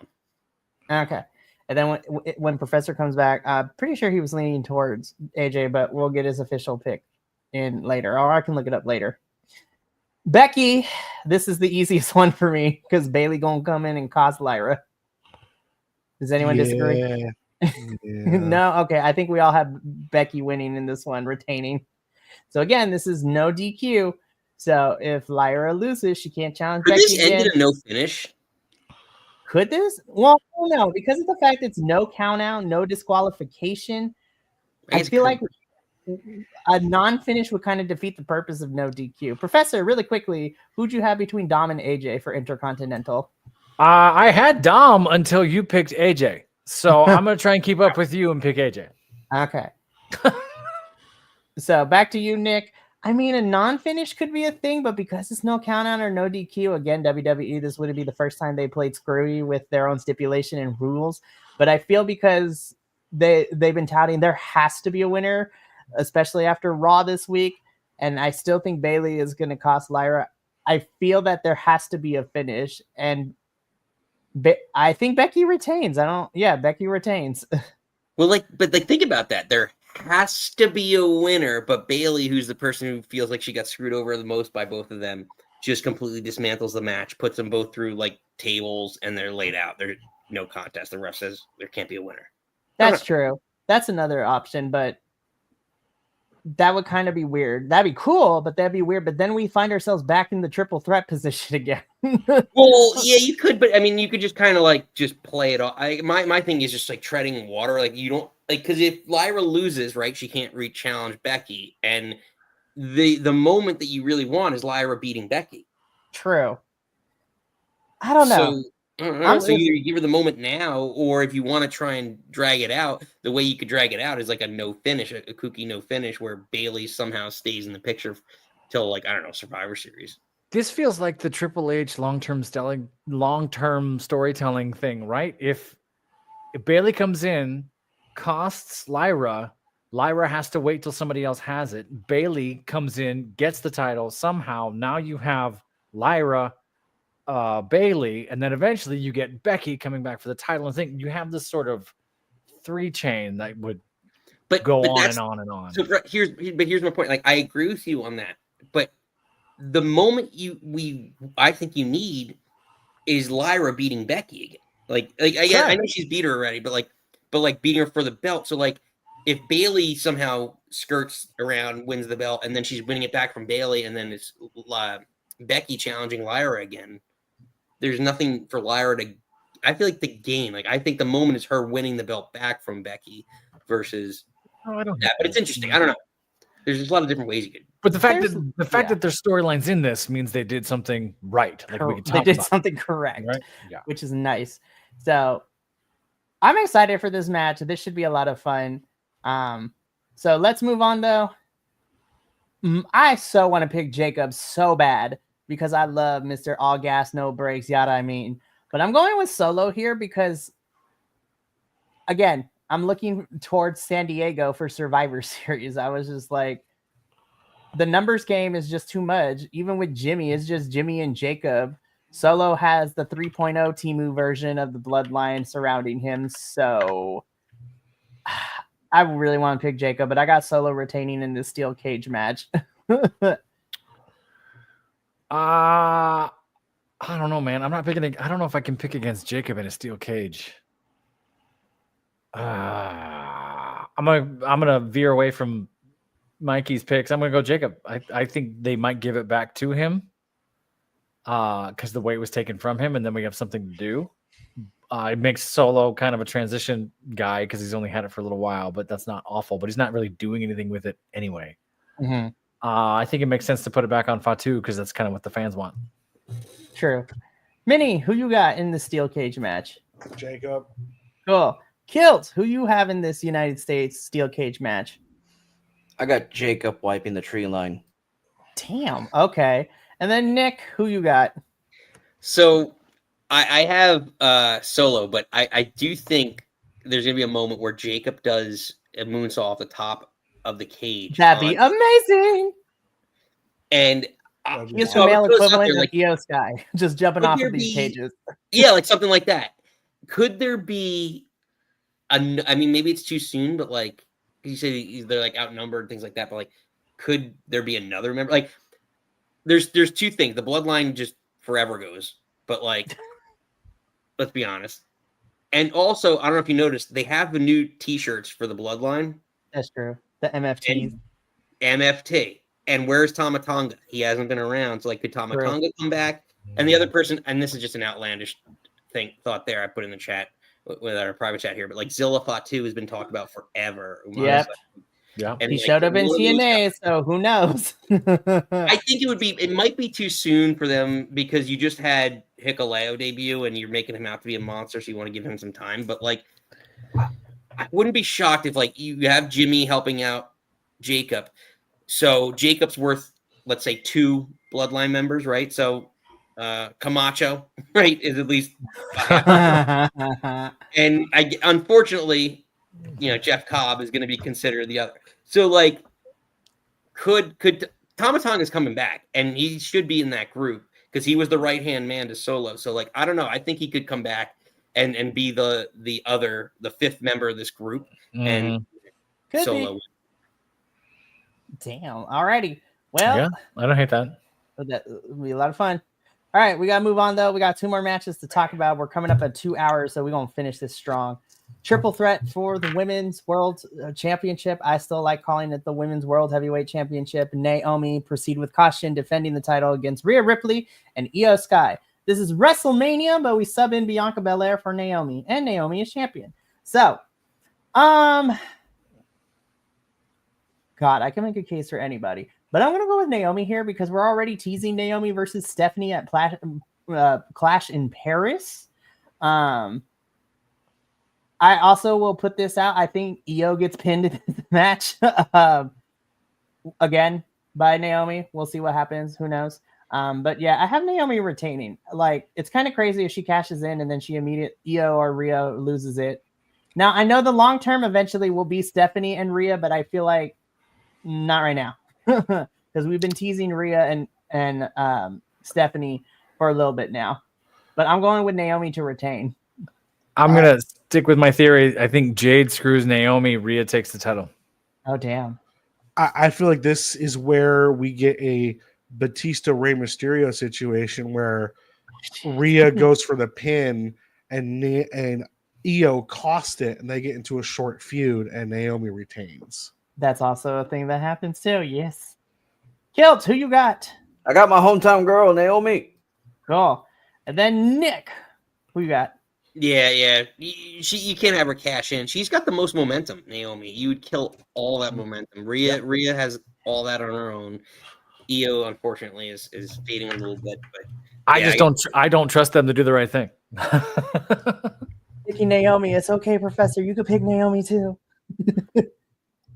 Okay, and then when Professor comes back, pretty sure he was leaning towards AJ, but we'll get his official pick in later, or I can look it up later. Becky, this is the easiest one for me because Bailey gonna come in and cost Lyra. Does anyone disagree? Yeah. No? Okay. I think we all have Becky winning in this one, retaining. So again, this is no DQ. So if Lyra loses, she can't challenge Could Becky this end again. in a no finish? Could this? Well, no, because of the fact it's no count out, no disqualification. I feel like a non-finish would kind of defeat the purpose of no DQ. Professor, really quickly, who'd you have between Dom and AJ for Intercontinental? I had Dom until you picked AJ. So I'm going to try and keep up with you and pick AJ. Okay. So back to you, Nick. I mean, a non-finish could be a thing, but because it's no count out or no DQ, again, WWE, this wouldn't be the first time they played screwy with their own stipulation and rules. But I feel because they've been touting there has to be a winner, especially after Raw this week. And I still think Bayley is going to cost Lyra. I feel that there has to be a finish. And I think Becky retains. Becky retains. Well, but think about that. There has to be a winner, but Bayley, who's the person who feels like she got screwed over the most by both of them, just completely dismantles the match, puts them both through like tables, and they're laid out. There's no contest. The ref says there can't be a winner. That's true. That's another option, but that would kind of be weird. That'd be cool, but that'd be weird. But then we find ourselves back in the triple threat position again. Well, yeah, you could, but I mean, you could just kind of like just play it off. My thing is just like treading water. Like you don't like because if Lyra loses, right, she can't re-challenge Becky, and the moment that you really want is Lyra beating Becky. True. I don't know. So, I don't know. So either you give her the moment now, or if you want to try and drag it out, the way you could drag it out is like a no finish, a kooky no finish, where Bayley somehow stays in the picture till like I don't know Survivor Series. This feels like the Triple H long-term storytelling thing, right? If Bayley comes in, costs Lyra has to wait till somebody else has it. Bayley comes in, gets the title somehow. Now you have Lyra, Bayley, and then eventually you get Becky coming back for the title. And think you have this sort of 3-chain that would go on and on and on. So here's my point. Like I agree with you on that, but the moment I think you need is Lyra beating Becky again. Like I know she's beat her already, but beating her for the belt. So like if Bayley somehow skirts around, wins the belt, and then she's winning it back from Bayley, and then it's Becky challenging Lyra again. There's nothing for Lyra to. I feel like the game. Like I think the moment is her winning the belt back from Becky versus. Oh, I don't. Yeah, but it's interesting. I don't know. There's just a lot of different ways you could. But the fact that there's storylines in this means they did something right. Like they did something correct, right? Yeah, which is nice. So I'm excited for this match. This should be a lot of fun. So let's move on though. I so want to pick Jacob so bad because I love Mr. All Gas, No Brakes, yada. I mean, but I'm going with Solo here because, again, I'm looking towards San Diego for Survivor Series. I was just like, the numbers game is just too much. Even with Jimmy, it's just Jimmy and Jacob. Solo has the 3.0 Temu version of the bloodline surrounding him. So I really want to pick Jacob, but I got Solo retaining in this steel cage match. I don't know, man. I'm not picking. I don't know if I can pick against Jacob in a steel cage. I'm gonna veer away from Mikey's picks. I'm gonna go Jacob. I think they might give it back to him because the weight was taken from him, and then we have something to do. It makes Solo kind of a transition guy because he's only had it for a little while, but that's not awful. But he's not really doing anything with it anyway. Mm-hmm. I think it makes sense to put it back on Fatu because that's kind of what the fans want. True. Minnie, who you got in the steel cage match? Jacob. Cool. Kilt, who you have in this United States steel cage match? I got Jacob wiping the tree line. Damn. Okay. And then Nick, who you got? So I have Solo, but I do think there's going to be a moment where Jacob does a moonsault off the top of the cage. That'd be amazing. And he's the male equivalent of Io Sky, just jumping off of these cages. Yeah, like something like that. Could there be I mean, maybe it's too soon, but like you say they're like outnumbered and things like that, but like could there be another member? Like there's two things. The bloodline just forever goes, but like let's be honest. And also, I don't know if you noticed, they have the new t-shirts for the bloodline. That's true. The MFT. MFT. And where's Tama Tonga? He hasn't been around. So, like, could Tama Tonga come back? And the other person, and this is just an outlandish thought there I put in the chat with our private chat here, but like Zilla Fatu has been talked about forever. Yep. Yeah. And he showed up in TNA, so who knows? I think it might be too soon for them because you just had Hikuleo debut and you're making him out to be a monster, so you want to give him some time. But like, I wouldn't be shocked if like you have Jimmy helping out Jacob. So Jacob's worth, let's say, 2 bloodline members, right? So Camacho, right, is at least and unfortunately, Jeff Cobb is going to be considered the other. So like, could Tama Tonga is coming back, and he should be in that group because he was the right hand man to Solo. So like, I don't know. I think he could come back and be the 5th member of this group, and could Solo. Be. Damn. Alrighty. Well, yeah, I don't hate that. That'll be a lot of fun. All right, we got to move on, though. We got 2 more matches to talk about. We're coming up at 2 hours, so we're going to finish this strong. Triple threat for the Women's World Championship. I still like calling it the Women's World Heavyweight Championship. Naomi proceed with caution, defending the title against Rhea Ripley and Io Sky. This is WrestleMania, but we sub in Bianca Belair for Naomi, and Naomi is champion. So, God, I can make a case for anybody. But I'm going to go with Naomi here because we're already teasing Naomi versus Stephanie at Clash in Paris. I also will put this out. I think Io gets pinned in the match again by Naomi. We'll see what happens. Who knows? But yeah, I have Naomi retaining. Like, it's kind of crazy if she cashes in and then she Io or Rhea loses it. Now, I know the long term eventually will be Stephanie and Rhea, but I feel like not right now. Because we've been teasing Rhea and Stephanie for a little bit now. But I'm going with Naomi to retain. I'm going to stick with my theory. I think Jade screws Naomi. Rhea takes the title. Oh, damn. I feel like this is where we get a Batista Rey Mysterio situation where Rhea goes for the pin and Io cost it, and they get into a short feud, and Naomi retains. That's also a thing that happens too. Yes. Kilt, who you got? I got my hometown girl, Naomi. Cool. And then Nick, who you got? Yeah. You can't have her cash in. She's got the most momentum, Naomi. You would kill all that momentum. Rhea has all that on her own. Io, unfortunately, is fading a little bit. But I don't trust them to do the right thing. Picking Naomi. It's okay, Professor. You could pick Naomi too.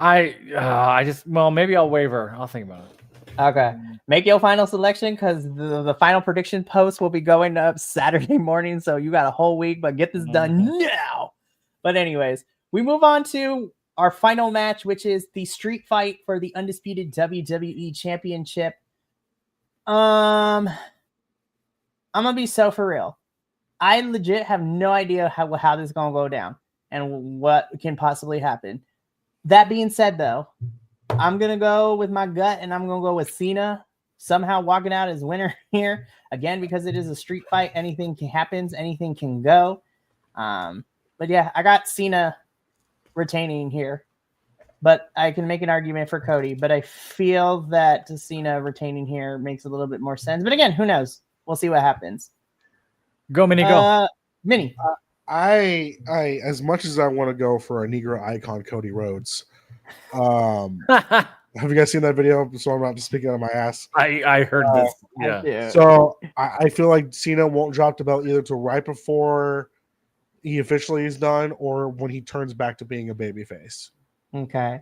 Maybe I'll waver. I'll think about it. Okay. Make your final selection because the final prediction post will be going up Saturday morning. So you got a whole week, but get this done now. But anyways, we move on to our final match, which is the street fight for the undisputed WWE Championship. I'm going to be so for real. I legit have no idea how this is going to go down and what can possibly happen. That being said, though, I'm going to go with my gut, and I'm going to go with Cena somehow walking out as winner here. Again, because it is a street fight, anything can happen, anything can go. But yeah, I got Cena retaining here. But I can make an argument for Cody, but I feel that Cena retaining here makes a little bit more sense. But again, who knows? We'll see what happens. Go, Minnie, go. Minnie. I as much as I want to go for a Negro icon, Cody Rhodes. Have you guys seen that video? So I'm not just speaking out of my ass. I heard this. Yeah. So I feel like Cena won't drop the belt either till right before he officially is done or when he turns back to being a babyface. Okay.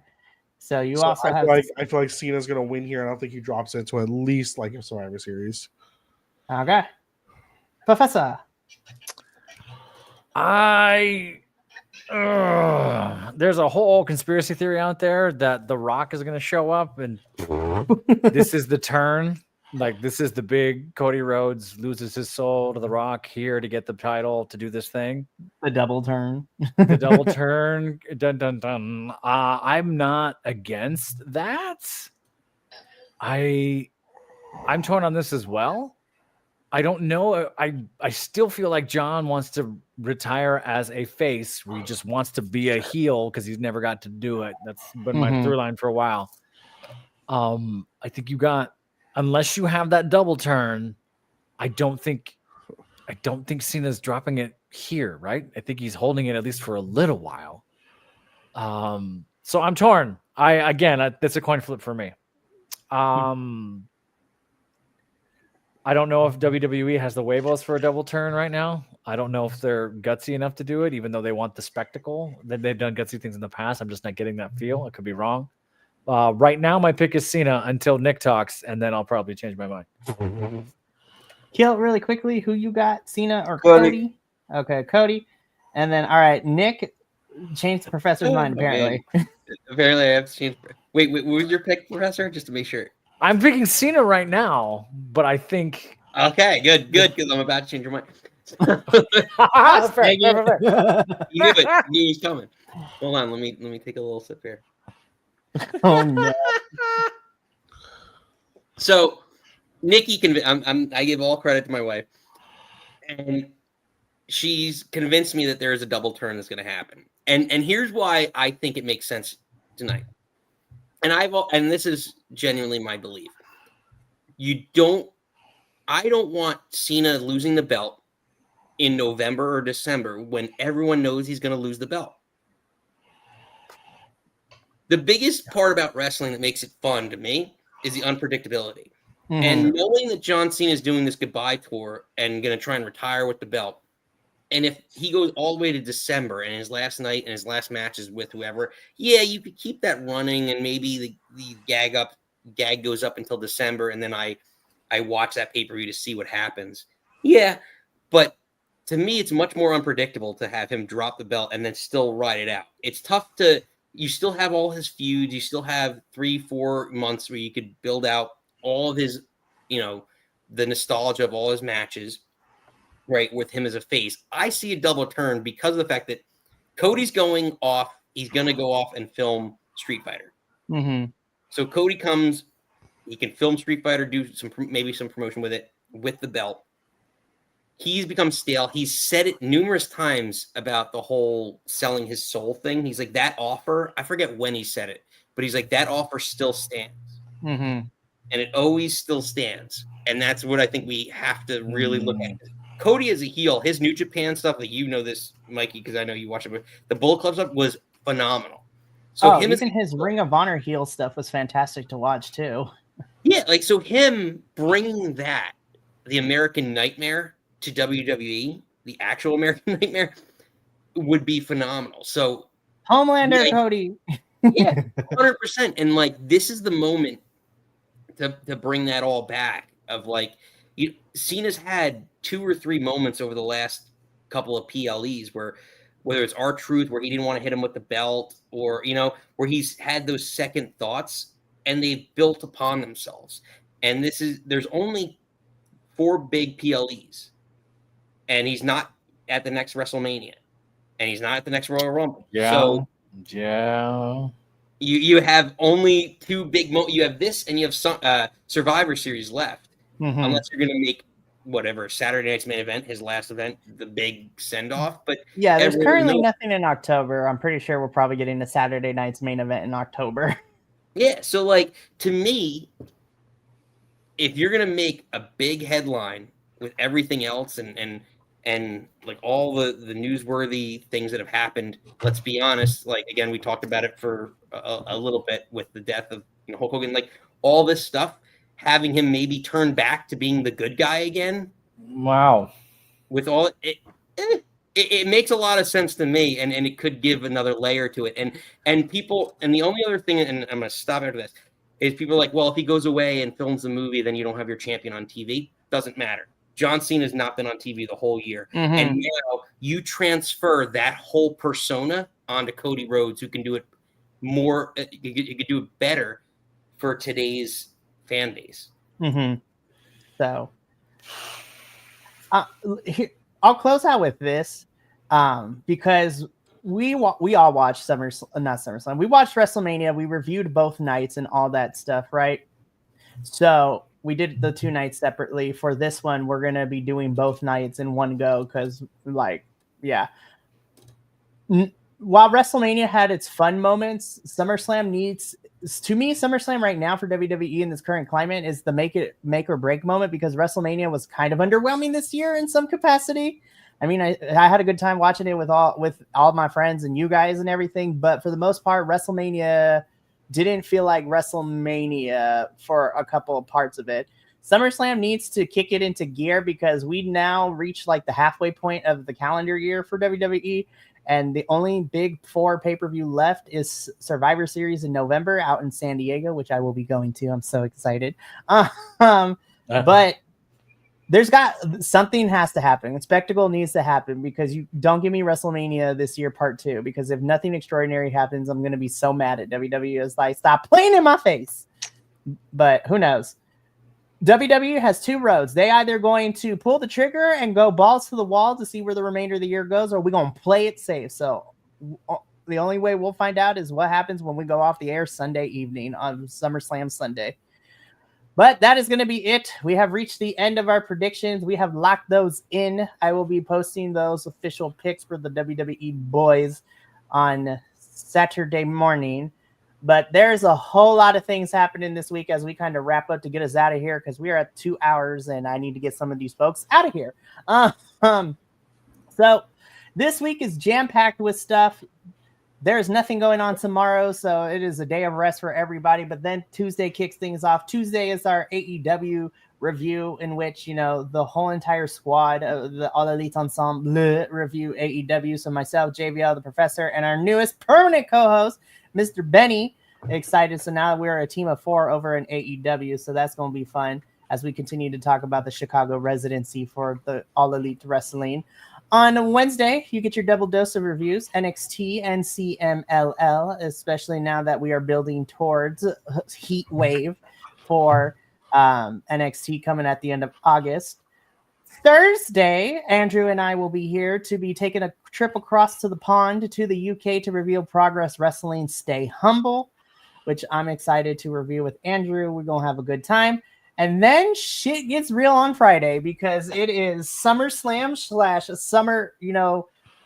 So I feel like Cena's gonna win here. I don't think he drops it to at least like a Survivor Series. Okay. Professor. There's a whole conspiracy theory out there that The Rock is going to show up and this is the turn. Like, this is the big Cody Rhodes loses his soul to The Rock here to get the title to do this thing. The double turn. The double turn. Dun, dun, dun. I'm not against that. I'm torn on this as well. I don't know. I still feel like John wants to retire as a face. He just wants to be a heel because he's never got to do it. That's been my through line for a while. I think unless you have that double turn, I don't think Cena's dropping it here, right? I think he's holding it at least for a little while. So I'm torn. That's a coin flip for me. I don't know if WWE has the huevos for a double turn right now. I don't know if they're gutsy enough to do it, even though they want the spectacle. They've done gutsy things in the past. I'm just not getting that feel. I could be wrong. Right now, my pick is Cena until Nick talks, and then I'll probably change my mind. Kill really quickly. Who you got, Cena or Cody? Okay, Cody. And then, all right, Nick changed the professor's mind, apparently. Apparently, I have to change. Wait, what was your pick, Professor? Just to make sure. I'm picking Cena right now, but I think... Okay, good, because I'm about to change your mind. fair. You knew it. You knew he's coming. Hold on, let me take a little sip here. Oh, no. So, Nikki, I give all credit to my wife, and she's convinced me that there is a double turn that's going to happen. And here's why I think it makes sense tonight. And this is genuinely my belief. I don't want Cena losing the belt in November or December when everyone knows he's going to lose the belt. The biggest part about wrestling that makes it fun to me is the unpredictability. Mm-hmm. And knowing that John Cena is doing this goodbye tour and going to try and retire with the belt, and if he goes all the way to December and his last night and his last match is with whoever, yeah, you could keep that running and maybe the gag goes up until December, and then I watch that pay-per-view to see what happens. Yeah, but to me, it's much more unpredictable to have him drop the belt and then still ride it out. It's tough you still have all his feuds. You still have 3-4 months where you could build out all of his, the nostalgia of all his matches, right, with him as a face. I see a double turn because of the fact that Cody's going off. He's going to go off and film Street Fighter. Mm-hmm. So Cody comes, he can film Street Fighter, do maybe some promotion with it, with the belt. He's become stale. He's said it numerous times about the whole selling his soul thing. He's like, that offer, I forget when he said it, but he's like, that offer still stands. Mm-hmm. And it always still stands. And that's what I think we have to really look at. Cody as a heel, his New Japan stuff, like this, Mikey, because I know you watch it, but the Bullet Club stuff was phenomenal. So even his Ring of Honor heel stuff was fantastic to watch too. Yeah, so him bringing the American Nightmare to WWE, the actual American Nightmare, would be phenomenal. So Homelander, Cody. Yeah, 100%. And this is the moment to bring that all back of Cena's had 2 or 3 moments over the last couple of PLEs where whether it's R-Truth where he didn't want to hit him with the belt or, where he's had those second thoughts and they've built upon themselves. And there's only 4 big PLEs and he's not at the next WrestleMania and he's not at the next Royal Rumble. Yeah. So yeah. You have only 2 big you have this and you have some Survivor Series left. Mm-hmm. Unless you're going to make whatever Saturday night's main event, his last event, the big send-off. But yeah, there's currently nothing in October. I'm pretty sure we're probably getting the Saturday night's main event in October. Yeah, so to me, if you're going to make a big headline with everything else and all the newsworthy things that have happened, let's be honest, again, we talked about it for a little bit with the death of Hulk Hogan, all this stuff, having him maybe turn back to being the good guy again. Wow. With all it makes a lot of sense to me, and it could give another layer to it. And people, and the only other thing, and I'm going to stop after this, is people are like, well, if he goes away and films the movie, then you don't have your champion on TV. Doesn't matter. John Cena has not been on TV the whole year. Mm-hmm. And now you transfer that whole persona onto Cody Rhodes, who can do it more, you could do it better for today's fan base. Mm-hmm. So I'll close out with this because we all watched SummerSlam. We watched WrestleMania. We reviewed both nights and all that stuff, right? So we did the 2 nights separately. For this one, we're going to be doing both nights in one go because, while WrestleMania had its fun moments, SummerSlam needs to me, SummerSlam right now for WWE in this current climate is the make or break moment, because WrestleMania was kind of underwhelming this year in some capacity. I mean, I had a good time watching it with all my friends and you guys and everything, but for the most part, WrestleMania didn't feel like WrestleMania for a couple of parts of it. SummerSlam needs to kick it into gear, because we now reach like the halfway point of the calendar year for WWE. And the only big 4 pay-per-view left is Survivor Series in November out in San Diego, which I will be going to. I'm so excited. But something has to happen. A spectacle needs to happen, because you don't give me WrestleMania this year part 2, because if nothing extraordinary happens, I'm going to be so mad at WWE. It's like, stop playing in my face. But who knows? WWE has 2 roads. They either going to pull the trigger and go balls to the wall to see where the remainder of the year goes, or we're going to play it safe. So the only way we'll find out is what happens when we go off the air Sunday evening on SummerSlam Sunday. But that is going to be it. We have reached the end of our predictions. We have locked those in. I will be posting those official picks for the WWE boys on Saturday morning. But there's a whole lot of things happening this week as we kind of wrap up to get us out of here, because we are at 2 hours and I need to get some of these folks out of here. So this week is jam-packed with stuff. There's nothing going on tomorrow, so it is a day of rest for everybody. But then Tuesday kicks things off. Tuesday is our AEW review, in which, the whole entire squad of the All Elite Ensemble review AEW. So myself, JVL, the Professor, and our newest permanent co-host, Mr. Benny. Excited. So now we're a team of 4 over in AEW. So that's going to be fun as we continue to talk about the Chicago residency for the All Elite Wrestling. On Wednesday, you get your double dose of reviews, NXT and CMLL, especially now that we are building towards Heat Wave for NXT coming at the end of August. Thursday, Andrew and I will be here to be taking a trip across to the pond to the UK to review Progress Wrestling Stay Humble, which I'm excited to review with Andrew. We're going to have a good time. And then shit gets real on Friday, because it is SummerSlam / summer,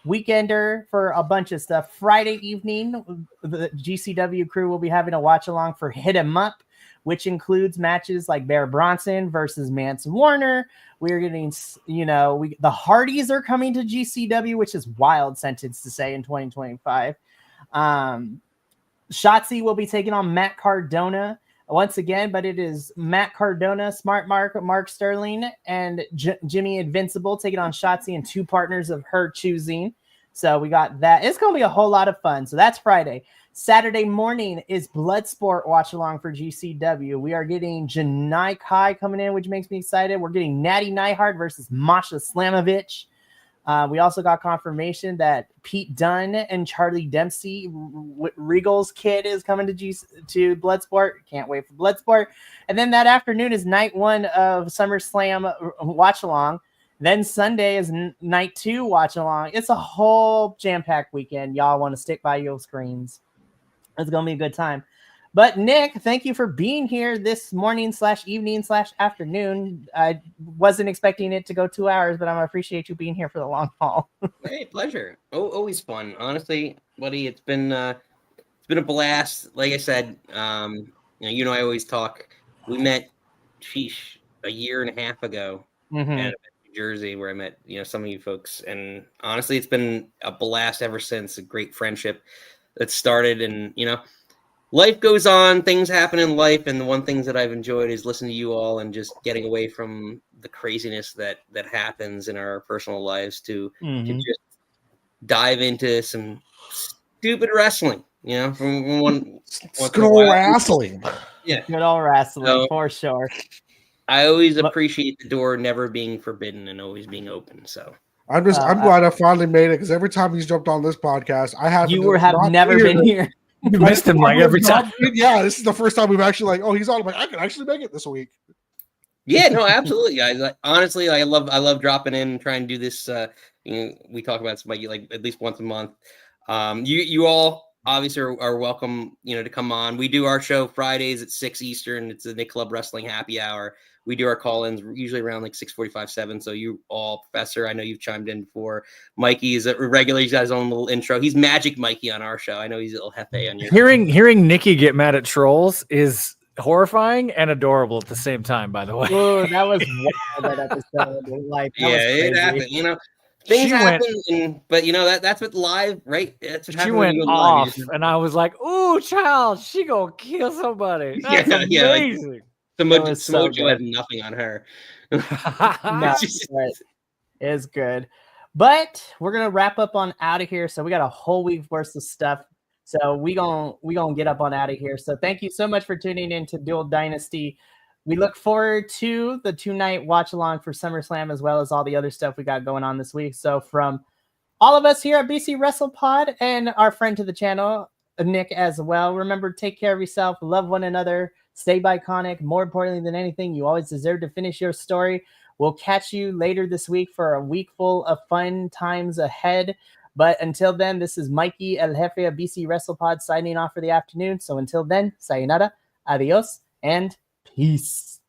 weekender for a bunch of stuff. Friday evening, the GCW crew will be having a watch along for Hit 'Em Up, which includes matches like Bear Bronson versus Mance Warner. We're getting, the Hardys are coming to GCW, which is wild sentence to say in 2025. Shotzi will be taking on Matt Cardona once again, but it is Matt Cardona, Smart Mark Sterling, and Jimmy Invincible taking on Shotzi and 2 partners of her choosing. So we got that. It's going to be a whole lot of fun. So that's Friday. Saturday morning is Bloodsport watch along for GCW. We are getting Janai Kai coming in, which makes me excited. We're getting Natty Neihard versus Masha Slamovich. We also got confirmation that Pete Dunne and Charlie Dempsey, Regal's kid, is coming to Bloodsport. Can't wait for Bloodsport. And then that afternoon is night 1 of SummerSlam watch along. Then Sunday is night 2 watch along. It's a whole jam-packed weekend. Y'all want to stick by your screens. It's going to be a good time. But Nick, thank you for being here this morning / evening / afternoon. I wasn't expecting it to go 2 hours, but I appreciate you being here for the long haul. Hey, pleasure. Always fun. Honestly, buddy, it's been a blast. Like I said, I always talk. We met, a year and a half ago at New Jersey, where I met, some of you folks. And honestly, it's been a blast ever since. A great friendship that started, and life goes on, things happen in life, and the one things that I've enjoyed is listening to you all and just getting away from the craziness that happens in our personal lives to just dive into some stupid wrestling, from one good old wrestling. Yeah, good old wrestling, for sure. I always appreciate the door never being forbidden and always being open. So I'm glad I finally made it, because every time he's jumped on this podcast, I have never been here. You missed him like every time. Yeah, this is the first time we've actually he's on. I'm like, I can actually make it this week. Yeah, no, absolutely, guys. Honestly, I love dropping in and trying to do this. We talk about somebody like at least once a month. You all obviously are welcome, to come on. We do our show Fridays at 6 Eastern. It's the Nick Club Wrestling Happy Hour. We do our call-ins usually around like 6:45, 7. So you all, Professor, I know you've chimed in before. Mikey is a regular. He's got his own little intro. He's Magic Mikey on our show. I know he's a little Hefe on your Hearing Nikki get mad at trolls is horrifying and adorable at the same time, by the way. Oh, that was wild, that episode. Like, that was it crazy. happened. Things happen, but that's what live, right? That's what she went off, and I was like, "Ooh, child, she gonna kill somebody." That's amazing. Mojo had nothing on her. No, it's good. But we're gonna wrap up on out of here. So we got a whole week worth of stuff. So we gonna get up on out of here. So thank you so much for tuning in to Dual Dynasty. We look forward to the 2-night watch along for SummerSlam, as well as all the other stuff we got going on this week. So from all of us here at BC WrestlePod and our friend to the channel, Nick, as well, remember, take care of yourself, love one another, stay iconic. More importantly than anything, you always deserve to finish your story. We'll catch you later this week for a week full of fun times ahead. But until then, this is Mikey El Jefe of BC WrestlePod signing off for the afternoon. So until then, sayonara, adios, and peace.